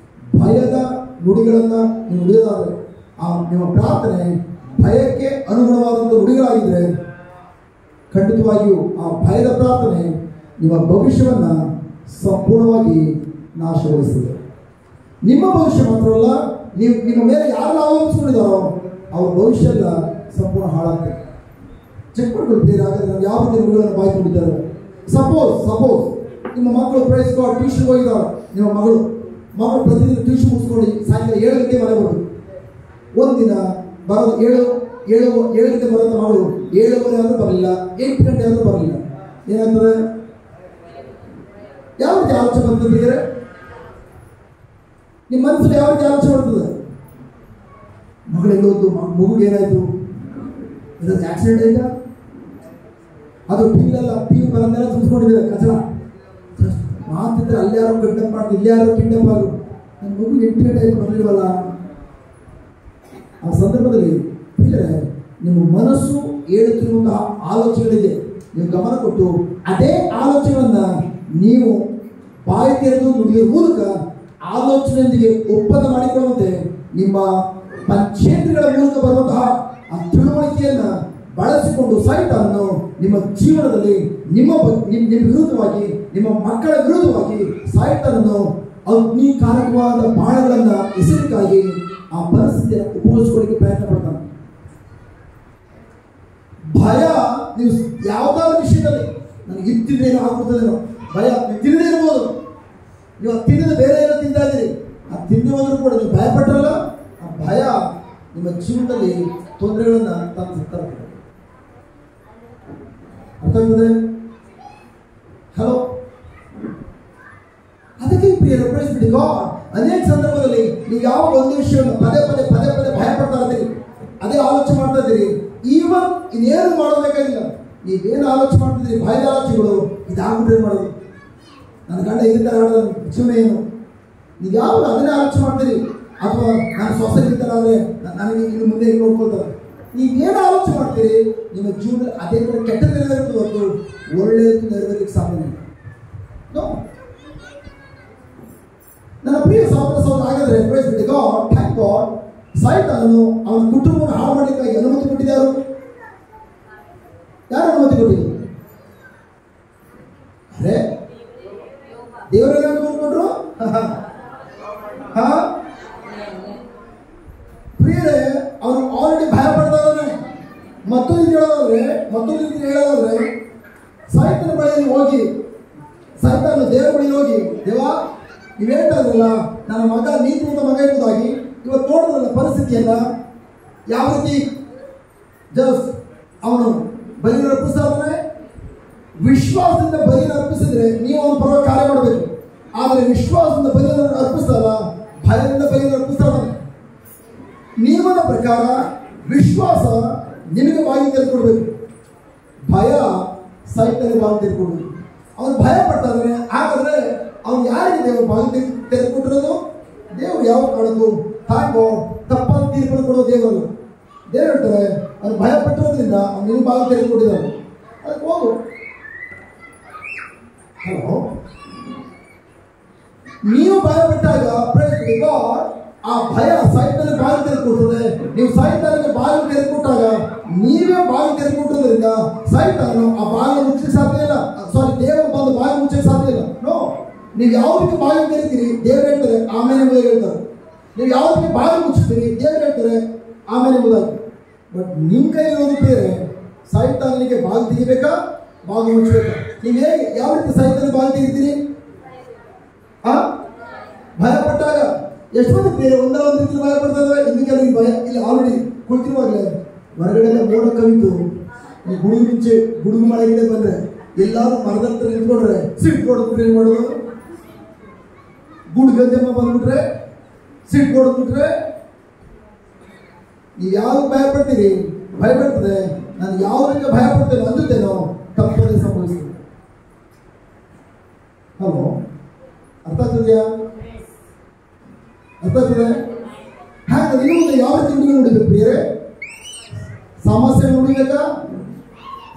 ಭಯದ ನುಡಿಗಳನ್ನು ನೀವು ನುಡಿಯೋದಾದರೆ, ಆ ನಿಮ್ಮ ಪ್ರಾರ್ಥನೆ ಭಯಕ್ಕೆ ಅನುಗುಣವಾದಂಥ ನುಡಿಗಳಾಗಿದ್ದರೆ ಖಂಡಿತವಾಗಿಯೂ ಆ ಭಯದ ಪ್ರಾರ್ಥನೆ ನಿಮ್ಮ ಭವಿಷ್ಯವನ್ನು ಸಂಪೂರ್ಣವಾಗಿ ನಾಶಗೊಳಿಸ್ತದೆ. ನಿಮ್ಮ ಭವಿಷ್ಯ ಮಾತ್ರವಲ್ಲ, ನೀವು ನಿಮ್ಮ ಮೇಲೆ ಯಾರು ಆಲೋಚಿಸಿಕೊಂಡಿದ್ದಾರೋ ಅವ್ರ ಭವಿಷ್ಯ ಎಲ್ಲ ಸಂಪೂರ್ಣ ಹಾಳಾಗ್ತದೆ. ಚೆಕ್ ಮಾಡ್ಕೊಳ್ತೀರಿ. ಹಾಗಾದ್ರೆ ನಾವು ಯಾವ ರೀತಿ ನುಡಿಗಳನ್ನು ಬಾಯ್ಕೊಂಡಿದ್ದಾರೆ. ಸಪೋಸ್ ನಿಮ್ಮ ಮಕ್ಕಳು ಪ್ರೈಸ್ ಗಾಡ್ ಟ್ಯೂಷನ್ ಹೋಗಿದ್ದಾರೆ. ನಿಮ್ಮ ಮಗಳು ಪ್ರತಿದಿನ ಟ್ಯೂಷನ್ ಮುಗಿಸ್ಕೊಂಡು ಸಾಯಂಕಾಲ 7 ಗಂಟೆ ಮನೆ ಬರೋದು. ಒಂದಿನ ಬರೋದು 7 ಗಂಟೆ ಬರೋದ ಮಗಳು 7:30 ಆದರೂ ಬರಲಿಲ್ಲ, 8 ಗಂಟೆ ಆದರೂ ಬರಲಿಲ್ಲ. ಏನಾಗ್ತದೆ? ಯಾವ ರೀತಿ ಆಲೋಚನೆ ಬರ್ತದೆ? ನಿಮ್ಮ ಮನಸ್ಸಲ್ಲಿ ಯಾವ ರೀತಿ ಆಲೋಚನೆ ಬರ್ತದೆ? ಮಗಳೆಲ್ಲೋದು, ಮಗುಗೆ ಏನಾಯ್ತು, ಇದಕ್ಕೆ ಆಕ್ಸಿಡೆಂಟ್ ಆಯ್ತಾ, ಅದು ಟಿವಿ ಬರೋದೆಲ್ಲ ತುಂಬಿಸ್ಕೊಂಡಿದೆ ಕಚಡ ಮಾತಿದ್ರೆ ಅಲ್ಲಿ ಯಾರು ಕಿಡ್ನಾಪ್ ಮಾಡಿದ್ರು, ಇಲ್ಲಿ ಯಾರು ಕಿಡ್ನಾಪ್ ಆದ್ರು, ನನ್ನ ಮಗು 8 ಗಂಟೆ ಆಯ್ತು ಬರಲಿಲ್ವಲ್ಲ. ಆ ಸಂದರ್ಭದಲ್ಲಿ ನಿಮ್ಮ ಮನಸ್ಸು ಹೇಳುತ್ತಿರುವಂತಹ ಆಲೋಚನೆಗಳಿದೆ, ನೀವು ಗಮನ ಕೊಟ್ಟು ಅದೇ ಆಲೋಚನೆಯನ್ನ ನೀವು ಬಾಯಿ ತೆರೆದು ನುಡಿಯುವ ಮೂಲಕ ಆಲೋಚನೆಯೊಂದಿಗೆ ಒಪ್ಪಂದ ಮಾಡಿಕೊಳ್ಳುವಂತೆ ನಿಮ್ಮ ಪಂಚೇಂದ್ರಿಯಗಳ ಮೂಲಕ ಬರುವಂತಹ ಆ ತಿಳುವಳಿಕೆಯನ್ನ ಬಳಸಿಕೊಂಡು ಸೈತಾನನು ನಿಮ್ಮ ಜೀವನದಲ್ಲಿ ನಿಮ್ಮ ವಿರುದ್ಧವಾಗಿ, ನಿಮ್ಮ ಮಕ್ಕಳ ವಿರುದ್ಧವಾಗಿ ಸೈತಾನನು ಅಗ್ನಿಕಾರಕವಾದ ಬಾಣಗಳನ್ನ ಎಸರಿಕಾಗಿ ಆ ಪರಿಸ್ಥಿತಿಯನ್ನು ಉಪಯೋಗಿಸಿಕೊಳ್ಳಿಕ್ಕೆ ಪ್ರಯತ್ನ ಪಡ್ತಾನೆ. ಭಯ, ನೀವು ಯಾವುದಾದ್ರೂ ವಿಷಯದಲ್ಲಿ ನನಗೆ ಇತ್ತಿದ್ರೆ ಏನೋ ಆಗ್ಬಿಡ್ತದೇನೋ ಭಯ, ನೀವು ತಿನ್ನದೇ ಇರ್ಬೋದು, ನೀವು ತಿನ್ನದ ಬೇರೆ ಏನೋ ತಿಂತಾ ಇದ್ದೀರಿ, ಆ ತಿನ್ನುವುದ್ರು ಕೂಡ ನೀವು ಭಯಪಟ್ಟರಲ್ಲ, ಆ ಭಯ ನಿಮ್ಮ ಜೀವನದಲ್ಲಿ ತೊಂದರೆಗಳನ್ನ ತರ್ತದೆ. ಅರ್ಥ ಆಗ್ತದೆ? ಹಲೋ, ಅದಕ್ಕೆ ಪ್ರಿಯ ರೆಪ್ರೆಸೆಂಟ್ ಗಾಡ್ ಅನೇಕ ಸಂದರ್ಭದಲ್ಲಿ ನೀವು ಯಾವ ಒಂದು ವಿಷಯವನ್ನು ಪದೇ ಪದೇ ಭಯ ಪಡ್ತಾ ಇದ್ದೀರಿ, ಅದೇ ಆಲೋಚನೆ ಮಾಡ್ತಾ ಇದ್ದೀರಿ. ಈವನ್ ಇನ್ನೇನು ಮಾಡೋಬೇಕಾಗಿಲ್ಲ, ನೀವೇನು ಆಲೋಚನೆ ಮಾಡ್ತಿದ್ದೀರಿ ಭಯದ ಆಲೋಚನೆಗಳು ಇದಾಗ್ಬಿಟ್ರೆ ಮಾಡೋದು, ನನ್ನ ಗಂಡ ಇದರಿಂದ ಜೀವನ ಏನು, ನೀವು ಯಾವ ಅದನ್ನೇ ಆಲೋಚನೆ ಮಾಡ್ತೀರಿ. ಅಥವಾ ನಾನು ಸೊಸೈಟಿದ್ದಾರಾದರೆ ನನಗೆ ಇನ್ನು ಮುಂದೆ ನೋಡ್ಕೊಳ್ತಾರೆ. ನೀವೇನು ಆಲೋಚನೆ ಮಾಡ್ತೀರಿ ನಿಮ್ಮ ಜೀವನದಲ್ಲಿ ಅದೇ ಥರ ಕೆಟ್ಟ ನೆರವೇರುತ್ತೆ ಹೊರತು ಒಳ್ಳೆಯದು ನೆರವೇರಲಿಕ್ಕೆ ಸಾಧ್ಯ ಇಲ್ಲ. ನನ್ನ ಪ್ರಿಯ ಸಹೋದರ ಹಾಗಾದ್ರೆ praise be God, thank God, ಸೈತಾನನು ಅವನ ಕುಟುಂಬವನ್ನು ಹಾಳು ಮಾಡಲಿಕ್ಕಾಗಿ ಅನುಮತಿ ಕೊಟ್ಟಿದ್ದಾರು. ಯಾರು ಅನುಮತಿ ಕೊಟ್ಟಿದ್ರು? ಅರೆ ದೇವರೆಲ್ಲ ಅನುಮತಿ ಕೊಟ್ಟರು. ಪ್ರಿಯರೇ, ಅವನು ಆಲ್ರೆಡಿ ಭಯ ಪಡ್ತಾ ಇದ್ದಾನೆ. ಮತ್ತೊಂದು ರೀತಿ ಹೇಳೋದಾದ್ರೆ ಸೈತನ ಬಳಿಯಲ್ಲಿ ಹೋಗಿ, ಸೈತಾನ ದೇವರ ಬಳಿಯಲ್ಲಿ ಹೋಗಿ, ದೇವಾ ನೀವು ಹೇಳ್ತಾ ಇದ್ರಲ್ಲ ನನ್ನ ಮಗ ನೀತಿವಂತ ಮಗ ಎಂಬುದಾಗಿ, ಇವತ್ತು ನೋಡಿದ್ರಲ್ಲ ಪರಿಸ್ಥಿತಿಯನ್ನ ಯಾವ ರೀತಿ ಜಸ್ಟ್ ಅವನು ಬಲಿಯನ್ನು ಅರ್ಪಿಸ್ತಾ ಇದ್ದಾನೆ. ವಿಶ್ವಾಸದಿಂದ ಬಲಿಯನ್ನು ಅರ್ಪಿಸಿದ್ರೆ ನೀವು ಅವನ ಪರವಾಗಿ ಕಾರ್ಯ ಮಾಡಬೇಕು. ಆದರೆ ವಿಶ್ವಾಸದಿಂದ ಬಲಿಯನ್ನು ಅರ್ಪಿಸ್ತಾರ, ಭಯದಿಂದ ಬಲಿಯನ್ನು ಅರ್ಪಿಸ್ತಾ ಇದ್ದಾನೆ. ನಿಯಮದ ಪ್ರಕಾರ ವಿಶ್ವಾಸ ನಿಮಗೆ ಬಾಗಿ ತೆರೆದುಕೊಡ್ಬೇಕು, ಭಯ ಸೈತನಿಗೆ ಬಾಗಿ ತೆರೆದುಕೊಡ್ಬೇಕು. ಅವನು ಭಯ ಪಡ್ತಾನೆ. ಹಾಗಾದ್ರೆ ಅವ್ನು ಯಾರಿಗೆ ದೇವರು ಬಾಗಿ ತೆರೆದುಕೊಟ್ಟಿರೋದು? ದೇವರು ಯಾವ ಕಾರಣಕ್ಕೂ ತಾಂಗೋ ತಪ್ಪಾದ ತೀರ್ಪನ್ನು ಕೊಡೋ ದೇವರು. ದೇವರು ಹೇಳ್ತಾರೆ ಅವ್ನು ಭಯ ಪಟ್ಟಿರೋದ್ರಿಂದ ಅವ್ನು ನಿಮಗೆ ಬಾಗಿ ತೆರೆದುಕೊಟ್ಟಿದ್ದಾನೆ. ಅದಕ್ಕೆ ಹೋಗು. ಹಲೋ, ನೀವು ಭಯ ಪಟ್ಟಾಗ ಆ ಭಯ ಸೈತಾನ ಬಾಗಿ ತೆರೆದುಕೊಡ್ತದೆ. ನೀವು ಸೈತಾನಿಗೆ ಬಾಗಿ ತೆರೆದುಕೊಟ್ಟಾಗ ನೀವೇ ಬಾಗಿ ತೆರೆದುಕೊಟ್ಟೋದ್ರಿಂದ ಸೈತಾನು ಆ ಬಾಗಿ ಮುಚ್ಚಕ್ಕೆ ಸಾಧ್ಯ ಇಲ್ಲ. ದೇವರು ಬಂದು ಬಾಗಿ ಮುಚ್ಚಕ್ಕೆ ಸಾಧ್ಯ ಇಲ್ಲ. ನೋ, ನೀವು ಯಾವುದಕ್ಕೆ ಬಾಗಿ ತೆರಿತೀರಿ ದೇವರು ಹೇಳ್ತಾರೆ ಆಮೇಲೆ ಎಂಬುದಾಗಿ ಹೇಳ್ತಾರೆ. ನೀವು ಯಾವುದಕ್ಕೆ ಬಾಗಿ ಮುಚ್ಚಿಸ್ತೀರಿ ದೇವರು ಹೇಳ್ತಾರೆ ಆಮೇಲೆ ಎಂಬುದಾಗಿ. ಬಟ್ ನಿಮ್ಮ ಕೈ ಇರೋದು ಬೇರೆ. ಸೈತಾನಿಗೆ ಬಾಗಿ ತೆಗಿಬೇಕಾ, ಬಾಗಿ ಮುಚ್ಚಬೇಕಾ? ನೀವು ಹೇಗೆ ಯಾವ ರೀತಿ ಸೈತಾನಿಗೆ ಬಾಗಿ ತೆಗಿತೀರಿ? ಭಯ ಪಟ್ಟಾಗ ಎಷ್ಟು ಮಂದಿ ಬೇರೆ ಒಂದರ ಒಂದು ರೀತಿ ಭಯ ಪಡ್ತಾ ಇದ್ದಾವೆ. ಇನ್ನು ಕೆಲವು ಭಯ ಇಲ್ಲಿ ಆಲ್ರೆಡಿ ಕುಳಿತಿರುವಾಗಲೇ ಹೊರಗಡೆ ಮೋಡ ಕವಿತು ಈ ಗುಡುಗು ಮಳೆಗಿದೆ ಬಂದ್ರೆ ಎಲ್ಲಾದ್ರೂ ಮರದ ಹತ್ರ ನಿಂತ್ಕೊಂಡ್ರೆ ಸಿಟ್ ಹೊಡೆದ್ಬಿಟ್ರೆ ಏನ್ ಮಾಡೋದು? ಗುಡುಗಂಜಮ್ಮ ಬಂದ್ಬಿಟ್ರೆ, ಸಿಟ್ ಹೊಡೆದ್ಬಿಟ್ರೆ ನೀವು ಯಾವ್ದು ಭಯ ಪಡ್ತೀರಿ? ಭಯ ಪಡ್ತದೆ. ನಾನು ಯಾವುದಕ್ಕೆ ಭಯ ಪಡ್ತೇನೋ ಅಂದುತ್ತೇನೋ ತಪ್ಪದೇ ಸಂಭವಿಸ್ತದೆ. ಹಲೋ, ಅರ್ಥ ಆಗ್ತದೆಯಾ? ಅರ್ಥ ಆಗ್ತದೆ? ಹಾಗೆ ನೀವು ಯಾವ ರೀತಿ ಹುಡುಗಿ ನೋಡಬೇಕು ಪ್ರಿಯರೇ? ಸಮಸ್ಯೆ ನೋಡಬೇಕಾ?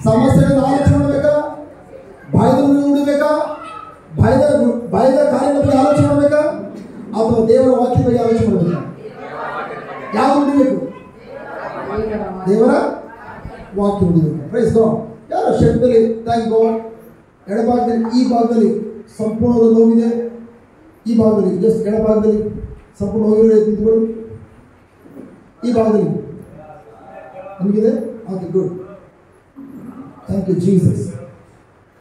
ಸಮಸ್ಯೆಗಳನ್ನು ಆಲೋಚನೆ ಮಾಡಬೇಕಾ? ಭಯದ ನೋಡಬೇಕಾ? ಭಯದ ಕಾರ್ಯದ ಬಗ್ಗೆ ಆಲೋಚನೆ ಮಾಡಬೇಕಾ? ಅಥವಾ ದೇವರ ವಾಕ್ಯದ ಬಗ್ಗೆ ಆಲೋಚನೆ ಮಾಡಬೇಕಾ? ಯಾವ್ದು ಹುಡುಗಬೇಕು? ದೇವರ ವಾಕ್ಯ ಹುಡುಗಬೇಕು. Praise God. ಯಾರು ಶಬ್ದದಲ್ಲಿ ಥ್ಯಾಂಕ್ ಗಾಡ್. ಎಡಭಾಗದಲ್ಲಿ ಈ ಭಾಗದಲ್ಲಿ ಸಂಪೂರ್ಣವಾದ ನೋವಿದೆ. ಈ ಭಾಗದಲ್ಲಿ ಜಸ್ಟ್ ಎಡಭಾಗದಲ್ಲಿ ಸಂಪೂರ್ಣ ನೋವಿರೋ ನಿಂತುಗಳು. ಈ ಭಾಗದಲ್ಲಿ ನಿಮಗಿದೆ. Okay, good, thank you Jesus.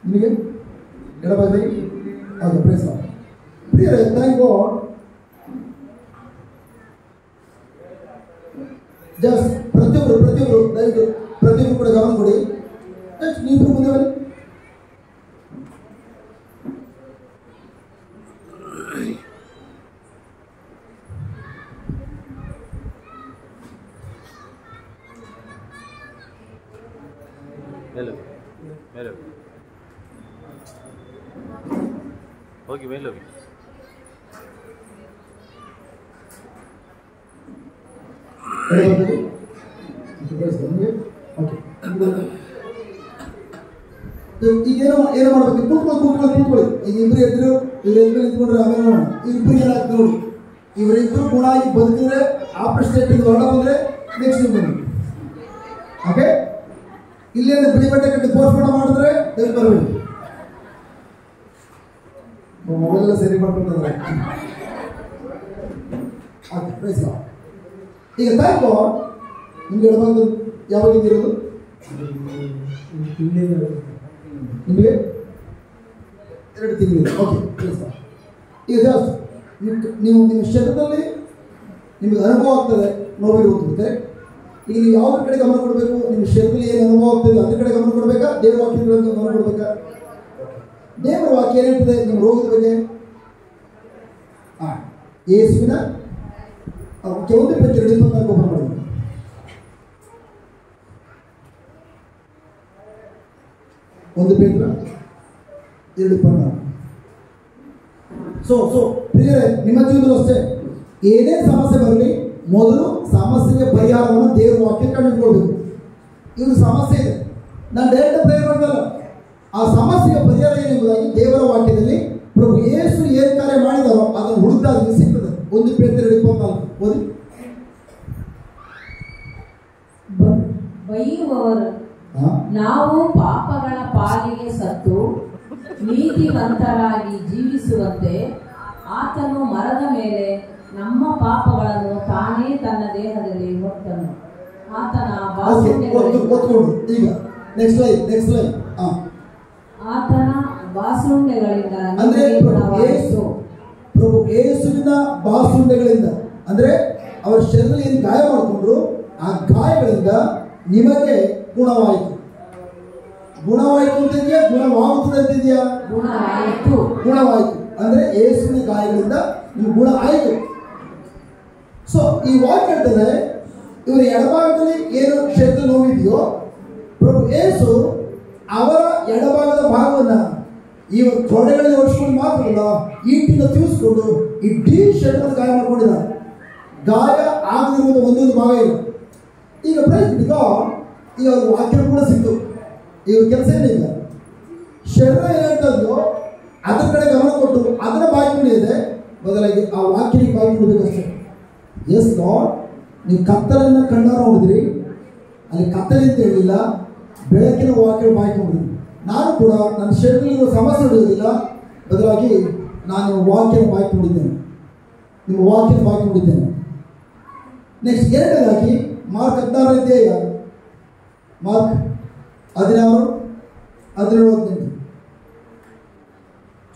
ನಿಮಗೆ ಎಡಭಾಗದಲ್ಲಿ ಓಕೆ, ಪ್ರೈಸ್ ಗಾಡ್. ಪ್ರಿಯರೇ, ಥ್ಯಾಂಕ್ ಗಾಡ್. ಜಸ್ಟ್ ಪ್ರತಿಯೊಬ್ಬರು ದಯವಿಟ್ಟು ಪ್ರತಿಯೊಬ್ಬರು ಕೂಡ ಗಮನ ಕೊಡಿ. ಜಸ್ಟ್ ನೀವು ಮುಂದೆ ಬನ್ನಿ. ಹೋಗಿ ಮೇಲೆ ಹೋಗಿ. ಈಗೇನೋ ಏನೋ ಮಾಡ್ಬೇಕು? ಕೂತ್ಕೊಳ್ಳಿ. ಈಗ ಇಬ್ಬರು ಎದ್ರು ಇವ್ರು ನಿಂತ್ಕೊಂಡ್ರೆ ಆಮೇಲೆ ನೋಡೋಣ. ಇಬ್ಬರಿಗೆ ಏನಾಗ್ತದೆ ನೋಡಿ. ಇವರಿಬ್ಬರು ಗುಣ ಆಗಿ ಬದುಕಿದ್ರೆ ಆಪರೇಷನ್ ಥಿಯೇಟರ್ ಹೊರಡ ಬಂದ್ರೆ ನೆಕ್ಸ್ಟ್ ಬನ್ನಿ. ಓಕೆ, ಇಲ್ಲೇನು ಬಿಳಿ ಬಟ್ಟೆ ಕಟ್ಟಿ ಪೋಸ್ಟ್ಮಾರ್ಟಮ್ ಮಾಡಿದ್ರೆ ದಯವಿಟ್ಟು ಬರಬೇಡಿ. ಮೊಬೈಲೆಲ್ಲ ಸರಿ ಮಾಡ್ಕೊಂಡ್ರೆ ಈಗ ಥ್ಯಾಂಕ್ ಗಾಡ್. ನಿಮ್ಗೆ ಎಡಭಾಗದ ಯಾವಾಗ ಇರೋದು? ನಿಮಗೆ 2 ತಿಂಗಳಿದೆ. ಓಕೆ, ಈಗ ಜಾಸ್ತಿ ನೀವು ನಿಮ್ಮ ಶರೀರದಲ್ಲಿ ನಿಮಗೆ ಅನುಭವ ಆಗ್ತದೆ, ನೋವಿರುತ್ತದೆ. ಈಗ ನೀವು ಯಾವುದ್ರ ಕಡೆ ಗಮನ ಕೊಡಬೇಕು? ನಿಮ್ಮ ಶರೀರದಲ್ಲಿ ಏನು ಅನುಭವ ಆಗ್ತದೆ ಅದ್ರ ಕಡೆ ಗಮನ ಕೊಡಬೇಕಾ? ದೇವರ ವಾಕ್ಯದ ಗಮನ ಕೊಡಬೇಕಾ? ದೇವರ ವಾಕ್ಯ ಏನಿರ್ತದೆ ನಿಮ್ಮ ರೋಗದ ಬಗ್ಗೆ? ಯೇಸುವಿನ ಒಂದು ಪೇತ್ರ 2:24 ಓಪನ್ ಮಾಡಿ. ಒಂದು ಪೇತ್ರ 2:24. ಸೊ ಪ್ರಿಯರೇ, ನಿಮ್ಮ ಜೀವನದಲ್ಲೂ ಅಷ್ಟೇ ಏನೇ ಸಮಸ್ಯೆ ಬರಲಿ ಮೊದಲು ಸಮಸ್ಯೆಗೆ ಪರಿಹಾರವನ್ನು ದೇವರ ವಾಕ್ಯ ಕಂಡುಕೊಳ್ಬೇಕು. ಇವ್ರ ಸಮಸ್ಯೆ ಇದೆ, ನಾನು ಡೈರೆಕ್ಟ್ ಪ್ರೇಯರ್ ಮಾಡ್ತಲ್ಲ, ಆ ಸಮಸ್ಯೆಗೆ ಪರಿಹಾರ ಏನೆಂಬುದಾಗಿ ದೇವರ ವಾಕ್ಯದಲ್ಲಿ ಪ್ರಭು ಯೇಸು ಏನು ಕಾರ್ಯ ಮಾಡಿದಾರೋ ಅದನ್ನು ಹುಡುಕಾದ್ರೆ ಸಿಗ್ತದೆ. 1 ಪೇತ್ರ 2:24 ಓದಿ. ಬೈಯುವವರು ನಾವು ಪಾಪಗಳ ಪಾಲಿಗೆ ಸತ್ತು ನೀತಿವಂತರಾಗಿ ಜೀವಿಸುವಂತೆ ಆತನು ಮರದ ಮೇಲೆ ನಮ್ಮ ಪಾಪಗಳನ್ನು ತಾನೇ ತನ್ನ ದೇಹದಲ್ಲಿ ಹೊತ್ತನು. ಆತನ ಆತನ ಬಾಸುಂಡೆಗಳಿಂದ ಅಂದ್ರೆ ಪ್ರಭು ಯೇಸುವಿನ ಬಾಸುಂಡೆಗಳಿಂದ ಅಂದ್ರೆ ಅವರ ಶರೀರದಲ್ಲಿ ಏನು ಗಾಯ ಮಾಡಿಕೊಂಡ್ರು ಆ ಗಾಯಗಳಿಂದ ನಿಮಗೆ ಗುಣವಾಯಿತು. ಗುಣವಾಯಿತು ಅಂತಿದ್ಯಾ, ಗುಣವಾಗುತ್ತದೆ ಅಂತಿದ್ಯಾ? ಗುಣವಾಯಿತು ಅಂದ್ರೆ ಯೇಸುವಿನ ಗಾಯಗಳಿಂದ ನಿಮ್ಗೆ ಗುಣ ಆಯಿತು. ಸೊ ಈ ವಾಕ್ಯ ಹೇಳ್ತದೆ, ಇವರ ಎಡಭಾಗದಲ್ಲಿ ಏನು ಶರೀರ ನೋವಿದೆಯೋ ಪ್ರಭು ಯೇಸು ಅವರ ಎಡಭಾಗದ ಭಾಗವನ್ನ ಇವರು ತೊಡೆಗಳಲ್ಲಿ ಹೊಡ್ಸ್ಕೊಂಡು ಮಾತ್ರಲ್ಲ, ಈಟಿನ ತಿಳಿಸ್ಕೊಂಡು ಇಡೀ ಶರೀರದ ಗಾಯ ಮಾಡ್ಕೊಂಡಿದ್ದಾರೆ. ಗಾಯ ಆಗದಿರುವುದು ಒಂದೊಂದು ಭಾಗ ಇಲ್ಲ. ಈಗ ಈಗ ಅವ್ರ ವಾಕ್ಯ ಕೂಡ ಸಿಕ್ತು. ಇವ್ರ ಕೆಲಸ ಏನಿಲ್ಲ, ಶರೀರ ಏನಾಗ್ತದೋ ಅದ್ರ ಕಡೆ ಗಮನ ಕೊಟ್ಟು ಅದನ್ನ ಬಾಯ್ಕೊಂಡಿದೆ, ಬದಲಾಗಿ ಆ ವಾಕ್ಯಕ್ಕೆ ಬಾಯ್ಕೊಡ್ಬೇಕಷ್ಟೇ. ಎಸ್ ಲಾರ್ಡ್, ನೀವು ಕತ್ತಲನ್ನ ಕಣ್ಣಾರ ನೋಡಿದ್ರಿ, ಅಲ್ಲಿ ಕತ್ತಲೆ ಅಂತ ಹೇಳಿಲ್ಲ, ಬೆಳಕಿನ ವಾಕ್ಯ ಬಾಯ್ಕೊಂಡಿದ್ರಿ. ನಾನು ಕೂಡ ನನ್ನ ಶರೀರದಲ್ಲಿರುವ ಸಮಸ್ಯೆ ಹಿಡಿಯೋದಿಲ್ಲ, ಬದಲಾಗಿ ನಾನು ವಾಕ್ಯನ ಬಾಯ್ಕೊಂಡಿದ್ದೇನೆ, ನಿಮ್ಮ ವಾಕ್ಯನ ಬಾಯ್ಕೊಂಡಿದ್ದೇನೆ. ನೆಕ್ಸ್ಟ್ ಎರಡನೇದಾಗಿ ಮಾರ್ಕ್ 16ನೇ ಅಧ್ಯಾಯ, ಮಾರ್ಕ್ 16:17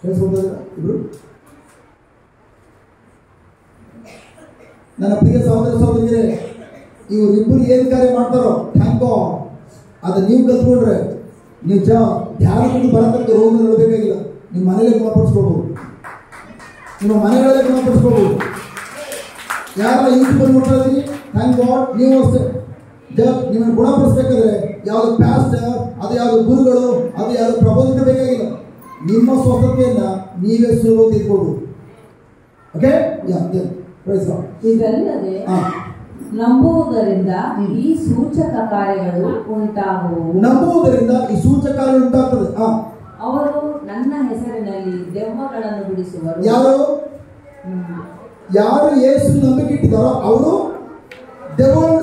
ಕೇಳಿಸ್ಕೊಂಡ್ರೆ ಇಬ್ರು. ನನ್ನ ಪ್ರಿಯ ಸಹೋದರ ಸಹೋದರಿಯರೇ, ಇವರಿಬ್ಬರು ಏನು ಕಾರ್ಯ ಮಾಡ್ತಾರೋ ಥ್ಯಾಂಕ್ ಗಾಡ್, ಅದು ನೀವು ಕಲ್ತ್ಕೊಂಡ್ರೆ ನೀವು ಧ್ಯಾನದಿಂದ ಬರತಕ್ಕ ರೋಗ ನೋಡಬೇಕಾಗಿಲ್ಲ, ನಿಮ್ಮ ಮನೆಯಲ್ಲೇ ಗುಣಪಡಿಸ್ಕೋಬಹುದು, ನಿಮ್ಮ ಮನೆಗಳಲ್ಲೇ ಗುಣಪಡಿಸ್ಕೋಬಹುದು. ಯಾರೆಲ್ಲ ಯೂಟ್ಯೂಬ್ ನೋಡ್ತಾ ಇದ್ದೀರಿ ಥ್ಯಾಂಕ್ ಗಾಡ್, ನೀವು ಅಷ್ಟೇ ನಿಮ್ಮನ್ನು ಗುಣಪಡಿಸ್ಬೇಕಾದ್ರೆ ಯಾವುದು ಪ್ಯಾಸ್ಟರ್, ಅದು ಯಾವುದು ಗುರುಗಳು, ಅದು ಯಾವುದು ಪ್ರಬೋಧಕ ಬೇಕಾಗಿಲ್ಲ, ನಿಮ್ಮ ಸ್ವತಂತ್ರತೆಯನ್ನ ನೀವೇ ಸುಲಭವಾಗಿ ತಿಳ್ಕೊಳ್ಬಹುದು. ಓಕೆ, ಇದಲ್ಲದೆ ನಂಬುವುದರಿಂದ ಈ ಸೂಚಕ ಕಾರ್ಯಗಳು ಉಂಟಾಗುವು. ನಂಬುವುದರಿಂದ ಈ ಸೂಚಕ ಕಾರ್ಯಗಳು ಉಂಟಾಗ್ತದೆ. ಅವರು ನನ್ನ ಹೆಸರಿನಲ್ಲಿ ದೆವ್ವಗಳನ್ನು ಬಿಡಿಸುವರು. ಯಾರು ಯೇಸು ನಂಬಿಕೆ ಇಟ್ಟಿದ್ದಾರೋ ಅವರು ದೆವ್ವಗಳನ್ನು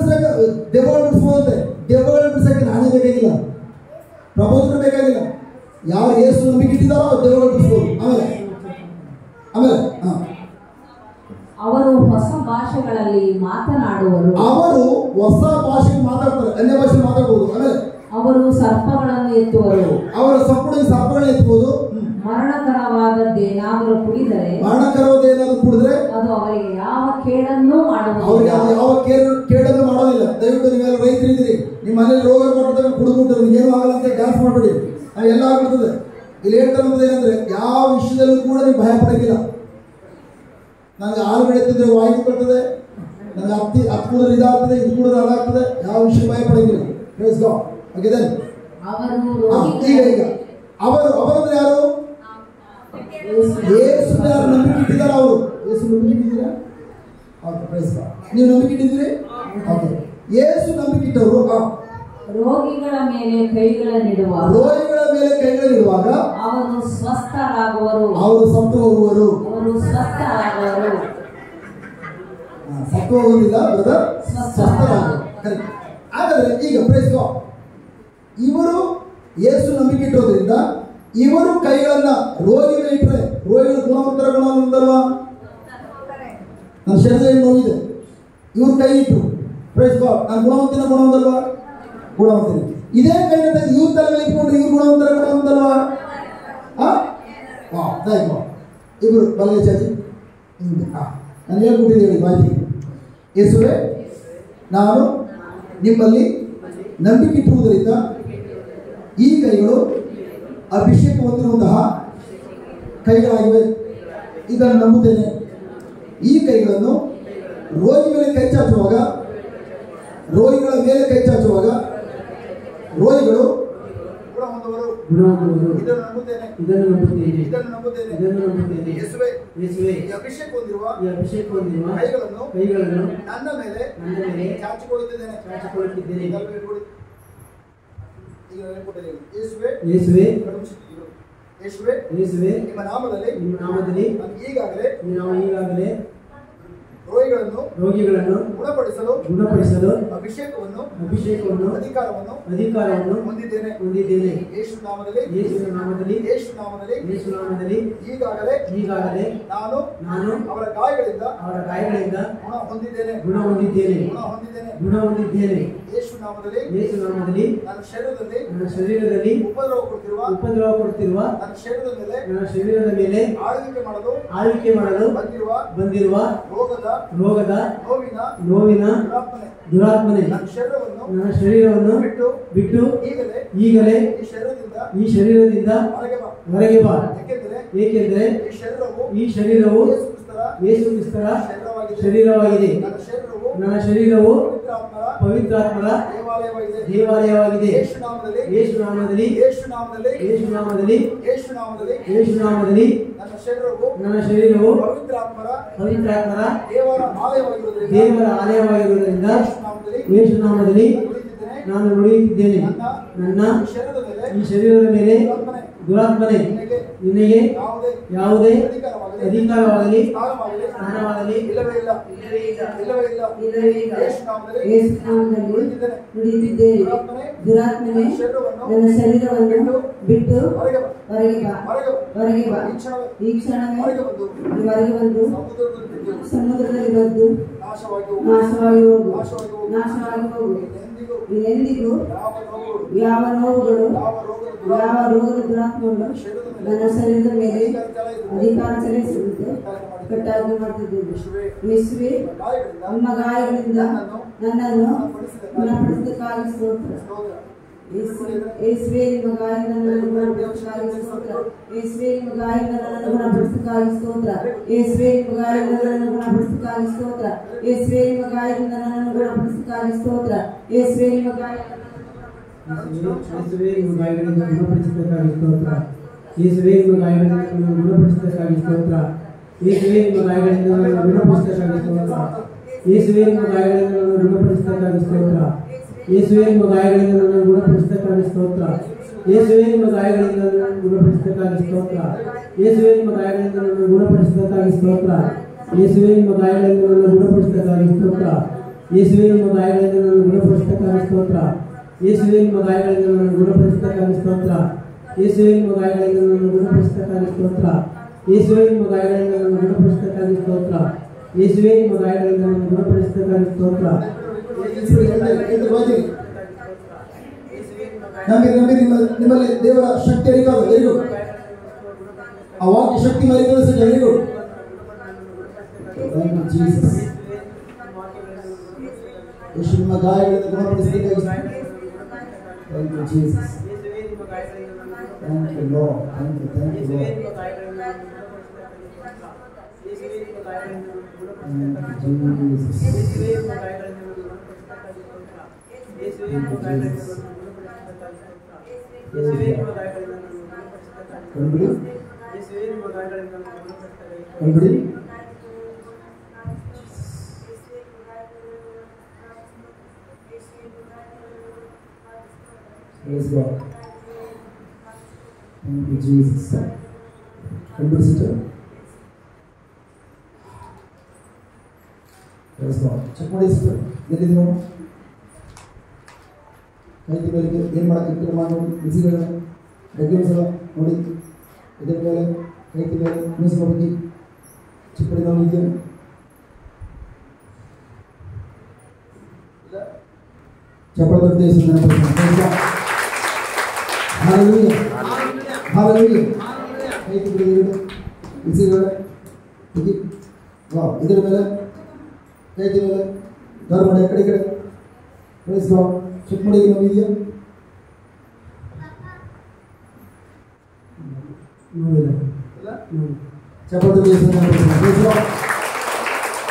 ಬಿಡಿಸಬಹುದಂತೆ. ದೆವ್ವಗಳನ್ನು ಬಿಡಿಸಕ್ಕೆ ನಾನೇ ಬೇಕಾಗಿಲ್ಲ, ಪ್ರಬೋಧಕರು ಬೇಕಾಗಿಲ್ಲ. ಯಾರು ಯೇಸು ನಂಬಿಕೆ ಇಟ್ಟಿದ್ದಾರೋ ದೆವ್ವಗಳನ್ನು ಬಿಡಿಸಬಹುದು. ಆಮೇಲೆ ಅವರು ಹೊಸ ಭಾಷೆಗಳಲ್ಲಿ ಮಾತನಾಡುವರು. ಅವರು ಹೊಸ ಭಾಷೆ ಮಾತಾಡ್ತಾರೆ, ಅನ್ಯ ಭಾಷೆ ಮಾತಾಡಬಹುದು. ಆಮೇಲೆ ಅವರು ಸರ್ಪಗಳನ್ನು ಎತ್ತುವರು. ಅವರ ಸರ್ಪಗಳನ್ನು ಎತ್ತಬಹುದು. ಮರಣಕರವಾದದ್ದೇನಾದರೂ ಕುಡಿದರೆ ಅದು ಅವರಿಗೆ ಯಾವ ಕೇಡನ್ನು ಮಾಡುವುದಿಲ್ಲ. ಕೇಡನ್ನು ಮಾಡೋದಿಲ್ಲ. ದಯವಿಟ್ಟು ನೀವೆಲ್ಲ ರೈತರಿದ್ದೀರಿ, ನಿಮ್ಮ ಮನೇಲಿ ರೋಗ ಕೊಟ್ಟಿದ್ರೆ ಕುಡಿದ್ಬಿಟ್ಟು ಏನು ಆಗಲ್ಲ ಅಂತ ಡ್ಯಾನ್ಸ್ ಮಾಡಬೇಡಿ, ಎಲ್ಲ ಆಗ್ಬಿಡ್ತದೆ. ಇಲ್ಲಿ ಹೇಳ್ತಾರಂತ ಏನಂದ್ರೆ ಯಾವ ವಿಷಯದಲ್ಲೂ ಕೂಡ ನೀವು ಭಯ ಪಡೋಕ್ಕಿಲ್ಲ. ನನಗೆ ಹಾಲು ಬೆಳೆತಿದ್ರೆ ವಾಯು ಬರ್ತದೆ, ನನಗೆ ಹತ್ತು ಕೂಡಿದ್ರೆ ಇದಾಗ್ತದೆ, ಇದು ಕೂಡಿದ್ರೆ ಅದಾಗ್ತದೆ, ಯಾವ ವಿಷಯ ಭಯ ಪಡೋಂಗಿಲ್ಲ. ಈಗ ಅವರಂದ್ರೆ ಯಾರು? ಯೇಸು ಯಾರು ನಂಬಿಕೆ ಇಟ್ಟಿದ್ದಾರೆ ಅವರು. ಯೇಸು ನಂಬಿಕೆ ಇಟ್ಟಿದ್ದೀರಾ? ನೀವು ನಂಬಿಕೆ ಇಟ್ಟಿದ್ದೀರಿ? ಯೇಸು ನಂಬಿಕೆ ಇಟ್ಟವರು ರೋಗಿಗಳ ಮೇಲೆ ಕೈಗಳನ್ನಿಡುವಾಗ ಅವರು ಸ್ವಸ್ಥರಾಗುವರು. ಅವರು ಸತ್ತು ಹೋಗುವರು. ಸತ್ತು ಹೋಗುವುದಿಲ್ಲ, ಸ್ವಸ್ಥರಾಗುವರು. ಹಾಗಾದ್ರೆ ಈಗ ಪ್ರೈಸ್ ಗಾಡ್, ಇವರು ಯೇಸು ನಂಬಿಕೆ ಇಟ್ಟೋದ್ರಿಂದ ಇವರು ಕೈಗಳನ್ನ ರೋಗಿಗಳು ಇಟ್ಟರೆ ರೋಗಿಗಳು ಗುಣವಂತರಲ್ವಾ? ನನ್ನ ಶರೀರದಲ್ಲಿ ನೋವಿದೆ, ಇವ್ರು ಕೈ ಇಟ್ಟರು, ಪ್ರೈಸ್ ಗಾಡ್, ನಾನು ಗುಣವಂತಲ್ವಾ? ಗುಣವಂತನೇ. ಇದೇ ಕೈನ ಇವ್ರ ತಲೆ ಮೇಲೆ ಇಟ್ಕೊಂಡ್ರೆ ಇವ್ರು ಗುಣವಂತಲ್ವಾ? ಇಬ್ರು ಬಲ್ಲೆ ಚಾಚಿ ನಾನು ಹೇಳ್ಬಿಟ್ಟಿದ್ದೇನೆ ಮಾಹಿತಿ. ಯೇಸುವೆ, ನಾನು ನಿಮ್ಮಲ್ಲಿ ನಂಬಿಕೆ ಇಟ್ಟುವುದರಿಂದ ಈ ಕೈಗಳು ಅಭಿಷೇಕ ಹೊಂದಿರುವಂತಹ ಕೈಗಳಾಗಿವೆ, ಇದನ್ನು ನಂಬುತ್ತೇನೆ. ಈ ಕೈಗಳನ್ನು ರೋಗಿಗಳ ಮೇಲೆ ಕೈ ಚಾಚುವಾಗ ರೋಗಿಗಳು ಗುಣಹೊಂದುವರು. ಇದನ್ನು ನಂಬುತ್ತೇನೆ. ಯೇಸುವೇ, ಈ ಅಭಿಷೇಕ ಹೊಂದಿರುವ ಕೈಗಳನ್ನು ನನ್ನ ಮೇಲೆ ಚಾಚಿಕೊಳ್ಳುತ್ತಿದ್ದೇನೆ. ಯೇಸುವೇ, ನಿಮ್ಮ ನಾಮದಲ್ಲಿ ಈಗಾಗಲೇ ರೋಗಿಗಳನ್ನು ಗುಣಪಡಿಸಲು ಅಭಿಷೇಕವನ್ನು ಅಧಿಕಾರವನ್ನು ಹೊಂದಿದ್ದೇನೆ. ಯೇಸು ನಾಮದಲ್ಲಿ ಈಗಾಗಲೇ ನಾನು ಅವರ ಗಾಯಗಳಿಂದ ಗುಣ ಹೊಂದಿದ್ದೇನೆ. ಯೇಸು ನಾಮದಲ್ಲಿ ನನ್ನ ಶರೀರದಲ್ಲಿ ಉಪದ್ರವ ಕೊಡ್ತಿರುವ ನನ್ನ ಶರೀರದ ಮೇಲೆ ಆಳ್ವಿಕೆ ಮಾಡಲು ಬಂದಿರುವ ರೋಗದ ನೋವಿನ ದುರಾತ್ಮನೆ ನನ್ನ ಶರೀರವನ್ನು ಬಿಟ್ಟು ಈಗಲೇ ಈ ಶರೀರದಿಂದ ಹೊರಗೆ ಬಾ. ಏಕೆಂದರೆ ಈ ಶರೀರವು ಯೇಸು ಕ್ರಿಸ್ತರ ಶರೀರವಾಗಿದೆ. ನನ್ನ ಶರೀರವು ಪವಿತ್ರಾತ್ಮರ ದೇವಾಲಯವಾಗಿದೆ. ಯೇಸು ನಾಮದಲ್ಲಿ ನನ್ನ ಶರೀರವು ಪವಿತ್ರಾತ್ಮರ ದೇವರ ಆಲಯವಾಗಿರುವುದರಿಂದ ಯೇಸು ನಾಮದಲ್ಲಿ ನಾನು ನುಡಿಯುತ್ತಿದ್ದೇನೆ. ನನ್ನ ಈ ಶರೀರದ ಮೇಲೆ ದುರಾತ್ಮನೆ ನಿನಗೆ ಯಾವುದೇ ಅಧಿಕಾರವಾಗಲಿ ಸ್ಥಾನವಾಗಲಿ ನುಡಿಯುತ್ತಿದ್ದೇನೆ. ದುರಾತ್ಮನೆ ನನ್ನ ಶರೀರವನ್ನು ಬಿಟ್ಟು ಹೊರಗೆ ಬಾ. ಈ ಕ್ಷಣವೇ ಹೊರಗೆ ಬಂದು ಸಮುದ್ರದಲ್ಲಿ ಬಂದು ನಾಶವಾಗಿ ಹೋಗು. ಎಂದಿಗೂ ಯಾವ ನೋವುಗಳು ಯಾವ ರೋಗದ ದುರಾತ್ಮಗಳು ನನ್ನ ಶರೀರದ ಮೇಲೆ ಅಧಿಕಾರ ಚಲಾಯಿಸುವಂತೆ ಕಟ್ಟಾಗಿ ಮಾಡ್ತಿದ್ದೇನೆ. ಯೇಸುವೇ, ನಿಮ್ಮ ಗಾಯಗಳಿಂದ ನನ್ನನ್ನು ಗುಣಪಡಿಸಲಿಕ್ಕಾಗಿ ಸ್ತೋತ್ರ. ಯೇಸುವೇ, ನಿಮ್ಮ ಗಾಯಗಳಿಂದ ನನ್ನನ್ನು ಗುಣಪಡಿಸಲಿಕ್ಕಾಗಿ ಸ್ತೋತ್ರ. ಯೇಸುವೇ, ನಿಮ್ಮ ಗಾಯಗಳಿಂದ ನನ್ನನ್ನು ಗುಣಪಡಿಸಲಿಕ್ಕಾಗಿ ಸ್ತೋತ್ರ. ಯೇಸುವೇ, ನಿಮ್ಮ ಗಾಯಗಳಿಂದ ನನ್ನನ್ನು ಗುಣಪಡಿಸಲಿಕ್ಕಾಗಿ ಸ್ತೋತ್ರ. ಯೇಸುವೇ, ನಿಮ್ಮ ಗಾಯಗಳಿಂದ ನನ್ನನ್ನು ಗುಣಪಡಿಸಲಿಕ್ಕಾಗಿ ಸ್ತೋತ್ರ. ಯೇಸುವೇ, ನಿಮ್ಮ ಗಾಯಗಳಿಂದ ಗುಣಪಡಿಸಬೇಕಾಗಿ ಸ್ತೋತ್ರ. ಯೇಸುವೇ, ನಿಮ್ಮ ಗಾಯಗಳಿಂದ ಗುಣಪಡಿಸಬೇಕಾಗಿ ಸ್ತೋತ್ರ. ಯೇಸುವೇ, ನಿಮ್ಮ ಗಾಯಗಳಿಂದ ಗುಣಪಡಿಸಬೇಕಾಗಿ ಸ್ತೋತ್ರ. ಯೇಸುವೇ, ನಿಮ್ಮ ಗಾಯಗಳಿಂದ ಗುಣಪಡಿಸಬೇಕಾಗಿ ಸ್ತೋತ್ರ. ಯೇಸುವೇ, ನಿಮ್ಮ ಗಾಯಗಳಿಂದ ಗುಣಪಡಿಸಬೇಕಾಗಿ ಸ್ತೋತ್ರ. ಯೇಸುವೇ, ನಿಮ್ಮ ಗಾಯಗಳಿಂದ ಗುಣಪಡಿಸಬೇಕಾಗಿ ಸ್ತೋತ್ರ. ಯೇಸುವೇ, ನಿಮ್ಮ ಗಾಯಗಳಿಂದ ಗುಣಪಡಿಸಬೇಕಾಗಿ ಸ್ತೋತ್ರ. ಯೇಸುವೇ, ನಿಮ್ಮ ಗಾಯಗಳಿಂದ ಗುಣಪಡಿಸಬೇಕಾಗಿ ಸ್ತೋತ್ರ. ಯೇಸುವೇ, ನಿಮ್ಮ ಗಾಯಗಳಿಂದ ಗುಣಪಡಿಸಬೇಕಾಗಿ ಸ್ತೋತ್ರ. ಯೇಸುವೇ, ನಿಮ್ಮ ಗಾಯಗಳಿಂದ ಗುಣಪಡಿಸಬೇಕಾಗಿ ಸ್ತೋತ್ರ. ಯೇಸುವೇ, ನಿಮ್ಮ ಗಾಯಗಳಿಂದ ಗುಣಪಡಿಸಬೇಕಾಗಿ ಸ್ತೋತ್ರ. ಯೇಸುವೇ, ನಿಮ್ಮ ಗಾಯಗಳಿಂದ ಗುಣಪಡಿಸಬೇಕಾಗಿ ಸ್ತೋತ್ರ. ಯೇಸುವೇ, ನಿಮ್ಮ ಗಾಯಗಳಿಂದ ಗುಣಪಡಿಸಬೇಕಾಗಿ ಸ್ತೋತ್ರ. ನಿಮ್ಮಲ್ಲಿ ದೇವರ ಶಕ್ತಿ ಅರಿಕಾದ ಎಲ್ಲರೂ ಆ ವಾಕ್ಯ ಶಕ್ತಿ ಮರಿಗೊಳಿಸಿದ ಎಲ್ಲರೂ ಯೇಸು ನಿಮ್ಮ ಗಾಯಗಳನ್ನು ಗುಣಪಡಿಸಬೇಕಾಗಿ Thank you, Jesus. Thank you, Lord. Thank you, Lord. Thank you, Jesus. Everybody? Praise God. Thank you, Jesus. Everybody sit down. Praise God. Check ಮಾಡಿ sister. ಎಲ್ಲಿದೆ ನಾವು? ಕೈದ ಮೇಲೆ ಏನು ಮಾಡಕ್ಕೆ ಮಾಡಿ ಬಿಸಿಗಳ ಡಾಕ್ಯುಮೆಂಟ್ಸ್ ಎಲ್ಲ ನೋಡಿ. ಇದರ ಮೇಲೆ ಕೈದ ಮೇಲೆ ನ್ಯೂಸ್ ಹೋಗಿ ಚಿಕ್ಕಡಿ ನಾವು ಇದೆಯಾ? ಚಪ್ಪಳ ದೇಶ Hallelujah. Hallelujah. ಕೈದ ಮೇಲೆ ಬಿಸಿಗಳ ಹೋಗಿ ವಾ ಇದರ ಮೇಲೆ ಕೈದ ಮೇಲೆ ದಾರ ಮಾಡಿ ಕಡೆ ಕಡೆ Praise God. ಚೆಕ್ ಮಾಡಿ ನಾವು ಇದೆಯಾ? ನೋಡಿಲ್ಲ ಇಲ್ಲ ಚಪ್ಪಳ ದೇಶ Praise God.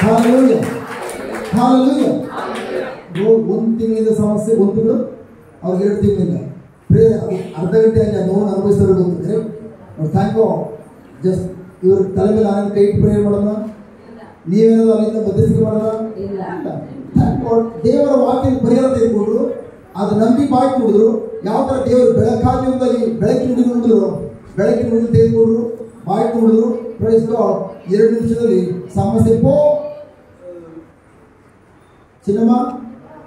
Hallelujah. Hallelujah. ಒಂದು ತಿಂಗಳಿಂದ ಸಮಸ್ಯೆ ಒಂದು ತಿಂಗಳು ಅವ್ರಿಗೆ 2 ತಿಂಗಳಿಂದ ಅರ್ಧ ಗಂಟೆ ಆಗಿ ನೋವನ್ನು ಅನುಭವಿಸಿದ್ರೆ ಗೊತ್ತಿದ್ರೆ ಥ್ಯಾಂಕ್ ಯು. ಜಸ್ಟ್ ಇವ್ರ ತಲೆ ಮೇಲೆ ಆನಂದ ಕೈ ಇಟ್ಟು ಪ್ರೇಯರ್ ಮಾಡೋಣ, ನೀವೇನಾದ್ರು ಅಲ್ಲಿಂದ ಬದ್ಧತೆ ಮಾಡೋಣ. Thank god. ದೇವರ ವಾಕ್ಯದ ಪರಿಹಾರ ತೆಗೆದುಕೊಂಡ್ರು, ಅದು ನಂಬಿಕೆ ಬಾಕಿ ನೋಡಿದ್ರು. ಯಾವ ಥರ ದೇವರು ಬೆಳಕಾಗಿ ಬೆಳಕಿನ ಹುಡುಗಿ ನೋಡಿದ್ರು, ಬೆಳಕಿನ ಹುಡುಗಿ ತೆಗೆದುಕೊಂಡ್ರು, ಬಾಕಿ ನೋಡಿದ್ರು. Praise God. 2 ನಿಮಿಷದಲ್ಲಿ ಸಮಸ್ಯೆ ಸಿನಿಮಾ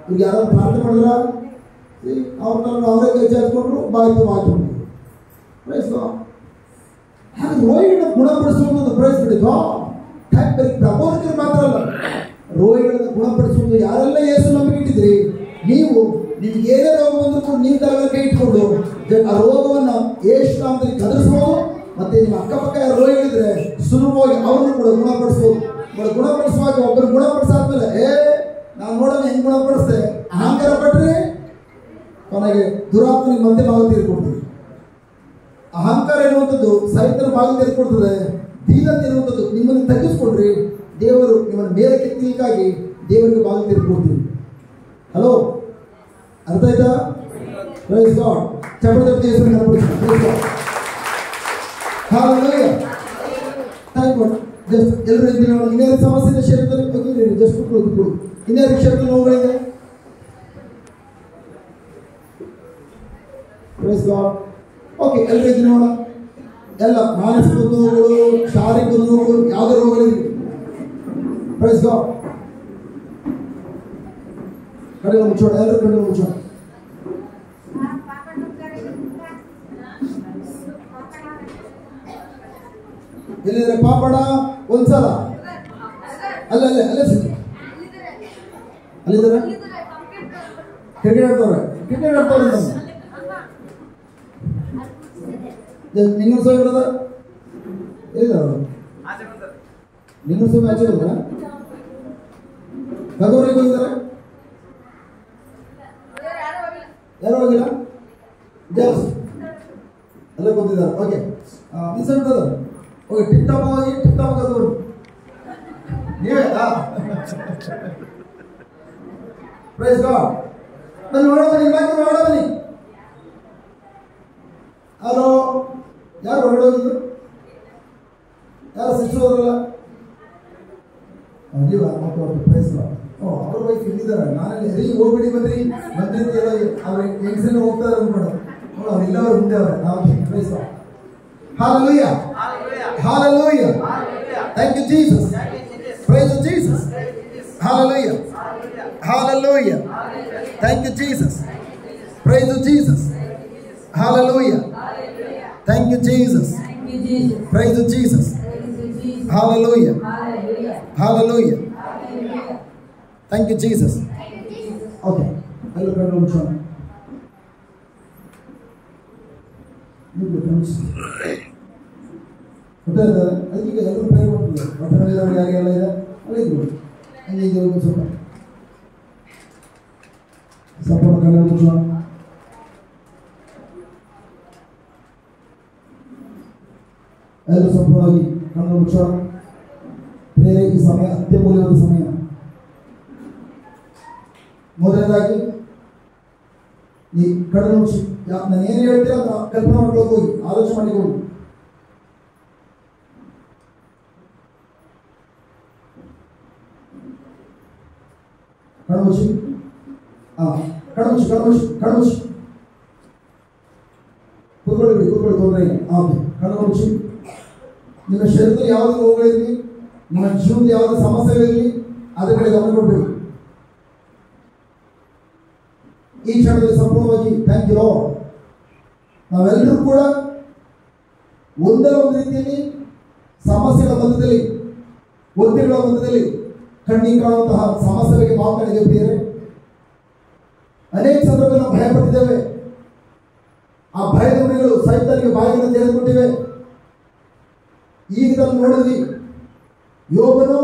ಈಗ ಯಾರು ಪ್ರಾರ್ಥನೆ ಮಾಡಿದ್ರ ಅವ್ರನ್ನ ಅವರೇ ಕೈ ಹಾಕೊಂಡ್ರು, ಬಾಯ್ತು ಹಾಕಿದ್ರು. Praise God. ಹಾಗೆ ರೋಗಿಗಳನ್ನ ಗುಣಪಡಿಸುವಂಥದ್ದು ಪ್ರೈಸ್ ಬಿಟ್ಟಿದ್ದು ಬರೀ ಪ್ರಬೋಧಕರು ಮಾತ್ರ ಅಲ್ಲ, ರೋಗಿಗಳನ್ನು ಗುಣಪಡಿಸುವುದು ಯಾರೆಲ್ಲ ಯೇಸು ನಂಬಿಕೆ ಇಟ್ಟಿದ್ರಿ ನೀವು, ನಿಮ್ಗೆ ಏನೇ ರೋಗ ಬಂದರೂ ನೀವು ತಲೆ ಕೈ ಇಟ್ಕೊಂಡು ಆ ರೋಗವನ್ನು ಯೇಸು ನಾಮದಲ್ಲಿ ಕದರಿಸ್ಬೋದು. ಮತ್ತೆ ನಿಮ್ಮ ಅಕ್ಕಪಕ್ಕ ಯಾರು ರೋಗಿಗಳಿದ್ರೆ ಸುಲಭವಾಗಿ ಅವ್ರನ್ನು ಕೂಡ ಗುಣಪಡಿಸ್ಬೋದು. ಗುಣಪಡಿಸುವಾಗ ಒಬ್ಬರು ಗುಣಪಡಿಸಾದ್ಮೇಲೆ ನಾವು ನೋಡೋಣ ಹೆಂಗೆ ಗುಣಪಡಿಸ್ದೆ ಅಹಂಕಾರ ಪಟ್ರಿ ಕೊನೆಗೆ ದುರಾತ್ಮನಿಗೆ ಮತ್ತೆ ಭಾಗ ತೀರ್ಕೊಡ್ತೀವಿ. ಅಹಂಕಾರ ಎನ್ನುವಂಥದ್ದು ಸೈತನ ಭಾಗ ತೆಗೆದುಕೊಡ್ತದೆ. ದೀನತೆ ಎನ್ನುವಂಥದ್ದು ನಿಮ್ಮನ್ನು ತಗ್ಗಿಸ್ಕೊಡ್ರಿ, ದೇವರು ನಿಮ್ಮನ್ನು ಮೇಲೆ ಕೆತ್ತಲಿಕ್ಕಾಗಿ ದೇವರಿಗೆ ಭಾಗ ತೆಗೆದುಕೊಡ್ತೀವಿ. ಹಲೋ, ಅರ್ಥ ಆಯ್ತಾ? Praise God. ಚಪ್ಪಲಿ ದೇವರನ್ನು ನೆನಪಿಸಿ. ಹಾಲೆಲೂಯಾ. Thank God. ಜಸ್ಟ್ ಎಲ್ಲರೂ ಇನ್ನೇನು ಸಮಸ್ಯೆ ಶರೀರದಲ್ಲಿ ಬಗ್ಗೆ ಜಸ್ಟ್ ಕೂತ್ಕೊಳ್ಳಿ. ಇನ್ನೇನು ಶರೀರದ ನೋವುಗಳಿದೆ? Praise God. ಓಕೆ, ಎಲ್ಲರೂ ಇದು ನೋಡೋಣ. ಎಲ್ಲ ಮಾನಸಿಕ ನೋವುಗಳು, ಶಾರೀರಿಕ ನೋವುಗಳು, ಯಾವುದೇ ರೋಗಗಳಿವೆ. Praise God. ಕಣ್ಣು ಮುಚ್ಚೋಣ, ಎಲ್ಲರೂ ಕಣ್ಣು ಮುಚ್ಚೋಣ. ಎಲ್ಲಿದ್ರೆ ಪಾಪಡ ಒಂದ್ಸಲ ಅಲ್ಲೇ ಸಿಕ್ಕ ಅಲ್ಲಿದ್ದಾರೆ ಕ್ರಿಕೆಟ್ ಆಡ್ತವ್ರೆ ನಿಂಗನ ಸೋಯ್ ಬರೋದ ಎಲ್ಲಿದ್ದಾರೆ ಅವರು? ನಿಂಗನ ಸೋಯ್ ಆಚೆ ಹೋದ್ರ ಗದವರಿಗೆ ಹೋಗಿದ್ದಾರೆ? ಯಾರು ಹೋಗಿಲ್ಲ? ಜಾಸ್ ಅಲ್ಲೇ ಬಂದಿದ್ದಾರೆ. ಓಕೆ, ಇನ್ಸೆಂಟ್ ಅದ. ಓಕೆ, ಟಿಪ್ ಟಾಪ್ ಹೋಗಿ ಟಿಪ್ ಟಾಪ್ ಗದವರು ನೀವೇ. Praise God. ನಾನು ನೋಡ ಬನ್ನಿ, ಬಾಕಿ ನೋಡ ಬನ್ನಿ. ಹಲೋ, ಯಾರು ಹೊರಗಡೆ ಹೋಗಿದ್ದು? ಯಾರು ಸಿಸ್ಟರ್ ಅವರಲ್ಲ? ನೀವ ಪ್ರೈಸ್ ಗಾಡ್. ಅವ್ರ ವೈಫ್ ಇಲ್ಲಿದ್ದಾರೆ. ನಾನಲ್ಲಿ ರೀ ಹೋಗ್ಬಿಡಿ ಬನ್ರಿ ಅಂತ ಹೇಳಿ ಅವ್ರ ಹೆಂಗಸನ್ನ ಹೋಗ್ತಾರೆ ಅನ್ಕೊಂಡು ಅವ್ರಿಲ್ಲ, ಅವ್ರು ಮುಂದೆ ಅವ್ರೆ. ನಾವು praise God. Hallelujah. Hallelujah. Thank you, Jesus. Praise you, Jesus. Hallelujah. Hallelujah. Thank you, Jesus. Praise you, Jesus. Hallelujah. Thank you, Jesus. Praise you, Jesus. Hallelujah. Hallelujah. Thank you, Jesus. Okay. Hello, brother. ಅದಕ್ಕೆ ಎಲ್ಲರೂ ಪ್ರೇರ್ ಮಾಡ್ತಿದ್ದಾರೆ. ಹೊಟ್ಟೆನಲ್ಲಿರೋರು ಯಾರಿಗೆಲ್ಲ ಇದೆ ಅಲ್ಲಿದ್ದು ಹಂಗೆ ಇದೆ. ಸ್ವಲ್ಪ support ಕಣ್ಣು ಮುಚ್ಚೋಣ. ಎಲ್ಲರೂ ಸಂಪೂರ್ಣವಾಗಿ ಕಣ್ಣು ಮುಚ್ಚೋಣ. ಪ್ರೇರೆ ಈ ಸಮಯ ಅತ್ಯಮೂಲ್ಯವಾದ ಸಮಯ. ಮೊದಲನೇದಾಗಿ ಈ ಕಣ್ಣು ಮುಚ್ಚಿ ನಾನು ಏನು ಹೇಳ್ತೀರ ಕಲ್ಪನೆ ಮಾಡ್ಕೊಳ್ಳೋಕೆ ಹೋಗಿ, ಆಲೋಚನೆ ಮಾಡಿ ಹೋಗಿ. ಕಣ್ಮುಚ್ಚಿ. ಕಣ್ಮುಚ್ಚಿ ಕೂತ್ಕೊಳ್ಳಿ ತೊಂದರೆ ಇಲ್ಲ. ಓಕೆ, ಕಣ್ಮುಚ್ಚಿ. ನಿಮ್ಮ ಶರೀರದಲ್ಲಿ ಯಾವುದೇ ರೋಗಗಳಿರಲಿ, ನಿಮ್ಮ ಜೀವನದ ಯಾವುದೇ ಸಮಸ್ಯೆಗಳಿರಲಿ, ಅದರ ಕಡೆ ಗಮನ ಕೊಡಬೇಕು. ಈ ಕ್ಷಣದಲ್ಲಿ ಸಂಪೂರ್ಣವಾಗಿ ಥ್ಯಾಂಕ್ ಯು ಲಾರ್ಡ್. ನಾವೆಲ್ಲರೂ ಕೂಡ ಒಂದಲ್ಲ ಒಂದು ರೀತಿಯಲ್ಲಿ ಸಮಸ್ಯೆಗಳ ಮಧ್ಯದಲ್ಲಿ, ಒತ್ತಡಗಳ ಮಧ್ಯದಲ್ಲಿ ಕಣ್ಣಿಗೆ ಕಾಣುವಂತಹ ಸಮಸ್ಯೆ ಬಗ್ಗೆ ಮಾತನಾಡಿದ್ದೇವೆ. ಬೇರೆ ಅನೇಕ ಸಂದರ್ಭದಲ್ಲಿ ನಾವು ಭಯಪಟ್ಟಿದ್ದೇವೆ. ಆ ಭಯದ ಗುರಿಗಳು ಸೈತಾನಿಗೆ ಬಾಯಿಗಳನ್ನು ತೆಗೆದುಕೊಟ್ಟಿವೆ. ಈಗ ನಾನು ನೋಡಿದ್ವಿ, ಯೋಬನು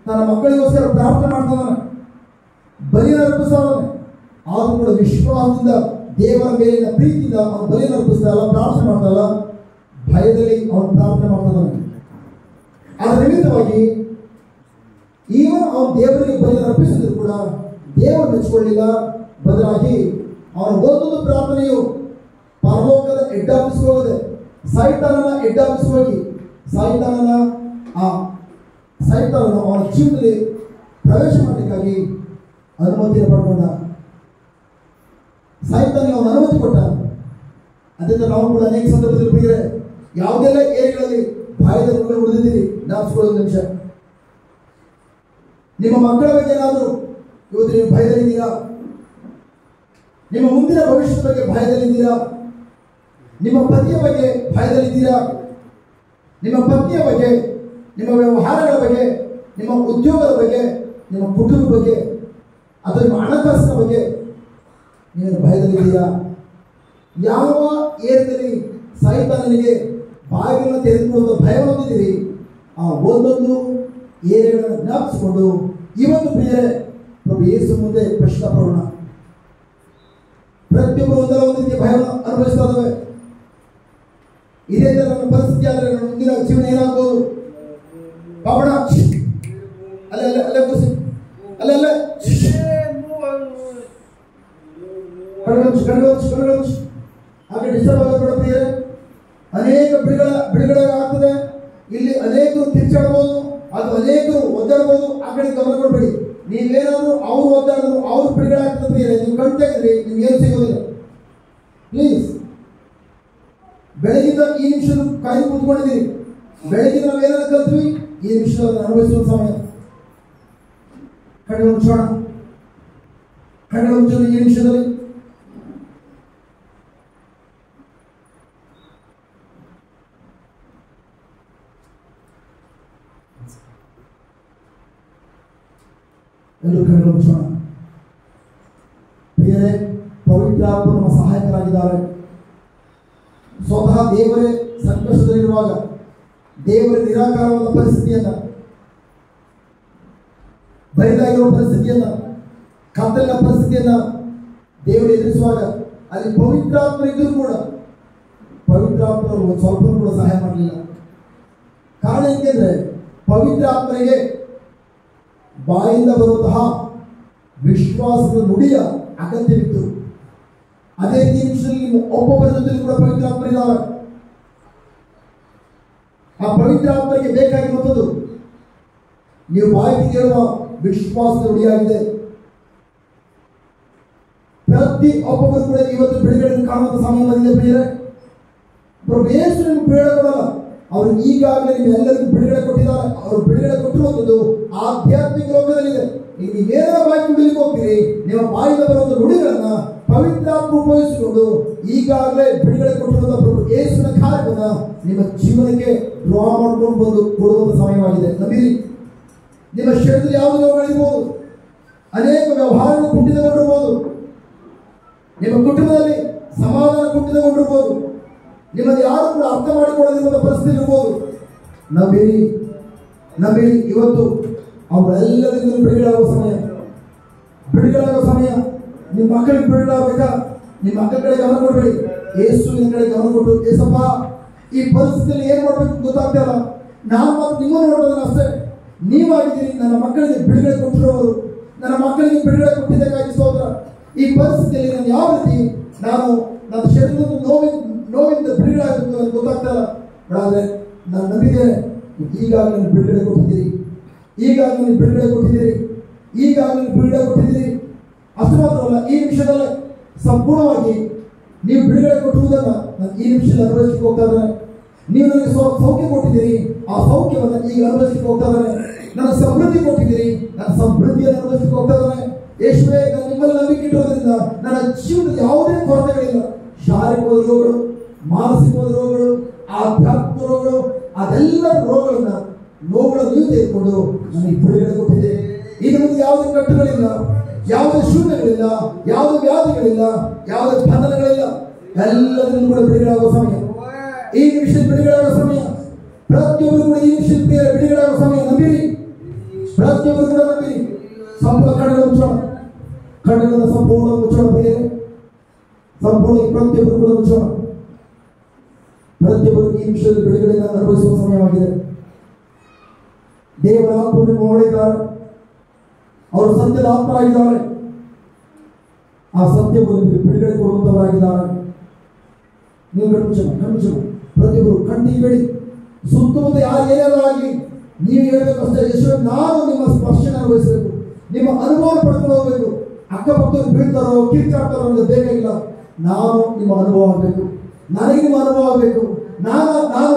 ತನ್ನ ಮಕ್ಕಳಿಗೋಸ್ಕರ ಪ್ರಾರ್ಥನೆ ಮಾಡ್ತಾನೆ, ಬಲಿಯನ್ನು ಅರ್ಪಿಸ್ತಾನೆ. ಆದರೂ ಕೂಡ ವಿಶ್ವಾಸದಿಂದ, ದೇವರ ಮೇಲಿನ ಪ್ರೀತಿಯಿಂದ ಅವನು ಬಲಿಯನ್ನು ಅರ್ಪಿಸ್ತಾ ಇಲ್ಲ, ಪ್ರಾರ್ಥನೆ ಮಾಡ್ತಾಯಿಲ್ಲ, ಭಯದಲ್ಲಿ ಅವನು ಪ್ರಾರ್ಥನೆ ಮಾಡ್ತಾನೆ. ಅದರ ನಿಮಿತ್ತವಾಗಿ ಈಗ ಅವನು ದೇವರಿಗೆ ಬಲಿಯನ್ನು ಅರ್ಪಿಸಿದ್ರು ಕೂಡ ದೇವರು ಮೆಚ್ಚಿಕೊಳ್ಳಿಲ್ಲ. ಬದಲಾಗಿ ಅವನ ಒಂದೊಂದು ಪ್ರಾರ್ಥನೆಯು ಪರಲೋಕದ ಹೆಡ್ ಆಫೀಸ್ ಹೋಗದೆ ಸೈತಾನನ ಹೆಡ್ ಆಫೀಸ್ ಹೋಗಿ ಸೈತಾನನು ಅವನ ಜೀವನದಲ್ಲಿ ಪ್ರವೇಶ ಮಾಡಲಿಕ್ಕಾಗಿ ಅನುಮತಿಯನ್ನು ಪಡ್ಕೊಂಡ. ಸೈತಾನಿಗೆ ಅವನು ಅನುಮತಿ ಕೊಟ್ಟ. ಅದರಿಂದ ನಾವು ಕೂಡ ಅನೇಕ ಸಂದರ್ಭದಲ್ಲಿ ಬಿಡಿದ್ರೆ ಯಾವುದೆಲ್ಲ ಏರಿಯಾಗಳಲ್ಲಿ ಬಾಯದ ಮಕ್ಕಳು ಉಳಿದಿದ್ದೀರಿ ಜ್ಞಾಪಿಸ್ಕೊಳ್ಳೋದು ನಿಮಿಷ. ನಿಮ್ಮ ಮಕ್ಕಳ ಬಗ್ಗೆ ಏನಾದರೂ ಇವತ್ತು ನೀವು ಭಯದಲ್ಲಿದ್ದೀರಾ? ನಿಮ್ಮ ಮುಂದಿನ ಭವಿಷ್ಯದ ಬಗ್ಗೆ ಭಯದಲ್ಲಿದ್ದೀರಾ? ನಿಮ್ಮ ಪತಿಯ ಬಗ್ಗೆ ಭಯದಲ್ಲಿದ್ದೀರಾ? ನಿಮ್ಮ ಪತ್ನಿಯ ಬಗ್ಗೆ, ನಿಮ್ಮ ವ್ಯವಹಾರಗಳ ಬಗ್ಗೆ, ನಿಮ್ಮ ಉದ್ಯೋಗದ ಬಗ್ಗೆ, ನಿಮ್ಮ ಕುಟುಂಬದ ಬಗ್ಗೆ ಅಥವಾ ನಿಮ್ಮ ಹಣಕಾಸಿನ ಬಗ್ಗೆ ನೀವು ಭಯದಲ್ಲಿದ್ದೀರಾ? ಯಾವ ಏರಿಯಾದಲ್ಲಿ ಸೈತಾನನಿಗೆ ಬಾಗಿಲನ್ನು ತೆಗೆದುಕೊಳ್ಳುವ ಭಯ ಹೊಂದಿದ್ದೀರಿ? ಆ ಒಂದೊಂದು ಏರಿಯಾಗಳನ್ನು ಜ್ಞಾಪಿಸಿಕೊಂಡು ಇವತ್ತು ಪ್ರಿಯರೇ ಪ್ರಭು ಯೇಸು ಮುಂದೆ ಪಶ್ಚಾತ್ತಾಪಡೋಣ. ಪ್ರತಿಯೊಬ್ಬರು ಒಂದರ ಒಂದು ರೀತಿಯ ಭಯವನ್ನು ಅನುಭವಿಸ್ತಾ ಇದ್ದಾವೆ. ಇದೇ ತರ ನನ್ನ ಪರಿಸ್ಥಿತಿ ಆದರೆ ನನ್ನ ಮುಂದಿನ ಜೀವನ ಏನಾಗ್ಬೋದು? ಪಾವಣ ಅಲ್ಲೇ ಕೂರಿಸಿ ಅಲ್ಲೇ ಹಾಗೆ ಡಿಸ್ಟರ್ಬ್ ಆಗಬೇಡ ಪ್ರಿಯರೇ. ಅನೇಕ ಬಿಡುಗಡೆ ಆಗ್ತದೆ. ಇಲ್ಲಿ ಅನೇಕರು ತಿರ್ಚಾಡ್ಬೋದು, ಅದು ಅನೇಕರು ಒದ್ದಾಡ್ಬೋದು. ಆ ಕಡೆ ಗಮನ ಕೊಡಬೇಡಿ. ನೀವೇನಾದ್ರು ಅವ್ರು ಒದ್ದಾಡಿದ್ರು ಅವ್ರು ಬಿಡುಗಡೆ ಆಗ್ತದೆ ಪ್ರಿಯರೇ. ನೀವು ಕಣ್ತಾಗಿದ್ರಿ ನಿಮ್ಗೆ ಏನು ಸಿಗೋದಿಲ್ಲ. ಪ್ಲೀಸ್, ಬೆಳಗಿಂದ ಈ ನಿಮಿಷ ಕಾಯ್ದು ಕೂತ್ಕೊಂಡಿದ್ದೀರಿ. ಬೆಳಗ್ಗೆ ನಾವು ಏನಾದ್ರು ಕಲ್ತ್ವಿ, ಈ ನಿಮಿಷದಲ್ಲಿ ಅನುಭವಿಸುವ ಸಮಯ. ಕಣ್ಣು ಮುಚ್ಚೋಣ. ಕಣ್ಣು ಮುಚ್ಚೋಣ ಈ ನಿಮಿಷದಲ್ಲಿ. ಎಲ್ಲರೂ ಕಣ್ಣು ಮುಚ್ಚೋಣ. ಪ್ರಿಯರೇ, ಪವಿತ್ರಾತ್ಮ ನಮ್ಮ ಸಹಾಯಕರಾಗಿದ್ದಾರೆ. ಸ್ವತಃ ದೇವರೇ ಸಂಕಷ್ಟದಲ್ಲಿರುವಾಗ, ದೇವರ ನಿರಾಕಾರವಾದ ಪರಿಸ್ಥಿತಿಯನ್ನ, ಬರಿದಾಗಿರುವ ಪರಿಸ್ಥಿತಿಯನ್ನ, ಕತ್ತಲಿನ ಪರಿಸ್ಥಿತಿಯನ್ನ ದೇವರು ಎದುರಿಸುವಾಗ ಅಲ್ಲಿ ಪವಿತ್ರಾತ್ಮ ಇದ್ದರೂ ಕೂಡ ಪವಿತ್ರಾತ್ಮರು ಒಂದು ಸ್ವಲ್ಪ ಕೂಡ ಸಹಾಯ ಮಾಡಲಿಲ್ಲ. ಕಾರಣ ಏಕೆಂದ್ರೆ ಪವಿತ್ರಾತ್ಮರಿಗೆ ಬಾಯಿಂದ ಬರುವಂತಹ ವಿಶ್ವಾಸದ ನುಡಿಯ ಅಗತ್ಯವಿತ್ತು. ಅದೇ ನಿಮಿಷದಲ್ಲಿ ನೀವು ಒಬ್ಬೊಬ್ಬರ ಜೊತೆಲಿ ಕೂಡ ಪವಿತ್ರಾತ್ಮರಿದ್ದಾರೆ. ಆ ಪವಿತ್ರಾತ್ಮರಿಗೆ ಬೇಕಾಗಿರುವಂಥದ್ದು ನೀವು ಬಾಯಿಗೆ ಹೇಳುವ ವಿಶ್ವಾಸದ ನುಡಿಯಾಗಿದೆ. ಪ್ರತಿ ಒಬ್ಬೊಬ್ಬರು ಕೂಡ ಇವತ್ತು ಬಿಡುಗಡೆ ಕಾಣುವಂತ ಸಮಯ ಬಂದಿದೆ ಪ್ರಿಯರೇ. ಪ್ರಭು ಯೇಸು ನಿಮ್ಗೆ ಬಿಡುಗಡೆ ಕೊಡಲ್ಲ, ಅವರು ಈಗಾಗಲೇ ನಿಮ್ಮೆಲ್ಲರಿಗೂ ಬಿಡುಗಡೆ ಕೊಟ್ಟಿದ್ದಾರೆ. ಅವರು ಬಿಡುಗಡೆ ಕೊಟ್ಟಿರುವಂಥದ್ದು ಆಧ್ಯಾತ್ಮಿಕ ಲೋಕದಲ್ಲಿದೆ. ಈಗ ನೀವೇನೋ ಬಾಯಿ ನುಡಿಲಿಕ್ಕೆ ಹೋಗ್ತೀರಿ, ನಿಮ್ಮ ಬಾಯಿಂದ ಬರುವಂಥ ನುಡಿಗಳನ್ನ ಪವಿತ್ರಾತ್ಮ ಉಪಯೋಗಿಸಿಕೊಂಡು ಈಗಾಗಲೇ ಬಿಡುಗಡೆ ಕೊಟ್ಟಿರುವಂತಹ ಪ್ರಭು ಯೇಸುವಿನ ಕಾರ್ಯವನ್ನ ನಿಮ್ಮ ಜೀವನಕ್ಕೆ ಡ್ರಾ ಮಾಡ್ಕೊಂಡು ಬಂದು ಕೊಡುವಂತ ಸಮಯವಾಗಿದೆ. ನಂಬಿರಿ. ನಿಮ್ಮ ಶರೀರದಲ್ಲಿ ಯಾವುದೇ ನೋವುಗಳಿರ್ಬೋದು, ಅನೇಕ ವ್ಯವಹಾರಗಳು ಕುಂಠಿತಗೊಂಡಿರ್ಬೋದು, ನಿಮ್ಮ ಕುಟುಂಬದಲ್ಲಿ ಸಮಾಧಾನ ಕುಂಠಿತಗೊಂಡಿರ್ಬೋದು, ನಿಮ್ಮಲ್ಲಿ ಯಾರು ಕೂಡ ಅರ್ಥ ಮಾಡಿಕೊಳ್ಳದಿರುವ ಪರಿಸ್ಥಿತಿ ಇರ್ಬೋದು. ನಂಬಿರಿ, ನಂಬಿರಿ. ಇವತ್ತು ಅವರೆಲ್ಲರಿಗೂ ಬಿಡುಗಡೆ ಆಗುವ ಸಮಯ, ಬಿಡುಗಡೆ ಆಗುವ ಸಮಯ. ನಿಮ್ಮ ಮಕ್ಕಳಿಗೆ ಬಿಡುಗಡೆ ಆಗಬೇಕಾ? ನಿಮ್ಮ ಮಕ್ಕಳ ಕಡೆ ಗಮನ ಕೊಡಬೇಡಿ, ಯೇಸುವಿನ ಕಡೆ ಗಮನ ಕೊಟ್ಟು, ಏಸಪ್ಪ ಈ ಪರಿಸ್ಥಿತಿಯಲ್ಲಿ ಏನ್ ಮಾಡ್ಬೇಕು ಗೊತ್ತಾಗ್ತಾ ಇಲ್ಲ, ನಾನು ಮತ್ತು ನಿಮ್ಮನ್ನು ನೋಡೋದನ್ನ ಅಷ್ಟೇ. ನೀವಾಗಿದ್ದೀರಿ ನನ್ನ ಮಕ್ಕಳಿಗೆ ಬಿಡುಗಡೆ ಕೊಟ್ಟಿರೋರು, ನನ್ನ ಮಕ್ಕಳಿಗೆ ಬಿಡುಗಡೆ ಕೊಟ್ಟಿದ್ದಕ್ಕಾಗಿ ಸ್ತೋತ್ರ. ಈ ಪರಿಸ್ಥಿತಿಯಲ್ಲಿ ನಾನು ಯಾವ ರೀತಿ ನನ್ನ ಶರೀರದ ನೋವಿಂದ ಬಿಡುಗಡೆ ಆಗಬೇಕು ನನಗೆ ಗೊತ್ತಾಗ್ತಾ ಇಲ್ಲ. ಆದರೆ ನಾನು ನಂಬಿದ್ದೇನೆ, ಈಗಾಗಲೇ ನೀವು ಬಿಡುಗಡೆ ಕೊಟ್ಟಿದ್ದೀರಿ, ಈಗಾಗಲೇ ನೀವು ಬಿಡುಗಡೆ ಕೊಟ್ಟಿದ್ದೀರಿ, ಈಗಾಗಲೇ ನೀವು ಬಿಡುಗಡೆ ಕೊಟ್ಟಿದ್ದೀರಿ. ಅಷ್ಟು ಮಾತ್ರವಲ್ಲ, ಈ ನಿಮಿಷದಲ್ಲೇ ಸಂಪೂರ್ಣವಾಗಿ ನೀವು ಬಿಡುಗಡೆ ಕೊಟ್ಟಿರುವುದನ್ನು ನಾನು ಈ ನಿಮಿಷದಲ್ಲಿ ಅನುಭವಿಸಲಿಕ್ಕೆ ಹೋಗ್ತಾ ಇದ್ದೇನೆ. ನೀವು ನನಗೆ ಸೌಖ್ಯ ಕೊಟ್ಟಿದ್ದೀರಿ, ಆ ಸೌಖ್ಯವನ್ನು ಈಗ ಅನುಭವಿಸಲಿಕ್ಕೆ ಹೋಗ್ತಾ ಇದ್ದೇನೆ. ನನ್ನ ಸಮೃದ್ಧಿ ಕೊಟ್ಟಿದ್ದೀರಿ, ನನ್ನ ಸಮೃದ್ಧಿಯನ್ನು ಅನುಭವಿಸಲಿಕ್ಕೆ ಹೋಗ್ತಾ ಇದ್ದೇನೆ. ಯೇಸುವೇ, ನಾನು ನಿಮ್ಮಲ್ಲಿ ನಂಬಿಕೆ ಇಟ್ಟೋದ್ರಿಂದ ನನ್ನ ಜೀವನದ ಯಾವುದೇ ಕೊರತೆಗಳಿಲ್ಲ. ಶಾರೀರಿಕ ರೋಗಗಳು, ಮಾನಸಿಕ ರೋಗಗಳು, ಆಧ್ಯಾತ್ಮಿಕ ರೋಗಗಳು, ಅದೆಲ್ಲ ನೋವುಗಳನ್ನು ನೀವು ತೆಗೆದುಕೊಂಡು ನನಗೆ ಬಿಡುಗಡೆ ಕೊಟ್ಟಿದೆ. ಈಗ ಮುಂದೆ ಯಾವುದೇ ಕಟ್ಟುಗಳಿಲ್ಲ, ಯಾವುದೇ ಶೂನ್ಯಗಳಿಲ್ಲ, ಯಾವುದೇ ವ್ಯಾಧಿಗಳಿಲ್ಲ, ಯಾವುದೇ ಬಂಧನಗಳಿಲ್ಲ. ಎಲ್ಲದನ್ನು ಕೂಡ ಬಿಡುಗಡೆ ಆಗುವ ಸಮಯ, ಈ ನಿಮಿಷ ಬಿಡುಗಡೆ ಆಗುವ ಸಮಯ. ಪ್ರತಿಯೊಬ್ಬರು ಕೂಡ ಈ ನಿಮಿಷ ಬಿಡುಗಡೆ ಆಗುವ ಸಮಯ. ನಂಬಿರಿ, ಪ್ರತಿಯೊಬ್ಬರು ಕೂಡ ನಂಬಿರಿ. ಸಂಪೂರ್ಣ ಕಣ್ಣುಗಳನ್ನು ಮುಚ್ಚೋಣ, ಕಣ್ಣುಗಳನ್ನು ಸಂಪೂರ್ಣ ಮುಚ್ಚೋಣ ಬೇರೆ, ಸಂಪೂರ್ಣ ಪ್ರತಿಯೊಬ್ಬರು ಕೂಡ ಮುಚ್ಚೋಣ. ಪ್ರತಿಯೊಬ್ಬರು ಈ ನಿಮಿಷದಲ್ಲಿ ಬಿಡುಗಡೆಯನ್ನು ಅನುಭವಿಸುವ ಸಮಯವಾಗಿದೆ. ದೇವರ ಆತ್ಮವನ್ನು ನೋಡಿದ್ದಾರೆ, ಅವರು ಸತ್ಯದ ಆತ್ಮರಾಗಿದ್ದಾರೆ, ಆ ಸತ್ಯವನ್ನು ಬಿಡುಗಡೆ ಕೊಡುವಂತವರಾಗಿದ್ದಾರೆ. ನೀವು ಕಣ್ಮುಚ್ಚ ಪ್ರತಿಯೊಬ್ಬರು ಕಣ್ಣಿಬೇಡಿ. ಸುತ್ತಮುತ್ತ ಯಾರು ಏನಾದರೂ ಆಗಲಿ ನೀವು ಹೇಳಬೇಕಷ್ಟೇ, ಯೇಸುವೆ ನಾನು ನಿಮ್ಮ ಸ್ಪರ್ಶನ ಅನುಭವಿಸಬೇಕು, ನಿಮ್ಮ ಅನುಭವ ಪಡ್ಕೊಂಡು ಹೋಗಬೇಕು. ಅಕ್ಕಪಕ್ಕದವ್ರು ಬೀಳ್ತಾರೋ ಕಿರ್ಚಾಡ್ತಾರೋ ಅನ್ನೋದು ಬೇಕಾಗಿಲ್ಲ. ನಾನು ನಿಮ್ಮ ಅನುಭವ ಆಗಬೇಕು, ನನಗೆ ನಿಮ್ಮ ಅನುಭವ ಆಗಬೇಕು. ನಾನು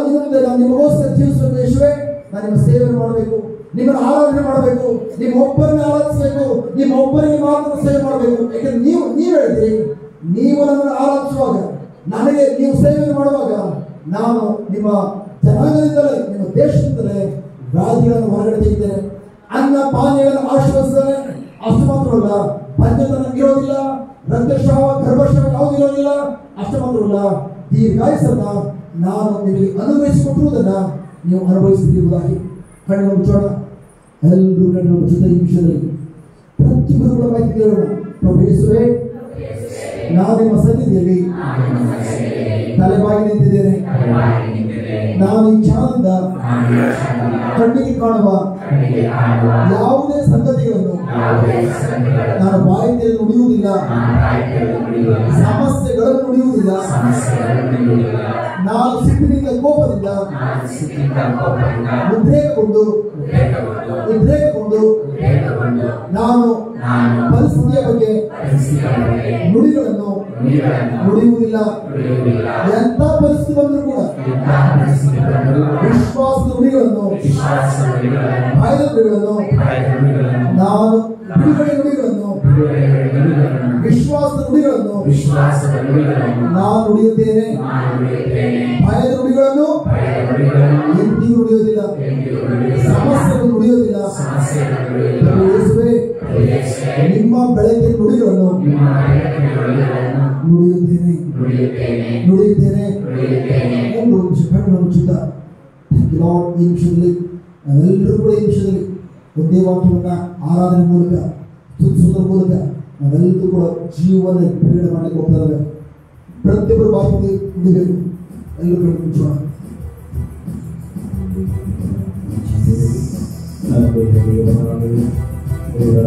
ಇನ್ನು ಮುಂದೆ ನಾನು ನಿಮಗೋಸ್ಕರ ಜೀವಿಸಬೇಕು. ಯೇಸುವೆ ನಾನು ನಿಮ್ಮ ಸೇವೆಯನ್ನು ಮಾಡಬೇಕು, ನಿಮ್ಮನ್ನು ಆರಾಧನೆ ಮಾಡಬೇಕು, ನಿಮ್ಮ ಒಬ್ಬರನ್ನ ಆರಾಧಿಸಬೇಕು, ನಿಮ್ಮ ಒಬ್ಬರಿಗೆ ಮಾತ್ರ ಸೇವೆ ಮಾಡಬೇಕು. ಯಾಕಂದ್ರೆ ನೀವು ಹೇಳ್ತೀರಿ, ನೀವು ನಮ್ಮನ್ನು ಆರಾಧಿಸುವಾಗ, ನನಗೆ ನೀವು ಸೇವೆ ಮಾಡುವಾಗ ನಾನು ನಿಮ್ಮ ಜನಾಂಗದಿಂದಲೇ ನಿಮ್ಮ ದೇಶದಿಂದಲೇ ವ್ಯಾಧಿಗಳನ್ನು ಹೊರಗಡೆ ತೆಗಿದ್ದೇನೆ, ಅನ್ನ ಪಾನೀಯಗಳನ್ನು ಆಶೀರ್ವದಿಸ್ತೇನೆ. ಅಷ್ಟು ಮಾತ್ರವಲ್ಲ, ಪಂಚತನ ಇರೋದಿಲ್ಲ, ರಕ್ತಸ್ರಾವ ಗರ್ಭಸ್ರಾವ ಯಾವುದು ಇರೋದಿಲ್ಲ. ಅಷ್ಟು ಮಾತ್ರವಲ್ಲ, ದೀರ್ಘಾಯಸ್ಸನ್ನ ನಾನು ನಿಮಗೆ ಅನುಭವಿಸಿಕೊಟ್ಟಿರುವುದನ್ನ ನೀವು ಅನುಭವಿಸುತ್ತಿರುವುದಾಗಿ. ಕಣ್ಣು ಮುಚ್ಚೋಣ, ಎಲ್ಲರೂ ಕಣ್ಣು ಮುಚ್ಚುತ್ತ ಈ ವಿಷಯದಲ್ಲಿ ಪ್ರತಿಯೊಬ್ಬರು ಕೂಡ ಮಾಹಿತಿ ಕೇಳೋಣ. ಪ್ರಭು ಯೇಸುವೇ, ನಾನು ನಿಮ್ಮ ಸನ್ನಿಧಿಯಲ್ಲಿ ತಲೆಬಾಗಿ ನಿಂತಿದ್ದೇನೆ. ನಾನು ಈ ಕ್ಷಣದಿಂದ ಕಣ್ಣಿಗೆ ಕಾಣುವ ಯಾವುದೇ ಸಂಗತಿಗಳನ್ನು ನಾನು ಬಾಯಿಯಲ್ಲಿ ನುಡಿಯುವುದಿಲ್ಲ, ಸಮಸ್ಯೆಗಳನ್ನು ನುಡಿಯುವುದಿಲ್ಲ. ನಾನು ಸಿಟ್ಟಿನಿಂದ ಕೋಪದಿಂದ ಉದ್ರೇಕಗೊಂಡು ನಾನು ಪರಿಸ್ಥಿತಿಯ ಬಗ್ಗೆ ನುಡಿಗಳನ್ನು ನುಡಿಯುವುದಿಲ್ಲ. ಎಂಥ ಪರಿಸ್ಥಿತಿ ಬಂದರೂ ಕೂಡ ವಿಶ್ವಾಸದ ನುಡಿಗಳನ್ನು, ಭಯದ ನುಡಿಗಳನ್ನು, ನಾನು ಬಿಡುಗಡೆ ನುಡಿಗಳನ್ನು, ವಿಶ್ವಾಸದ ನುಡಿಗಳನ್ನು ನಾನು ನುಡಿಯುತ್ತೇನೆ. ಭಯದ ನುಡಿಗಳನ್ನು ಎಂದಿಗೂ ನುಡಿಯುವುದಿಲ್ಲ, ಸಮಸ್ಯೆಗಳನ್ನು ನುಡಿಯುವುದಿಲ್ಲ. ಯೇಸುವೇ, ನಿಮ್ಮ ಬೆಳಕಿನ ನುಡಿಗಳನ್ನು ನುಡಿಯುತ್ತೇನೆ. ಒಂದು ನಿಮಿಷ ಕಣ್ಣು ಮುಚ್ಚುತ್ತಾ ಈ ನಿಮಿಷದಲ್ಲಿ ನಾವೆಲ್ಲರೂ ಕೂಡ ಈ ವಿಷಯದಲ್ಲಿ ಒಂದೇ ವಾಕ್ಯವನ್ನು ಆರಾಧನೆ ಮೂಲಕ ಸ್ತುತಿಸುವುದರ ಮೂಲಕ ನಾವೆಲ್ಲರೂ ಕೂಡ ಜೀವನ ಬಿಡುಗಡೆ ಮಾಡಲಿಕ್ಕೆ ಹೋಗ್ತಾ ಇದ್ದೇವೆ. ಪ್ರತಿಯೊಬ್ಬರು ಬಾಯಿ ನುಡಿಬೇಕು. ಎಲ್ಲರೂ ಕಣ್ಣು ಮುಚ್ಚೋಣ. ದೇವರ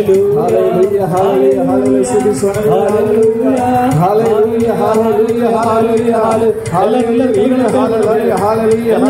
Hallelujah, hallelujah, hallelujah. Hallelujah, hallelujah, hallelujah,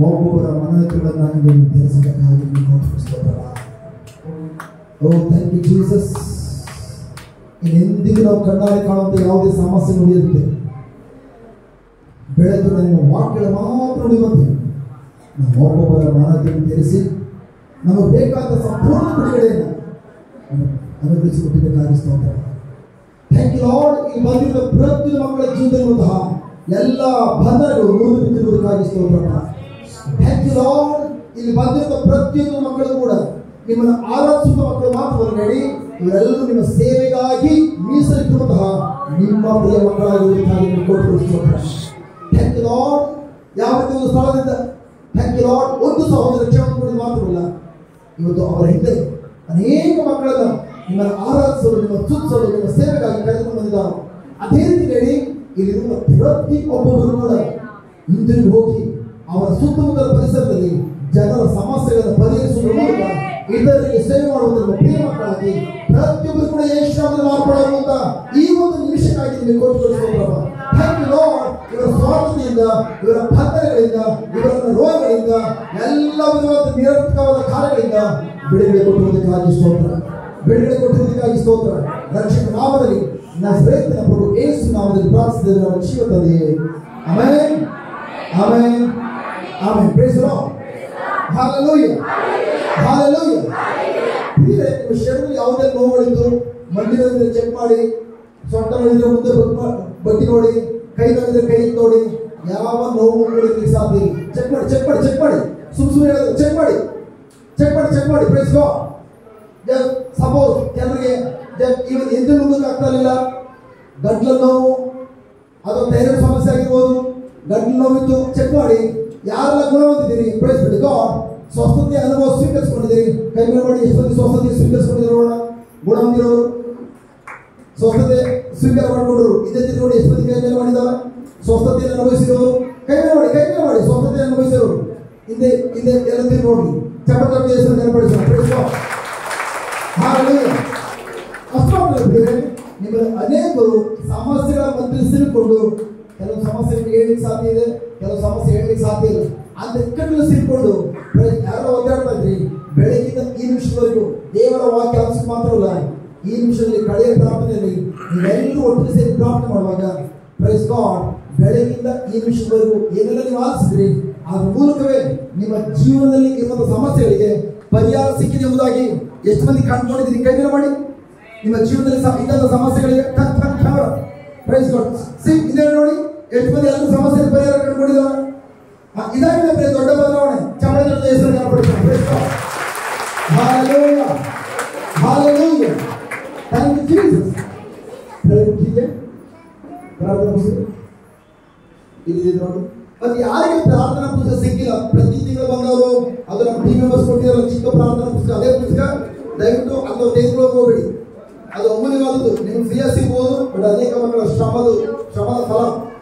ಒಬ್ಬೊಬ್ಬರ ಮನೋಹಿತಗಳನ್ನು ನನಗೆ ತಿಳಿಸಬೇಕಾಗಿ ನೀವು ಓ ಥ್ಯಾಂಕ್ ಯು ಜೀಸಸ್. ಇನ್ನೆಂದಿಗೂ ನಾವು ಕಣ್ಣಾರೆ ಕಾಣುವಂಥ ಯಾವುದೇ ಸಮಸ್ಯೆ ನುಡಿಯುತ್ತೆ. ಬೆಳೆದು ನಮ್ಮ ವಾಕ್ಯಗಳ ಮಾತ್ರ ನುಡಿಯುವಂತೆ ನಮ್ಮ ಒಬ್ಬೊಬ್ಬರ ಮನತೆಯನ್ನು ತೆರೆಸಿ ನಮಗೆ ಬೇಕಾದ ಸಂಪೂರ್ಣ ಬಿಡುಗಡೆಯನ್ನು ಅನುಗ್ರಹಿಸಿಕೊಟ್ಟಿದ್ದಕ್ಕಾಗಿ ಸ್ತೋತ್ರ. Thank you Lord. ಈ ಬಂದಿರುವ ಪ್ರತಿಯೊಂದು ಮಕ್ಕಳ ಜೀವನದಂತಹ ಎಲ್ಲ ಬಂಧನಗಳು ಮುರಿದು ಬಿದ್ದಿರುವುದಕ್ಕಾಗಿ ಸ್ತೋತ್ರ. Thank you Lord. ಇಲ್ಲಿ ಬಂದಿರುವ ಪ್ರತಿಯೊಂದು ಮಕ್ಕಳು ಕೂಡ ನಿಮ್ಮನ್ನು ಆರಾಧಿಸುವ ಮಕ್ಕಳು ಮಾತ್ರವಲ್ಲದೆ ಇವರೆಲ್ಲರೂ ನಿಮ್ಮ ಸೇವೆಗಾಗಿ ಮೀಸಲಿಟ್ಟಿರುವಂತಹ ನಿಮ್ಮ ಪ್ರಿಯ ಮಕ್ಕಳಾಗಿರುವುದಕ್ಕಾಗಿ ಕೊಟ್ಟು ಥ್ಯಾಂಕ್ ಯು ಲಾರ್ಡ್. ಯಾವ ರೀತಿ ಒಂದು ಸ್ಥಳದಿಂದ ಥ್ಯಾಂಕ್ ಯು ಲಾರ್ಡ್ ಒಂದು ಸಹೋದರ ಕ್ಷೇಮ ಕೊಡೋದು ಮಾತ್ರವಲ್ಲ, ಇವತ್ತು ಅವರ ಹಿಂದೆ ಅನೇಕ ಮಕ್ಕಳನ್ನು ನಿಮ್ಮನ್ನು ಆರಾಧಿಸಲು, ನಿಮ್ಮ ಸ್ತುತಿಸಲು, ನಿಮ್ಮ ಸೇವೆಗಾಗಿ ಕರೆದುಕೊಂಡು ಬಂದಿದ್ದಾರೆ. ಅದೇ ರೀತಿ ಹೇಳಿ ಇಲ್ಲಿರುವ ಪ್ರತಿ ಒಬ್ಬೊಬ್ಬರು ಕೂಡ ಹಿಂದಿರುಗಿ ಹೋಗಿ ಅವರ ಸುತ್ತಮುತ್ತಲ ಪರಿಸರದಲ್ಲಿ ಜನರ ಸಮಸ್ಯೆಗಳನ್ನು ಪರಿಹರಿಸುವ ಮೂಲಕ ಇತರರಿಗೆ ಸೇವೆ ಮಾಡುವುದನ್ನು ಪ್ರಿಯ ಮಕ್ಕಳಾಗಿ ಪ್ರತಿಯೊಬ್ಬರು ಕೂಡ ಯೇಸುವಿನಲ್ಲಿ ಮಾರ್ಪಡುವಂತ ಈ ಒಂದು ನಿಮಿಷಕ್ಕಾಗಿ ನಿಮಗೆ ಕೊಟ್ಟುಕೊಳ್ಳುವ ಥ್ಯಾಂಕ್ ಯು ಲಾರ್ಡ್. ಇವರ ಸ್ವಾರ್ಥದಿಂದ, ಇವರ ಬಂಧನಗಳಿಂದ, ಇವರ ರೋಗಗಳಿಂದ, ಎಲ್ಲ ವಿಧವಾದ ನಿರರ್ಥಕವಾದ ಕಾರ್ಯಗಳಿಂದ ಬಿಡುಗಡೆ ಕೊಟ್ಟುವುದಕ್ಕಾಗಿ ಸ್ತೋತ್ರ. ಬಿಡುಗಡೆ ಕೊಟ್ಟುವುದಕ್ಕಾಗಿ ಸ್ತೋತ್ರ. ರಕ್ಷಕ ನಾಮದಲ್ಲಿ ನಜರೇತಿನ ಪ್ರಭು ಯೇಸು ನಾಮದಲ್ಲಿ ಪ್ರಾರ್ಥಿಸಿದರೆ ನಮ್ಮ ಜೀವ ತಂದೆಯೇ. Amen, amen, amen. Praise the Lord. Hallelujah, hallelujah. ಪ್ರಿಯರೇ, ನಿಮ್ಮ ಶರೀರದಲ್ಲಿ ಯಾವುದೇ ನೋವುಗಳಿದ್ದು ಮಂಡಿಗಳಿದ್ರೆ ಚೆಕ್ ಮಾಡಿ, ಸೊಂಟ ನೋಡಿದ್ರೆ ಮುಂದೆ ಬಗ್ಗಿ ನೋಡಿ, ಕೈ ನೋಡಿದ್ರೆ ಕೈ ನೋಡಿ, ಯಾವ ನೋವು ನೋಡಿದ್ರೆ ಸಾಧ್ಯ ಇಲ್ಲ. ಚೆಕ್ ಮಾಡಿ, ಚೆಕ್ ಮಾಡಿ, ಚೆಕ್ ಮಾಡಿ. ಸುಮ್ಮನೆ ಹೇಳಿದ್ರೆ ಚೆಕ್ ಮಾಡಿ, ಚೆಕ್ ಮಾಡಿ, ಚೆಕ್ ಮಾಡಿ. Praise God. ಸಪೋಸ್ ಕೆಲವರಿಗೆ ಇವತ್ತು ಎಂದೂ ಮುಂದಕ್ಕೆ ಆಗ್ತಾ ಇರಲಿಲ್ಲ, ಗಂಟ್ಲ ನೋವು ಅಥವಾ ಥೈರಾಯ್ಡ್ ಸಮಸ್ಯೆ ಆಗಿರ್ಬೋದು, ಗಂಟ್ಲು ನೋವಿತ್ತು, ಚೆಕ್ ಮಾಡಿ. ಯಾರೆಲ್ಲ ಗುಣ ಹೊಂದಿದ್ದೀರಿ, ಪ್ರೈಸ್ ಬಿಡಿ ಗಾಡ್. ಸ್ವಸ್ಥತೆ ಅನುಭವ ಸ್ವೀಕರಿಸಿಕೊಂಡಿದ್ದೀರಿ, ಕೈ ಮೇಲೆ ಮಾಡಿ. ಎಷ್ಟು ಮಂದಿ ಸ್ವಸ್ಥತೆ ಸ್ವೀಕರಿಸಿಕೊಂಡಿರೋಣ? ಗುಣ ಹೊಂದಿರೋರು ಸ್ವಸ್ಥತೆ ಸ್ವೀಕಾರ ಮಾಡಿಕೊಂಡ್ರು. ಇದೇ ರೀತಿ ನೋಡಿ ಎಷ್ಟು ಮಂದಿ ಕೈ ಮೇಲೆ ಮಾಡಿದ್ದಾರೆ, ಸ್ವಸ್ಥತೆಯನ್ನು ಅನುಭವಿಸಿರೋರು. ಕೈ ಮೇಲೆ ಮಾಡಿ, ಕೈ ಮೇಲೆ ಮಾಡಿ. ಸ್ವಸ್ಥತೆ ಅನುಭವಿಸಿರೋರು ಹಿಂದೆ ಹಿಂದೆ ಎಲ್ಲ ತಿರುಗಿ ನೋಡಿ. ಚಪಟಕ್ಕೆ ಹೆಸರು ನೆನಪಡಿಸೋಣ. Price God. ಹಲ್ಲೆಲೂಯಾ. ಅಷ್ಟೇ ನಿಮ್ಮಲ್ಲಿ ಅನೇಕರು ಸಮಸ್ಯೆಗಳ ಮಧ್ಯೆ ಸಿಲುಕೊಂಡು, ಕೆಲವು ಸಮಸ್ಯೆಗಳು ಹೇಳಲಿಕ್ಕೆ ಸಾಧ್ಯ ಇದೆ, ಕೆಲವು ಸಮಸ್ಯೆ ಹೇಳಲಿಕ್ಕೆ ಸಾಧ್ಯ ಇಲ್ಲ. ಅಂತ ಇಕ್ಕಟ್ಟಲ್ಲಿ ಸಿಲ್ಕೊಂಡು ಯಾರೋ ಒದ್ದಾಡ್ತಾ ಇದ್ರಿ. ಬೆಳಗಿನ ಈ ನಿಮಿಷದವರೆಗೂ ದೇವರ ವಾಕ್ಯ ಅನಿಸ್ ಮಾತ್ರವಲ್ಲ, ಈ ನಿಮಿಷದಲ್ಲಿ ಕಳೆಯ ಪ್ರಾರ್ಥನೆಯಲ್ಲಿ ನೀವೆಲ್ಲರೂ ಒಟ್ಟಿಗೆ ಸೇರಿ ಪ್ರಾರ್ಥನೆ ಮಾಡುವಾಗ ಪ್ರೈಸ್ ಗಾಡ್, ಬೆಳಗಿಂದ ಈ ನಿಮಿಷದವರೆಗೂ ಏನೆಲ್ಲ ನೀವು ಆಲಿಸಿದ್ರಿ ಅದ್ರ ಮೂಲಕವೇ ನಿಮ್ಮ ಜೀವನದಲ್ಲಿ ಇರುವಂತಹ ಸಮಸ್ಯೆಗಳಿಗೆ ಪರಿಹಾರ ಸಿಕ್ಕಿದೆ ಎಂಬುದಾಗಿ ಎಷ್ಟು ಮಂದಿ ಕಂಡುಕೊಂಡಿದ್ದೀರಿ? ಕೈ ಮೇಲೆ ಮಾಡಿ. ನಿಮ್ಮ ಜೀವನದಲ್ಲಿ ಇದ್ದಂಥ ಸಮಸ್ಯೆಗಳಿಗೆ ಪ್ರೈಸ್ ಗಾಡ್. ಇದೇ ನೋಡಿ ಎಷ್ಟು ಮಂದಿ ಎಲ್ಲ ಸಮಸ್ಯೆ ಪರಿಹಾರ ಕಂಡುಕೊಂಡಿದ್ದಾರೆ. ಇದಾಗಿದೆ ದೊಡ್ಡ ಬದಲಾವಣೆ. ಚಮಡದ ಹೆಸರು ನೆನಪಡಿಸೋಣ. Hallelujah, hallelujah. Thank you Jesus. ಪ್ರಾರ್ಥನಾ ಪುಸ್ತಕ ಇಲ್ಲಿ ನೋಡಿ. ಮತ್ತೆ ಯಾರಿಗೆ ಪ್ರಾರ್ಥನಾ ಪುಸ್ತಕ ಸಿಕ್ಕಿಲ್ಲ, ಪ್ರತಿ ತಿಂಗಳು ಬಂದವರು ಅದು ನಮ್ಮ ಟೀಮ್ ಮೆಂಬರ್ಸ್ ಕೊಟ್ಟಿರಲ್ಲ ಚಿಕ್ಕ ಪ್ರಾರ್ಥನಾ ಪುಸ್ತಕ, ಅದೇ ಪುಸ್ತಕ ದಯವಿಟ್ಟು ಅಂತ ತೆಗೆದುಕೊಳ್ಳೋಕೆ ಹೋಗಬೇಡಿ. ಅದು ಅಮೂಲ್ಯವಾದದ್ದು, ನಿಮ್ಗೆ ಫ್ರೀಯಾಗಿ ಸಿಗ್ಬೋದು. ಬಟ್ ಅನೇಕ ಮಕ್ಕಳ ಶ್ರಮದ ಫಲ.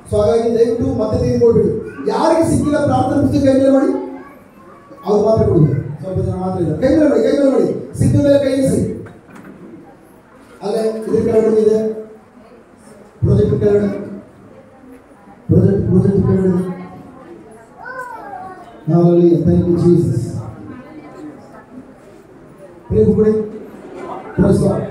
ಸೊ ಹಾಗಾಗಿ ದಯವಿಟ್ಟು ಮತ್ತೆ ತೆಗೆದುಕೊಳ್ಬೇಡಿ. ಯಾರಿಗೆ ಸಿಕ್ಕಿಲ್ಲ ಪ್ರಾರ್ಥನಾ ಪುಸ್ತಕ ಕೈ ಮೇಲೆ ಮಾಡಿ, ಅವ್ರು ಮಾತ್ರ ಕೊಡುದು. ಸ್ವಲ್ಪ ಜನ ಮಾತ್ರ ಇಲ್ಲ. ಕೈ ಮೇಲೆ ಮಾಡಿ, ಕೈ ಮೇಲೆ ಮಾಡಿ. ಸಿಕ್ಕಿದ ಮೇಲೆ ಕೈ ಇರಿಸಿ. ಅಲ್ಲೇ ಇದ್ರ ಕೆಳಗಡೆ ಇದೆ ಪ್ರಾಜೆಕ್ಟ್ ಕೆಳಗಡೆ, ಪ್ರಾಜೆಕ್ಟ್ ಕೆಳಗಡೆ. Hallelujah. Thank you, Jesus. Pray for me. Praise God.